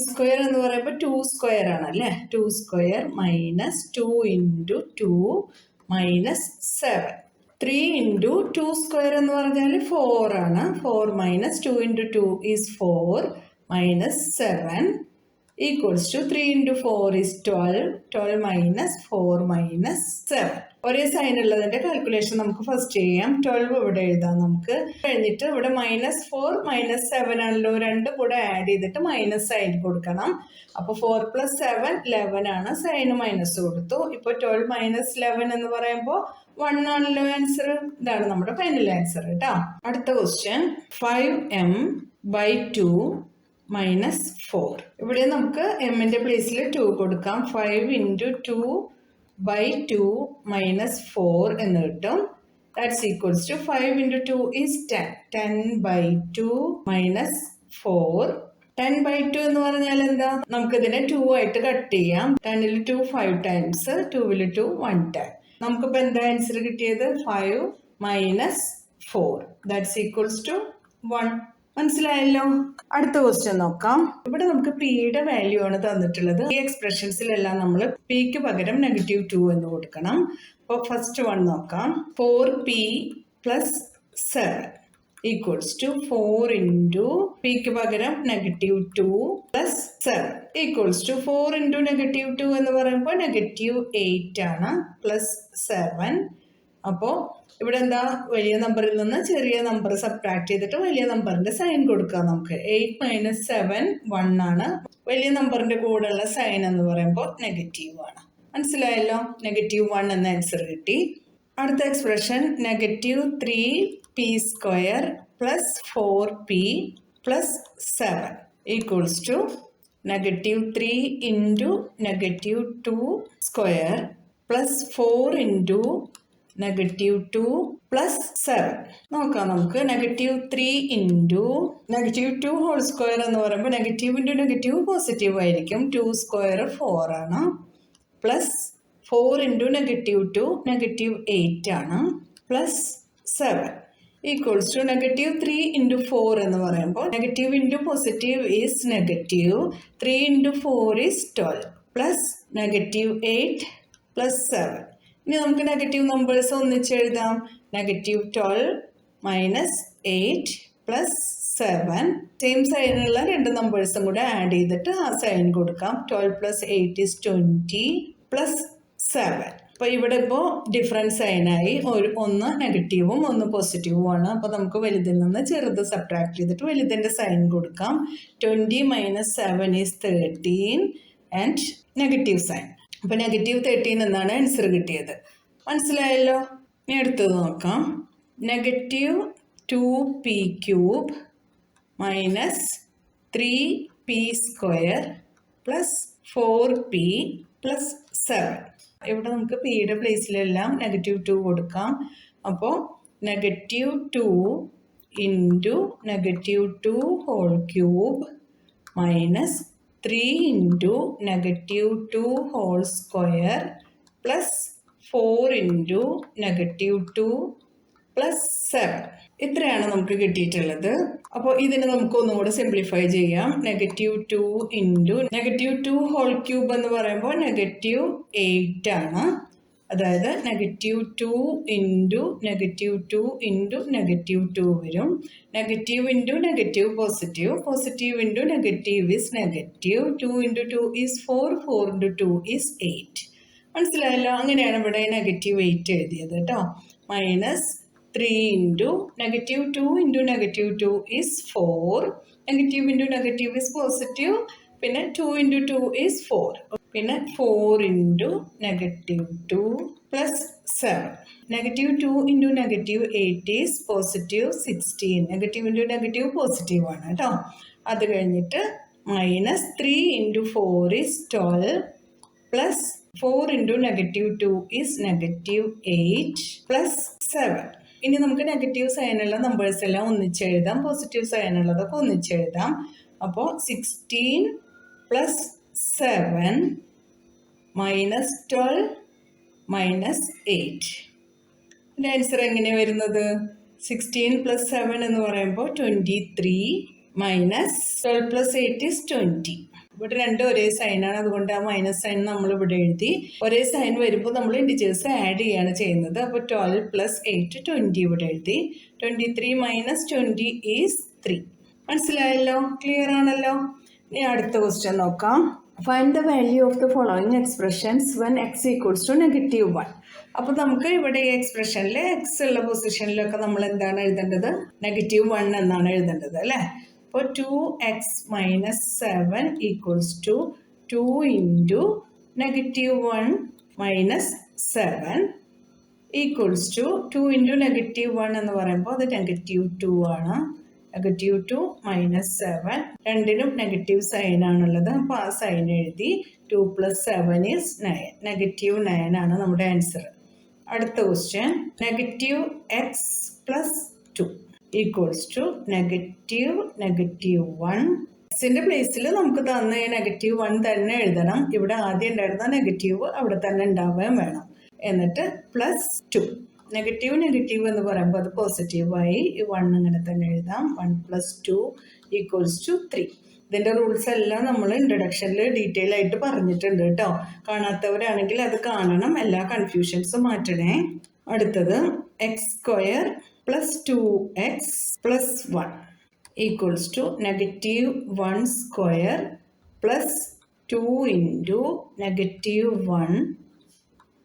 A: എന്ന് പറയുമ്പോൾ 2² ആണ് അല്ലേ. 2² - 2 × 2 - 7. 3 × 2² എന്ന് പറഞ്ഞാൽ 4 ആണ്. 4 - 2 × 2 is 4 - 7 = 3 × 4 is 12. 12 - 4 - 7. ഒരേ സൈൻ ഉള്ളതിന്റെ കാൽക്കുലേഷൻ നമുക്ക് ഫസ്റ്റ് ചെയ്യാം. 12 ഇവിടെ എഴുതാം നമുക്ക്. കഴിഞ്ഞിട്ട് ഇവിടെ -4 - 7 ആണല്ലോ, രണ്ടും കൂടെ ആഡ് ചെയ്തിട്ട് മൈനസ് സൈൻ കൊടുക്കണം. അപ്പൊ 4 + 7 11 ആണ്. സൈന് മൈനസ് കൊടുത്തു. ഇപ്പൊ 12 - 11 എന്ന് പറയുമ്പോൾ 1 ആണല്ലോ ആൻസർ. ഇതാണ് നമ്മുടെ ഫൈനൽ ആൻസർ കേട്ടോ. അടുത്ത ക്വസ്റ്റ്യൻ 5m/2 - 4. ഇവിടെ നമുക്ക് എമ്മിന്റെ പ്ലേസിൽ 2 കൊടുക്കാം. 5 × 2/2 - 4 എന്ന് കിട്ടും. That's equals to 5 × 2 is 10. 10/2 - 4. 10/2 എന്ന് പറഞ്ഞാൽ എന്താ? നമുക്കിതിനെ 2 ആയിട്ട് കട്ട് ചെയ്യാം. 10ൽ 2 5 times, 2ൽ 2 1 time. നമുക്കിപ്പോൾ എന്താ ആൻസർ കിട്ടിയത്? 5 - 4. That's equals to 1. മനസ്സിലായല്ലോ. അടുത്ത ക്വസ്റ്റ്യൻ നോക്കാം. ഇവിടെ നമുക്ക് പിയുടെ വാല്യൂ ആണ് തന്നിട്ടുള്ളത്. ഈ എക്സ്പ്രഷൻസിലെല്ലാം നമ്മൾ പിക്ക് പകരം -2 എന്ന് കൊടുക്കണം. അപ്പോൾ ഫസ്റ്റ് വൺ നോക്കാം. 4p + 7 = 4 × പിക്ക് പകരം -2 + 7 = 4 × -2 എന്ന് പറയുമ്പോൾ -8 ആണ് +7. അപ്പോൾ ഇവിടെ എന്താ? വലിയ നമ്പറിൽ നിന്ന് ചെറിയ നമ്പർ സബ്ട്രാക്ട് ചെയ്തിട്ട് വലിയ നമ്പറിന്റെ സൈൻ കൊടുക്കാം നമുക്ക്. 8 - 7 1 ആണ്. വലിയ നമ്പറിന്റെ കൂടെയുള്ള സൈൻ എന്ന് പറയുമ്പോൾ നെഗറ്റീവ് ആണ്. മനസ്സിലായല്ലോ. -1 എന്ന ആൻസർ കിട്ടി. അടുത്ത എക്സ്പ്രഷൻ -3p² + 4p + 7 = -3 × -2² + 4 × -2 + 7. നോക്കാം നമുക്ക്. -3 × -2² എന്ന് പറയുമ്പോൾ നെഗറ്റീവ് × നെഗറ്റീവ് പോസിറ്റീവ് ആയിരിക്കും. 2² 4 ആണ്. +4 × -2 -8 ആണ്. +7 = -3 × 4 എന്ന് പറയുമ്പോൾ negative × positive is negative. 3 × 4 is 12 +-8 +7. ഇനി നമുക്ക് നെഗറ്റീവ് നമ്പേഴ്സ് ഒന്നിച്ച് എഴുതാം. -12 - 8 + 7. സെയിം സൈനുള്ള രണ്ട് നമ്പേഴ്സും കൂടെ ആഡ് ചെയ്തിട്ട് ആ സൈൻ കൊടുക്കാം. 12 + 8 = 20 + 7. അപ്പോൾ ഇവിടെ ഇപ്പോൾ ഡിഫറൻറ്റ് സൈനായി. ഒന്ന് നെഗറ്റീവും ഒന്ന് പോസിറ്റീവും ആണ്. അപ്പോൾ നമുക്ക് വലുതിൽ നിന്ന് ചെറുത് സബ്ട്രാക്ട് ചെയ്തിട്ട് വലുതിൻ്റെ സൈൻ കൊടുക്കാം. 20 - 7 = 13 ആൻഡ് നെഗറ്റീവ് സൈൻ. അപ്പോൾ -13 എന്നാണ് ആൻസർ കിട്ടിയത്. മനസ്സിലായല്ലോ? ഇനി അടുത്തത് നോക്കാം. -2p³ - 3p² + 4p + 7. ഇവിടെ നമുക്ക് പിയുടെ പ്ലേസിലെല്ലാം -2 കൊടുക്കാം. അപ്പോൾ -2 × -2 whole cube - 3 × -2 whole square + 4 × -2 + 7. ഇത്രയാണ് നമുക്ക് കിട്ടിയിട്ടുള്ളത്. അപ്പോൾ ഇതിനെ നമുക്ക് ഒന്നുകൂടെ സിംപ്ലിഫൈ ചെയ്യാം. -2 × -2 whole cube എന്ന് പറയുമ്പോൾ -8 ആണ്. അതായത് -2 × -2 × -2 വരും. Negative × negative positive, positive × negative is negative. 2 × 2 is 4, 4 × 2 is 8. മനസ്സിലായല്ലോ? അങ്ങനെയാണ് ഇവിടെ -8 എഴുതിയത് കേട്ടോ. -3 × -2 × -2 is 4. Negative × negative is positive. പിന്നെ 2 × 2 ഈസ് 4. പിന്നെ 4 × -2 + 7. -2 × -8 is positive 16. Negative × negative positive ആണ് കേട്ടോ. അത് കഴിഞ്ഞിട്ട് -3 × 4 ഈസ് 12 + 4 × -2 ഈസ് -8 + 7. ഇനി നമുക്ക് നെഗറ്റീവ് സൈനുള്ള നമ്പേഴ്സ് എല്ലാം ഒന്നിച്ചെഴുതാം. പോസിറ്റീവ് സൈനുള്ളതൊക്കെ ഒന്നിച്ചെഴുതാം. അപ്പോൾ 16 + 7 - 12 - 8. ഇതിൻ്റെ ആൻസർ എങ്ങനെയാണ് വരുന്നത്? 16 + 7 എന്ന് പറയുമ്പോൾ 23 - 12 + 8 ഈസ് 20. ഇവിടെ രണ്ടും ഒരേ സൈനാണ്. അതുകൊണ്ട് ആ മൈനസ് സൈൻ നമ്മൾ ഇവിടെ എഴുതി. ഒരേ സൈൻ വരുമ്പോൾ നമ്മൾ ഇൻഡിജേഴ്സ് ആഡ് ചെയ്യാണ് ചെയ്യുന്നത്. അപ്പോൾ 12 + 8 20 ഇവിടെ എഴുതി. 23 - 20 ഈസ് 3. മനസ്സിലായല്ലോ? ക്ലിയർ ആണല്ലോ? ഇനി അടുത്ത ക്വസ്റ്റ്യൻ നോക്കാം. Find the value of the following expressions when x = -1. അപ്പോൾ നമുക്ക് ഇവിടെ ഈ എക്സ്പ്രഷനിൽ എക്സ് ഉള്ള പൊസിഷനിലൊക്കെ നമ്മൾ എന്താണ് എഴുതേണ്ടത്? -1 എന്നാണ് എഴുതേണ്ടത് അല്ലേ? അപ്പോൾ 2x - 7 = 2 × -1 - 7 = 2 × -1 എന്ന് പറയുമ്പോൾ അത് -2 ആണ്. -2 - 7 രണ്ടിനും നെഗറ്റീവ് സൈൻ ആണുള്ളത്. അപ്പോൾ ആ സൈൻ എഴുതി. 2 + 7 ഈസ് 9. -9 ആണ് നമ്മുടെ ആൻസർ. അടുത്ത ക്വസ്റ്റ്യൻ. -x + 2 = -1. എക്സിൻ്റെ പ്ലേസിൽ നമുക്ക് തന്ന -1 തന്നെ എഴുതണം. ഇവിടെ ആദ്യം ഉണ്ടായിരുന്ന നെഗറ്റീവ് അവിടെ തന്നെ ഉണ്ടാവുകയും വേണം. എന്നിട്ട് +2. നെഗറ്റീവ് എന്ന് പറയുമ്പോൾ അത് പോസിറ്റീവായി. 1 ഇങ്ങനെ തന്നെ എഴുതാം. 1 + 2 = 3. ഇതിൻ്റെ റൂൾസ് എല്ലാം നമ്മൾ ഇൻട്രൊഡക്ഷനിൽ ഡീറ്റെയിൽ ആയിട്ട് പറഞ്ഞിട്ടുണ്ട് കേട്ടോ. കാണാത്തവരാണെങ്കിൽ അത് കാണണം. എല്ലാ കൺഫ്യൂഷൻസും മാറ്റണേ. അടുത്തത് x² + 2x + 1 = -1² + 2 × -1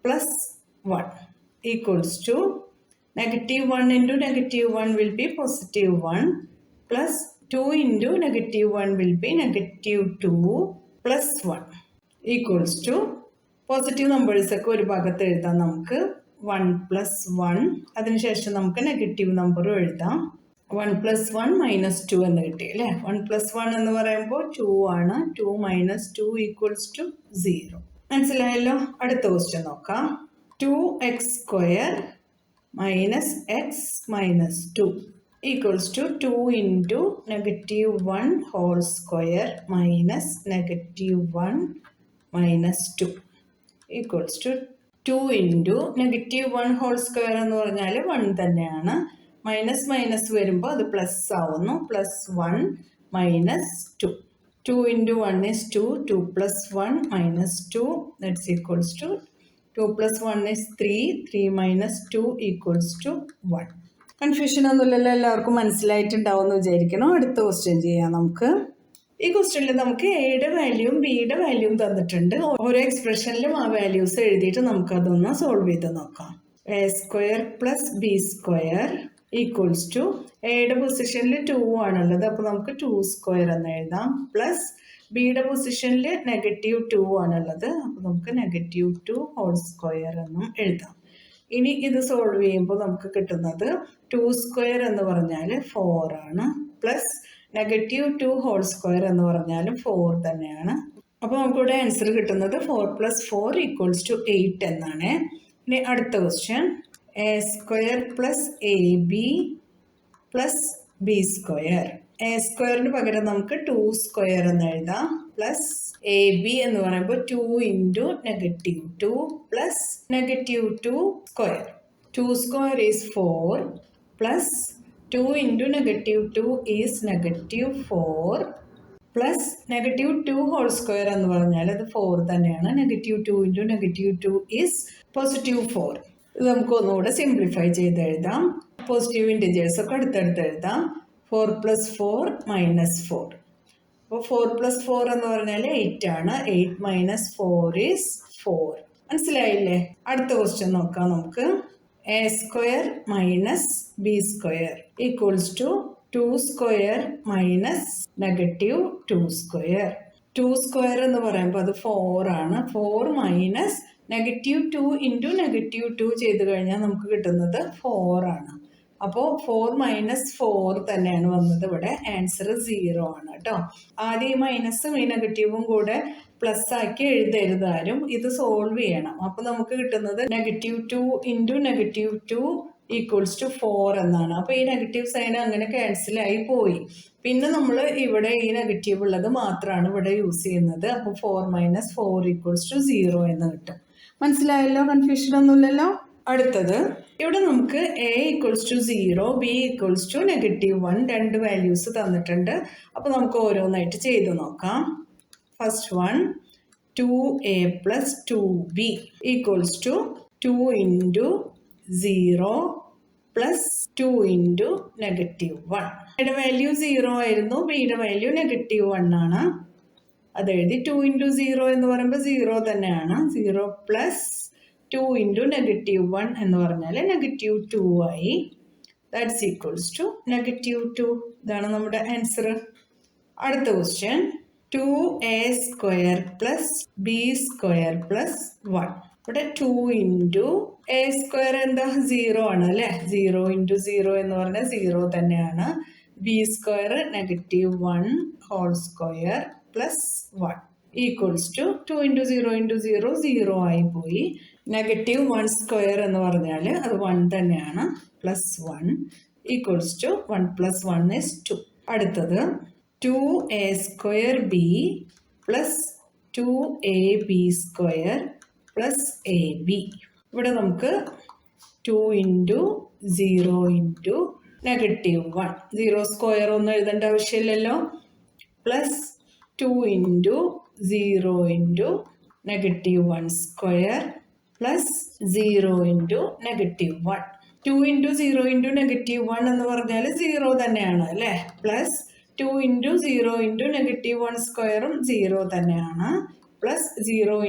A: + 1 = -1 × -1 will be +1 plus 2 × -1 will be -2 + 1 equals to positive നമ്പേഴ്സൊക്കെ ഒരു ഭാഗത്ത് എഴുതാം. നമുക്ക് 1 + 1, അതിനുശേഷം നമുക്ക് നെഗറ്റീവ് നമ്പറും എഴുതാം. 1 + 1 - 2 എന്ന് കിട്ടി അല്ലേ? 1 + 1 എന്ന് പറയുമ്പോൾ 2 ആണ്. 2 - 2 = 0. മനസ്സിലായല്ലോ? അടുത്ത ക്വസ്റ്റ്യൻ നോക്കാം. 2x² - x - 2 = 2 × -1 whole square minus -1 - 2 equals to 2 × -1 whole square എന്ന് പറഞ്ഞാൽ 1 തന്നെയാണ്. മൈനസ് മൈനസ് വരുമ്പോൾ അത് പ്ലസ് ആവുന്നു. +1 - 2. 2 × 1 is 2. 2 + 1 - 2 that's equals to 2 + 1 is 3. 3 - 2 equals to 1. Confusion ഒന്നുമില്ലല്ലോ, എല്ലാവർക്കും മനസ്സിലായിട്ടുണ്ടാവും എന്ന് വിചാരിക്കണം. അടുത്ത ക്വസ്റ്റ്യൻ ചെയ്യാം നമുക്ക്. ഈ ക്വസ്റ്റ്യനിൽ നമുക്ക് എയുടെ വാല്യൂവും ബിയുടെ വാല്യൂവും തന്നിട്ടുണ്ട്. ഓരോ എക്സ്പ്രഷനിലും ആ വാല്യൂസ് എഴുതിയിട്ട് നമുക്കതൊന്ന് സോൾവ് ചെയ്ത് നോക്കാം. A square plus B square equals to, എയുടെ പൊസിഷനിൽ 2 ആണുള്ളത്, അപ്പോൾ നമുക്ക് 2 സ്ക്വയർ എന്ന് എഴുതാം. പ്ലസ് ബിയുടെ പൊസിഷനിൽ -2 ആണുള്ളത്, അപ്പോൾ നമുക്ക് -2 ഹോൾ സ്ക്വയർ എന്നും എഴുതാം. ഇനി ഇത് സോൾവ് ചെയ്യുമ്പോൾ നമുക്ക് കിട്ടുന്നത് 2 സ്ക്വയർ എന്ന് പറഞ്ഞാൽ 4 ആണ്, പ്ലസ് -2 ഹോൾ സ്ക്വയർ എന്ന് പറഞ്ഞാലും 4 തന്നെയാണ്. അപ്പോൾ നമുക്കിവിടെ ആൻസർ കിട്ടുന്നത് 4 + 4 = 8 എന്നാണ്. ഇനി അടുത്ത question, a square plus a b plus B square. A സ്ക്വയറിന് പകരം നമുക്ക് 2 സ്ക്വയർ എന്ന് എഴുതാം. പ്ലസ് എ ബി എന്ന് പറയുമ്പോൾ 2 × -2 plus -2 square. 2 square is 4 plus 2 × -2 is -4 plus -2 whole square എന്ന് പറഞ്ഞാൽ അത് 4 തന്നെയാണ്. -2 × -2 ഈസ് +4. ഇത് നമുക്ക് ഒന്നുകൂടെ സിംപ്ലിഫൈ ചെയ്ത് എഴുതാം. പോസിറ്റീവ് ഇൻറ്റിജേഴ്സ് ഒക്കെ അടുത്തടുത്ത് എഴുതാം. 4 + 4 -4. അപ്പോൾ 4 + 4 എന്ന് പറഞ്ഞാൽ 8 ആണ്. 8 - 4 ഈസ് 4. മനസ്സിലായില്ലേ? അടുത്ത ക്വസ്റ്റ്യൻ നോക്കാം നമുക്ക്. A square minus B square equals to 2 square minus -2 square. 2 square എന്ന് പറയുമ്പോൾ അത് 4 ആണ്. 4 മൈനസ് -2 × -2 ചെയ്ത് കഴിഞ്ഞാൽ നമുക്ക് കിട്ടുന്നത് 4 ആണ്. അപ്പോൾ 4 - 4 തന്നെയാണ് വന്നത്. ഇവിടെ ആൻസർ 0 ആണ് കേട്ടോ. ആദ്യം ഈ മൈനസും ഈ നെഗറ്റീവും കൂടെ പ്ലസ് ആക്കി എഴുതരുതാരും, ഇത് സോൾവ് ചെയ്യണം. അപ്പോൾ നമുക്ക് കിട്ടുന്നത് -2 × -2 = 4 എന്നാണ്. അപ്പോൾ ഈ നെഗറ്റീവ് സൈൻ അങ്ങനെ ക്യാൻസലായി പോയി. പിന്നെ നമ്മൾ ഇവിടെ ഈ നെഗറ്റീവ് ഉള്ളത് മാത്രമാണ് ഇവിടെ യൂസ് ചെയ്യുന്നത്. അപ്പോൾ 4 - 4 = 0 എന്ന് കിട്ടും. മനസ്സിലായല്ലോ? കൺഫ്യൂഷൻ ഒന്നുമില്ലല്ലോ. അടുത്തത്, ഇവിടെ നമുക്ക് a = 0 b = -1 രണ്ട് വാല്യൂസ് തന്നിട്ടുണ്ട്. അപ്പോൾ നമുക്ക് ഓരോന്നായിട്ട് ചെയ്ത് നോക്കാം. First one, 2a + 2b = 2 × 0 plus 2 × -1. എയുടെ വാല്യൂ 0 ആയിരുന്നു, ബിയുടെ വാല്യൂ -1 ആണ്. അതെഴുതി. 2 × 0 എന്ന് പറയുമ്പോൾ 0 തന്നെയാണ്. 0 പ്ലസ് 2 × -1 എന്ന് പറഞ്ഞാൽ -2 ആയി. That's equals to -2. ഇതാണ് നമ്മുടെ ആൻസർ. അടുത്ത question, 2a square plus B square plus 1. ഇവിടെ 2 × a സ്ക്വയർ എന്താ? 0 ആണ് അല്ലേ? 0 × 0 എന്ന് പറഞ്ഞാൽ 0 തന്നെയാണ്. B square -1 whole square plus 1 equals to 2 × 0 × 0 0 ആയി പോയി. -1 സ്ക്വയർ എന്ന് പറഞ്ഞാൽ അത് 1 തന്നെയാണ്. Plus 1 equals to 1 + 1 is 2. അടുത്തത്, 2a square b plus 2ab square plus ab. ഇവിടെ നമുക്ക് 2 × 0 × -1. 0 സ്ക്വയർ ഒന്നും എഴുതേണ്ട ആവശ്യമില്ലല്ലോ. Plus 2 × 0 × -1 square plus 0 × -1. 2 × 0 × -1 എന്ന് പറഞ്ഞാൽ 0 തന്നെയാണ് അല്ലേ? പ്ലസ് 2 × 0 × -1 സ്ക്വയറും 0 തന്നെയാണ്. പ്ലസ് 0 ×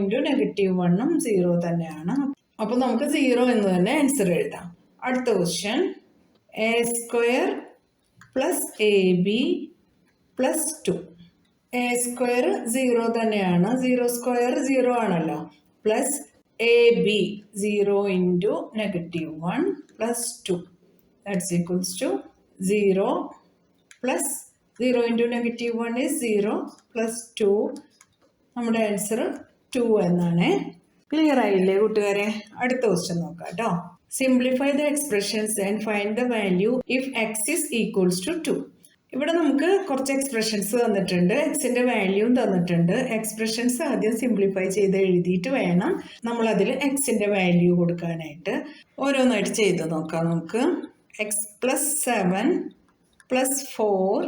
A: -1ഉം 0 തന്നെയാണ്. അപ്പോൾ നമുക്ക് 0 എന്ന് തന്നെ ആൻസർ എഴുതാം. അടുത്ത question, a square plus a b plus 2. A square 0 തന്നെയാണ്. 0 സ്ക്വയർ 0 ആണല്ലോ. Plus a b 0 × -1 plus 2. That's equals to 0 plus 0 × -1 is 0 plus 2. നമ്മുടെ ആൻസർ 2 എന്നാണ്. ക്ലിയർ ആയില്ലേ കൂട്ടുകാരെ? അടുത്ത ക്വസ്റ്റ്യൻ നോക്കാം കേട്ടോ. Simplify the expressions and find the value if x is equals to 2. ഇവിടെ നമുക്ക് കുറച്ച് എക്സ്പ്രഷൻസ് തന്നിട്ടുണ്ട്, എക്സിന്റെ വാല്യൂവും തന്നിട്ടുണ്ട്. എക്സ്പ്രഷൻസ് ആദ്യം സിംപ്ലിഫൈ ചെയ്ത് എഴുതിയിട്ട് വേണം നമ്മൾ അതിൽ എക്സിന്റെ വാല്യൂ കൊടുക്കാനായിട്ട്. ഓരോന്നായിട്ട് ചെയ്ത് നോക്കാം നമുക്ക്. X plus 7 plus 4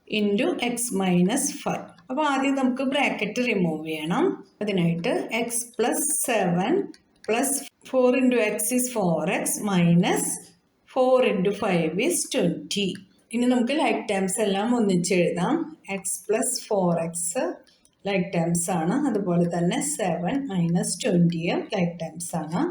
A: × x - 5. അപ്പോൾ ആദ്യം നമുക്ക് ബ്രാക്കറ്റ് റിമൂവ് ചെയ്യണം. അതിനായിട്ട് X plus 7 plus 4 × x is 4x minus 4 into 5 is 20. ഇനി നമുക്ക് ലൈക്ക് ടേംസ് എല്ലാം ഒന്നിച്ച് എഴുതാം. X plus 4x like terms ആണ്. അതുപോലെ തന്നെ 7 മൈനസ് 20 ലൈക്ക് ടേംസ് ആണ്.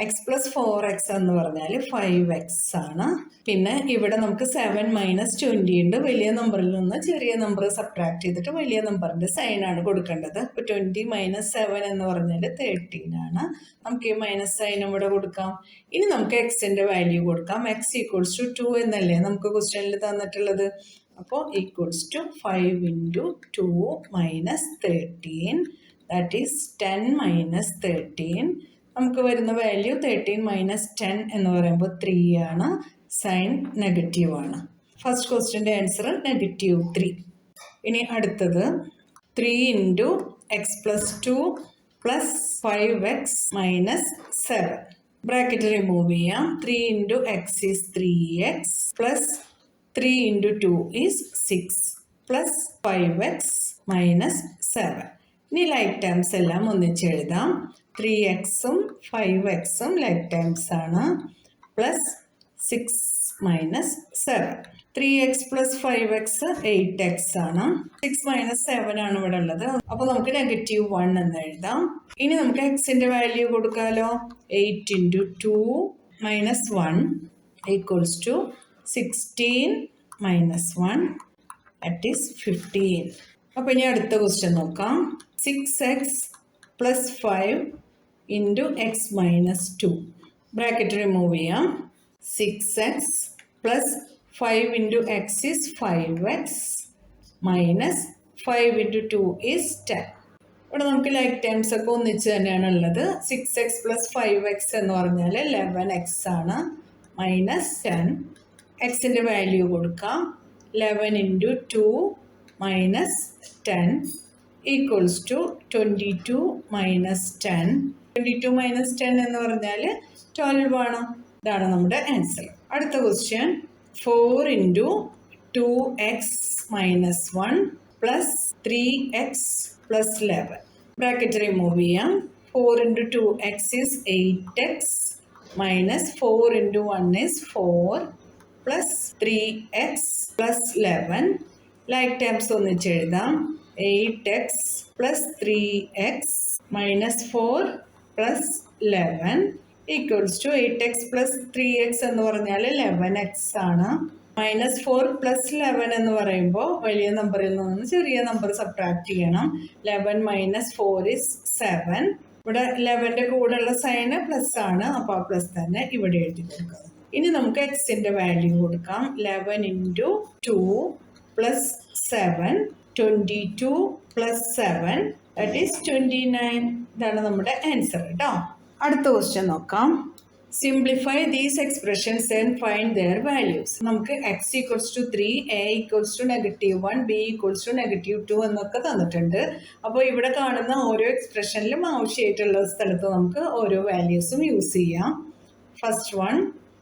A: എക്സ് പ്ലസ് 4x എന്ന് പറഞ്ഞാൽ 5x ആണ്. പിന്നെ ഇവിടെ നമുക്ക് 7 മൈനസ് 20 ഉണ്ട്. വലിയ നമ്പറിൽ നിന്ന് ചെറിയ നമ്പർ സബ്ട്രാക്ട് ചെയ്തിട്ട് വലിയ നമ്പറിന്റെ സൈൻ ആണ് കൊടുക്കേണ്ടത്. അപ്പോൾ 20 മൈനസ് 7 എന്ന് പറഞ്ഞാൽ 13 ആണ്. നമുക്ക് ഈ മൈനസ് സൈൻ ഇവിടെ കൊടുക്കാം. ഇനി നമുക്ക് എക്സിന്റെ വാല്യൂ കൊടുക്കാം. എക്സ് ഈക്വൽസ് ടു 2 എന്നല്ലേ നമുക്ക് ക്വസ്റ്റ്യനിൽ തന്നിട്ടുള്ളത്. അപ്പോൾ equals to 5 into 2 minus 13 that is 10 minus 13. നമുക്ക് വരുന്ന വാല്യൂ 13 മൈനസ് 10 എന്ന് പറയുമ്പോൾ 3 ആണ്. സൈൻ നെഗറ്റീവ് ആണ്. ഫസ്റ്റ് ക്വസ്റ്റ്യൻ്റെ ആൻസർ -3. ഇനി അടുത്തത് 3 into X plus 2 plus 5x minus 7. Bracket remove ചെയ്യാം. 3 into X is 3x plus 3 into 2 is 6 plus 5x minus 7. ഇനി ലൈക്ക് ടേംസ് എല്ലാം ഒന്നിച്ച് എഴുതാം. 3xും 5xും ലൈക്ക് ടേംസ് ആണ്. Plus 6 minus 7. 3x plus 5x 8x ആണ്. 6 മൈനസ് 7 ആണ് ഇവിടെ ഉള്ളത്. അപ്പോൾ നമുക്ക് -1 എന്ന് എഴുതാം. ഇനി നമുക്ക് എക്സിന്റെ വാല്യൂ കൊടുക്കാലോ. 8 into 2 minus 1 equals to 16 minus 1 that is 15. അപ്പോൾ ഇനി അടുത്ത ക്വസ്റ്റ്യൻ നോക്കാം. 6x plus 5 into X minus 2. Bracket remove ചെയ്യാം. 6x plus 5 into X is 5x minus 5 into 2 is 10. ഇവിടെ നമുക്ക് ലൈക്ക് ടേംസ് ഒക്കെ ഒന്നിച്ച് തന്നെയാണ് ഉള്ളത്. 6x പ്ലസ് 5x എന്ന് പറഞ്ഞാൽ 11x ആണ്. മൈനസ് 10. എക്സിൻ്റെ വാല്യൂ കൊടുക്കാം. 11 into 2 minus 10 equals to 22 minus 10. 22 minus 10 എന്ന് പറഞ്ഞാൽ 12 ആണ്. ഇതാണ് നമ്മുടെ ആൻസർ. അടുത്ത question 4 into 2x minus 1 plus 3x plus 11. Bracket remove ചെയ്യാം. 4 into 2x is 8x minus 4 into 1 is 4 plus 3x plus 11. Like terms ഒന്നിച്ച് എഴുതാം. 8x plus 3x minus 4 plus 11 equals to 8x plus 3x എന്ന് പറഞ്ഞാൽ 11x ആണ്. Minus 4 plus 11 എന്ന് പറയുമ്പോൾ വലിയ നമ്പറിൽ നിന്ന് ചെറിയ നമ്പർ സബ്ട്രാക്ട് ചെയ്യണം. 11 മൈനസ് 4 ഈസ് 7. ഇവിടെ 11ന്റെ കൂടെയുള്ള സൈന് പ്ലസ് ആണ്. അപ്പോൾ ആ പ്ലസ് തന്നെ ഇവിടെ എഴുതി കൊടുക്കുക. ഇനി നമുക്ക് എക്സിന്റെ വാല്യൂ കൊടുക്കാം. 11 into 2 plus 7 22 plus 7 that is 29. ഇതാണ് നമ്മുടെ ആൻസർ കേട്ടോ. അടുത്ത ക്വസ്റ്റ്യൻ നോക്കാം. Simplify these expressions and find their values. നമുക്ക് X equals to 3, A equals to -1, B equals to -2 എന്നൊക്കെ തന്നിട്ടുണ്ട്. അപ്പോൾ ഇവിടെ കാണുന്ന ഓരോ എക്സ്പ്രഷനിലും ആവശ്യമായിട്ടുള്ള സ്ഥലത്ത് നമുക്ക് ഓരോ വാല്യൂസും യൂസ് ചെയ്യാം. First one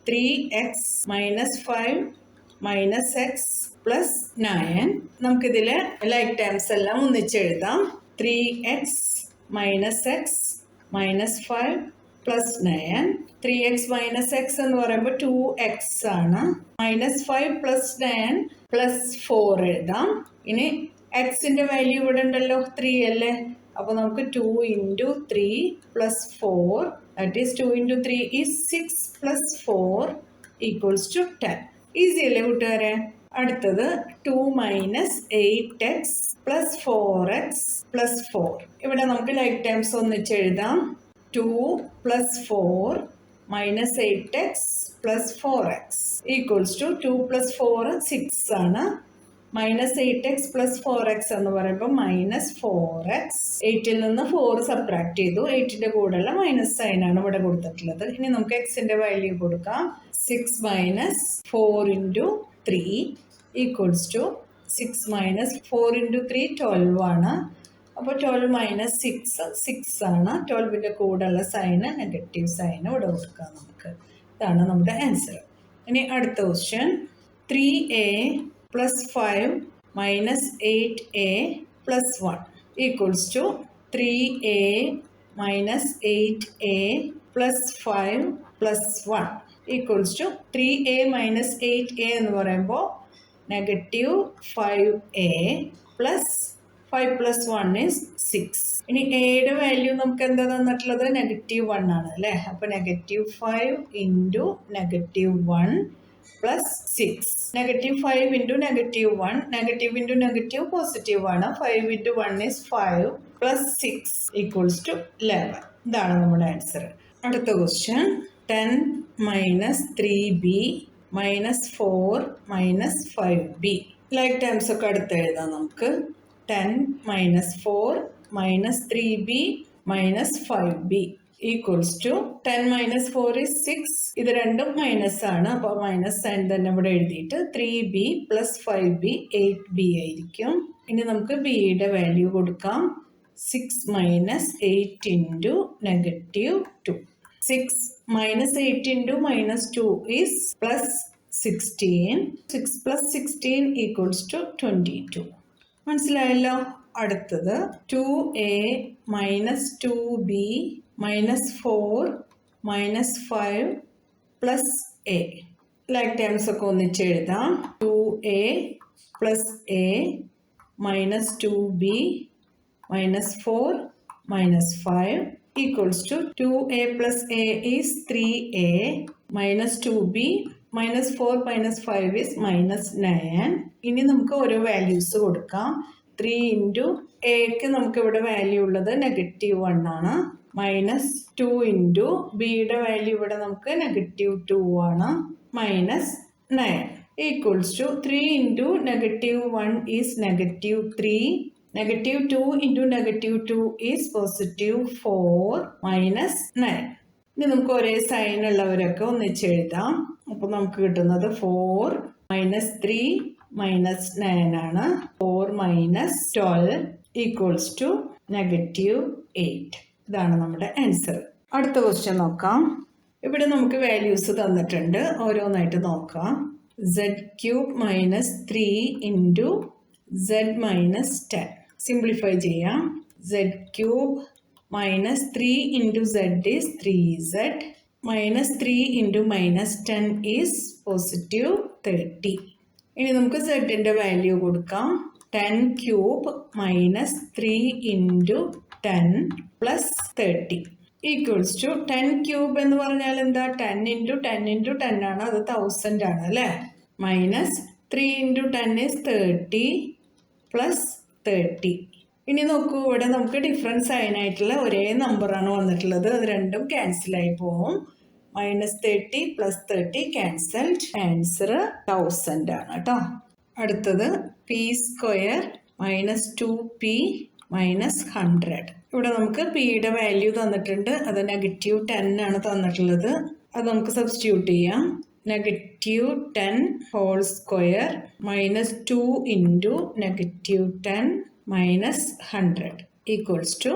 A: 3x minus 5 minus X plus 9. നമുക്കിതിൽ ലൈക്ക് ടേംസ് എല്ലാം ഒന്നിച്ചെഴുതാം. 3x minus X minus 5 plus 9. 3x minus X എന്ന് പറയുമ്പോൾ 2x ആണ്. മൈനസ് 5 പ്ലസ് 9 പ്ലസ് 4 എഴുതാം. ഇനി എക്സിന്റെ വാല്യൂ ഇവിടെ ഉണ്ടല്ലോ 3 അല്ലേ. അപ്പോൾ നമുക്ക് 2 into 3 plus 4 that is 2 into 3 is 6 plus 4 equals to 10. Easy അല്ലേ കൂട്ടുകാരെ. അടുത്തത് 2 minus 8x plus 4x plus 4. ഇവിടെ നമുക്ക് ലൈക്ക് ടേംസ് ഒന്നിച്ചെഴുതാം. 2 plus 4 minus 8x plus 4x equals to 2 plus 4 6 ആണ്. മൈനസ് 8x പ്ലസ് 4x എന്ന് പറയുമ്പോൾ മൈനസ് 4x. 8ൽ നിന്ന് 4 സബ്ട്രാക്ട് ചെയ്തു. 8ന്റെ കൂടെയുള്ള മൈനസ് സൈനാണ് ഇവിടെ കൊടുത്തിട്ടുള്ളത്. ഇനി നമുക്ക് എക്സിന്റെ വാല്യൂ കൊടുക്കാം. 6 minus 4 into 3 equals to 6 minus 4 into 3 12 ആണ്. അപ്പോൾ 12 മൈനസ് 6 ആണ്. 12ന്റെ കൂടെയുള്ള സൈന് നെഗറ്റീവ് സൈന് ഇവിടെ കൊടുക്കാം നമുക്ക്. ഇതാണ് നമ്മുടെ ആൻസർ. ഇനി അടുത്ത question 3a plus 5 minus 8a plus 1 equals to 3a minus 8a plus 5 plus 1. Equals to 3a minus 8a എന്ന് പറയുമ്പോൾ -5a പ്ലസ് 5 പ്ലസ് 1 ഈസ് 6. ഇനി എയുടെ വാല്യൂ നമുക്ക് എന്താ തന്നിട്ടുള്ളത്? -1 ആണ് അല്ലേ? അപ്പോൾ -5 into -1 plus 6. -5 into -1, negative into negative positive ആണ്. 5 into 1 is 5 plus 6 equals to 11. ഇതാണ് നമ്മുടെ ആൻസർ. അടുത്ത question 10 minus 3b minus 4 minus 5b. Like terms ഒക്കെ അടുത്ത് എഴുതാം നമുക്ക്. 10 minus 4 minus 3b minus 5b equals to 10 minus 4 is 6. ഇത് രണ്ടും മൈനസ് ആണ്, അപ്പോൾ മൈനസ് സൈൻ തന്നെ ഇവിടെ എഴുതിയിട്ട് 3b പ്ലസ് 5b 8b ആയിരിക്കും. ഇനി നമുക്ക് ബിയുടെ വാല്യൂ കൊടുക്കാം. 6 minus 8 into -2. 6 minus 8 into -2 is plus 16. 6 plus 16 equals to 22. മനസ്സിലായല്ലോ? അടുത്തത് 2a minus 2b minus 4 minus 5 plus a. Like terms ഒക്കെ ഒന്നിച്ച് എഴുതാം. 2a plus a minus 2b minus 4 minus 5 equals to 2a plus a is 3a minus 2b minus 4 minus 5 is minus 9. ഇനി നമുക്ക് ഓരോ values കൊടുക്കാം. 3 into എക്ക് നമുക്ക് ഇവിടെ വാല്യൂ ഉള്ളത് -1 ആണ്. മൈനസ് 2 ഇൻറ്റു ബിയുടെ വാല്യൂ ഇവിടെ നമുക്ക് -2 ആണ്. Minus 9 equals to 3 into -1 is -3. -2 into -2 is +4 minus 9. ഇനി നമുക്ക് ഒരേ സൈൻ ഉള്ളവരൊക്കെ ഒന്നിച്ച് എഴുതാം. അപ്പോൾ നമുക്ക് കിട്ടുന്നത് 4 മൈനസ് 3 മൈനസ് 9 ആണ്. 4 മൈനസ് 12 ഈക്വൽസ് ടു -8. ഇതാണ് നമ്മുടെ ആൻസർ. അടുത്ത ക്വസ്റ്റ്യൻ നോക്കാം. ഇവിടെ നമുക്ക് വാല്യൂസ് തന്നിട്ടുണ്ട്, ഓരോന്നായിട്ട് നോക്കാം. z³ minus 3 into z minus 10. Simplify ചെയ്യാം. z³ minus 3 into z is 3z. Minus 3 into minus 10 is +30. ഇനി നമുക്ക് z-ൻ്റെ വാല്യൂ കൊടുക്കാം. 10³ minus 3 into 10 plus 30 equals to 10³ എന്ന് പറഞ്ഞാൽ എന്താ? 10 ഇൻറ്റു 10 ഇൻറ്റു 10 ആണ്, അത് 1000 ആണ് അല്ലേ? Minus 3 into 10 is 30 plus 30. ഇനി നോക്കൂ, ഇവിടെ നമുക്ക് ഡിഫറൻസ് സൈനായിട്ടുള്ള ഒരേ നമ്പറാണ് വന്നിട്ടുള്ളത്. അത് രണ്ടും ക്യാൻസലായി പോവും. -30 പ്ലസ് 30 ക്യാൻസൽഡ്. ആൻസർ 1000 ആണ് കേട്ടോ. അടുത്തത് p² മൈനസ് 2p മൈനസ് 100. ഇവിടെ നമുക്ക് പിയുടെ വാല്യൂ തന്നിട്ടുണ്ട്, അത് -10 ആണ് തന്നിട്ടുള്ളത്. അത് നമുക്ക് സബ്സ്റ്റിറ്റ്യൂട്ട് ചെയ്യാം. -10 whole square minus 2 into -10 minus 100 equals to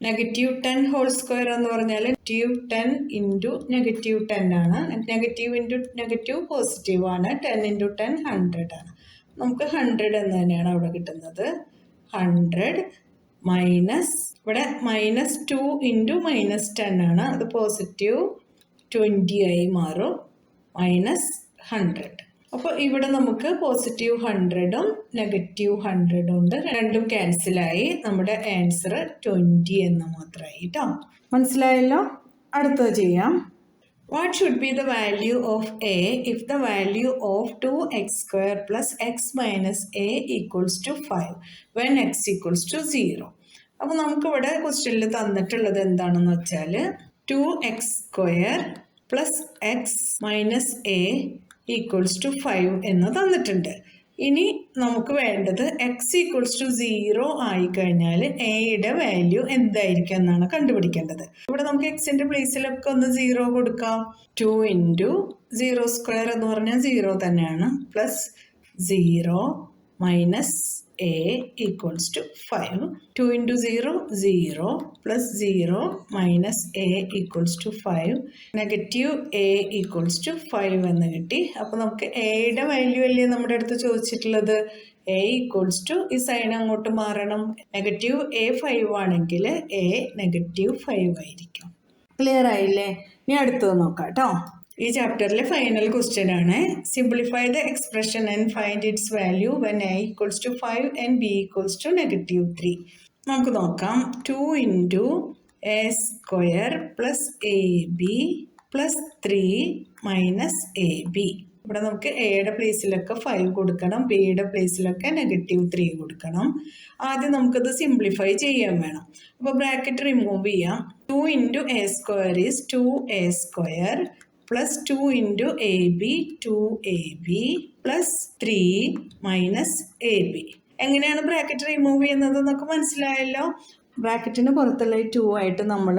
A: -10 whole square എന്ന് പറഞ്ഞാൽ -10 ഇൻറ്റു -10 ആണ്. നെഗറ്റീവ് ഇൻറ്റു നെഗറ്റീവ് പോസിറ്റീവ് ആണ്. 10 ഇൻറ്റു 10 100 ആണ്. നമുക്ക് 100 എന്ന് തന്നെയാണ് അവിടെ കിട്ടുന്നത്. 100 മൈനസ് ഇവിടെ -2 ഇൻറ്റു -10 ആണ്, അത് +20 ആയി മാറും. -100. അപ്പോൾ ഇവിടെ നമുക്ക് +100ഉം -100ഉം ഉണ്ട്, രണ്ടും ക്യാൻസലായി. നമ്മുടെ ആൻസർ 20 എന്ന് മാത്രമായി കേട്ടോ. മനസ്സിലായല്ലോ? അടുത്തത് ചെയ്യാം. What should be the value of a if the value of 2x² plus x minus a equals to 5 when x equals to 0. അപ്പോൾ നമുക്കിവിടെ ക്വസ്റ്റ്യനിൽ തന്നിട്ടുള്ളത് എന്താണെന്ന് വെച്ചാൽ 2x² plus x minus a equals to 5 എന്ന് തന്നിട്ടുണ്ട്. ഇനി നമുക്ക് വേണ്ടത് x ഈക്വൽസ് ടു 0 ആയിക്കഴിഞ്ഞാൽ എയുടെ വാല്യൂ എന്തായിരിക്കും എന്നാണ് കണ്ടുപിടിക്കേണ്ടത്. ഇവിടെ നമുക്ക് എക്സിൻ്റെ പ്ലേസിലൊക്കെ ഒന്ന് 0 കൊടുക്കാം. 2 ഇൻറ്റു 0² എന്ന് പറഞ്ഞാൽ 0 തന്നെയാണ്, plus 0 minus a equals to 5. 2 into 0 0 plus 0 minus a equals to 5. Negative a equals to 5 എന്ന് കിട്ടി. അപ്പോൾ നമുക്ക് എയുടെ വാല്യൂ അല്ലേ നമ്മുടെ അടുത്ത് ചോദിച്ചിട്ടുള്ളത്. a ഈക്വൽസ് ടു ഈ സൈൻ അങ്ങോട്ട് മാറണം. -a 5 ആണെങ്കിൽ a -5 ആയിരിക്കും. ക്ലിയർ ആയില്ലേ? ഇനി അടുത്തത് നോക്കാം കേട്ടോ. ഈ ചാപ്റ്ററിലെ ഫൈനൽ ക്വസ്റ്റ്യൻ ആണ്. Simplify the expression and find it's value when a equals to 5 and b equals to -3. നമുക്ക് നോക്കാം. 2 into a square plus ab plus 3 minus ab. ഇവിടെ നമുക്ക് എയുടെ പ്ലേസിലൊക്കെ 5 കൊടുക്കണം, ബിയുടെ പ്ലേസിലൊക്കെ -3 കൊടുക്കണം. ആദ്യം നമുക്കത് സിംപ്ലിഫൈ ചെയ്യാൻ വേണം. അപ്പോൾ ബ്രാക്കറ്റ് റിമൂവ് ചെയ്യാം. 2 into a square is 2a square plus 2 into ab 2ab plus 3 minus ab. എങ്ങനെയാണ് ബ്രാക്കറ്റ് റിമൂവ് ചെയ്യുന്നത് എന്നൊക്കെ മനസ്സിലായല്ലോ. ബ്രാക്കറ്റിന് പുറത്തുള്ള 2 ആയിട്ട് നമ്മൾ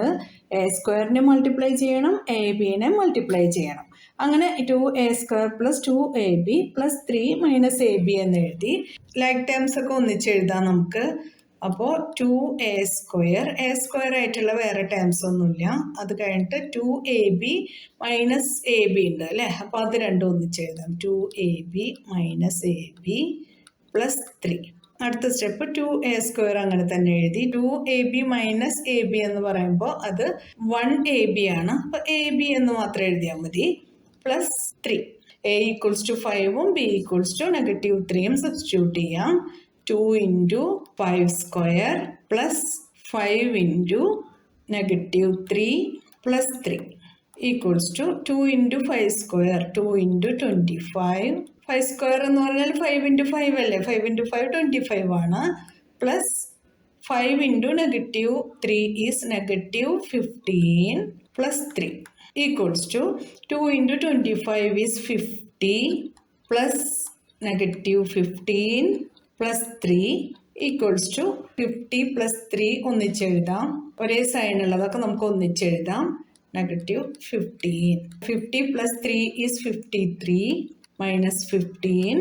A: എ സ്ക്വയറിനെ മൾട്ടിപ്ലൈ ചെയ്യണം, എ ബിനെ മൾട്ടിപ്ലൈ ചെയ്യണം. അങ്ങനെ 2a square plus 2ab plus 3 minus ab എന്ന് എഴുതി. ലൈക്ക് ടേംസ് ഒക്കെ ഒന്നിച്ച് എഴുതാം നമുക്ക്. അപ്പോൾ 2a square ആയിട്ടുള്ള വേറെ ടേംസ് ഒന്നുമില്ല. അത് കഴിഞ്ഞിട്ട് 2ab minus ab ഉണ്ട് അല്ലേ. അപ്പോൾ അത് രണ്ടും ഒന്നിച്ച് എഴുതാം. 2ab minus ab plus 3. അടുത്ത സ്റ്റെപ്പ് 2a square അങ്ങനെ തന്നെ എഴുതി. 2ab minus ab എന്ന് പറയുമ്പോൾ അത് 1ab ആണ്. അപ്പോൾ ab എന്ന് മാത്രം എഴുതിയാൽ മതി. പ്ലസ് 3. a equals to 5ഉം b equals to -3ഉം സബ്സ്റ്റിറ്റ്യൂട്ട് ചെയ്യാം. 2 into 5 square plus 5 into -3 plus 3 equals to 2 into 5 square 2 into 25. 5 square എന്ന് പറഞ്ഞാൽ 5 into 5 അല്ലേ. 5 into 5 25 ആണ്. Plus 5 into -3 is -15 plus 3 equals to 2 into 25 is 50 plus -15 plus 3 equals to 50 plus 3 ഒന്നിച്ചെഴുതാം. ഒരേ sign ഉള്ളതൊക്കെ നമുക്ക് ഒന്നിച്ചെഴുതാം. -15. 50 plus 3 is 53 minus 15.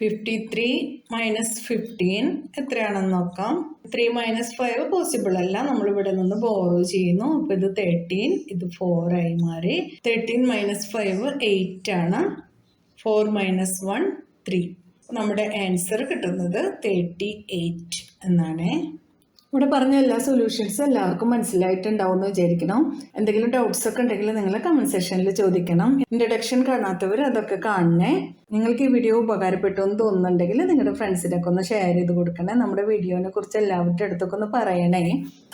A: 53 minus 15 എത്രയാണെന്ന് നോക്കാം. 3 minus 5 possible അല്ല. നമ്മൾ ഇവിടെ നിന്ന് ബോറോ ചെയ്യുന്നു. അപ്പോൾ ഇത് 13, ഇത് 4 ആയി മാറി. 13 minus 5 8 ആണ്. 4 minus 1 3. നമ്മുടെ ആൻസർ കിട്ടുന്നത് 38 എന്നാണ്. ഇവിടെ പറഞ്ഞ എല്ലാ സൊല്യൂഷൻസ് എല്ലാവർക്കും മനസ്സിലായിട്ടുണ്ടാവും എന്ന് വിചാരിക്കണം. എന്തെങ്കിലും ഡൗട്ട്സ് ഒക്കെ ഉണ്ടെങ്കിൽ നിങ്ങൾ കമൻറ്റ് സെക്ഷനിൽ ചോദിക്കണം. ഇൻട്രഡക്ഷൻ കാണാത്തവർ അതൊക്കെ കാണണേ. നിങ്ങൾക്ക് ഈ വീഡിയോ ഉപകാരപ്പെട്ടു എന്ന് തോന്നുന്നുണ്ടെങ്കിൽ നിങ്ങളുടെ ഫ്രണ്ട്സിനൊക്കെ ഒന്ന് ഷെയർ ചെയ്ത് കൊടുക്കണേ. നമ്മുടെ വീഡിയോനെ കുറിച്ച് എല്ലാവരുടെ അടുത്തൊക്കെ ഒന്ന് പറയണേ.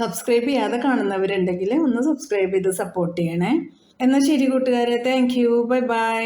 A: സബ്സ്ക്രൈബ് ചെയ്യാതെ കാണുന്നവരുണ്ടെങ്കിൽ ഒന്ന് സബ്സ്ക്രൈബ് ചെയ്ത് സപ്പോർട്ട് ചെയ്യണേ. എന്നാൽ ശരി കൂട്ടുകാരെ, താങ്ക് യു, ബൈ ബൈ.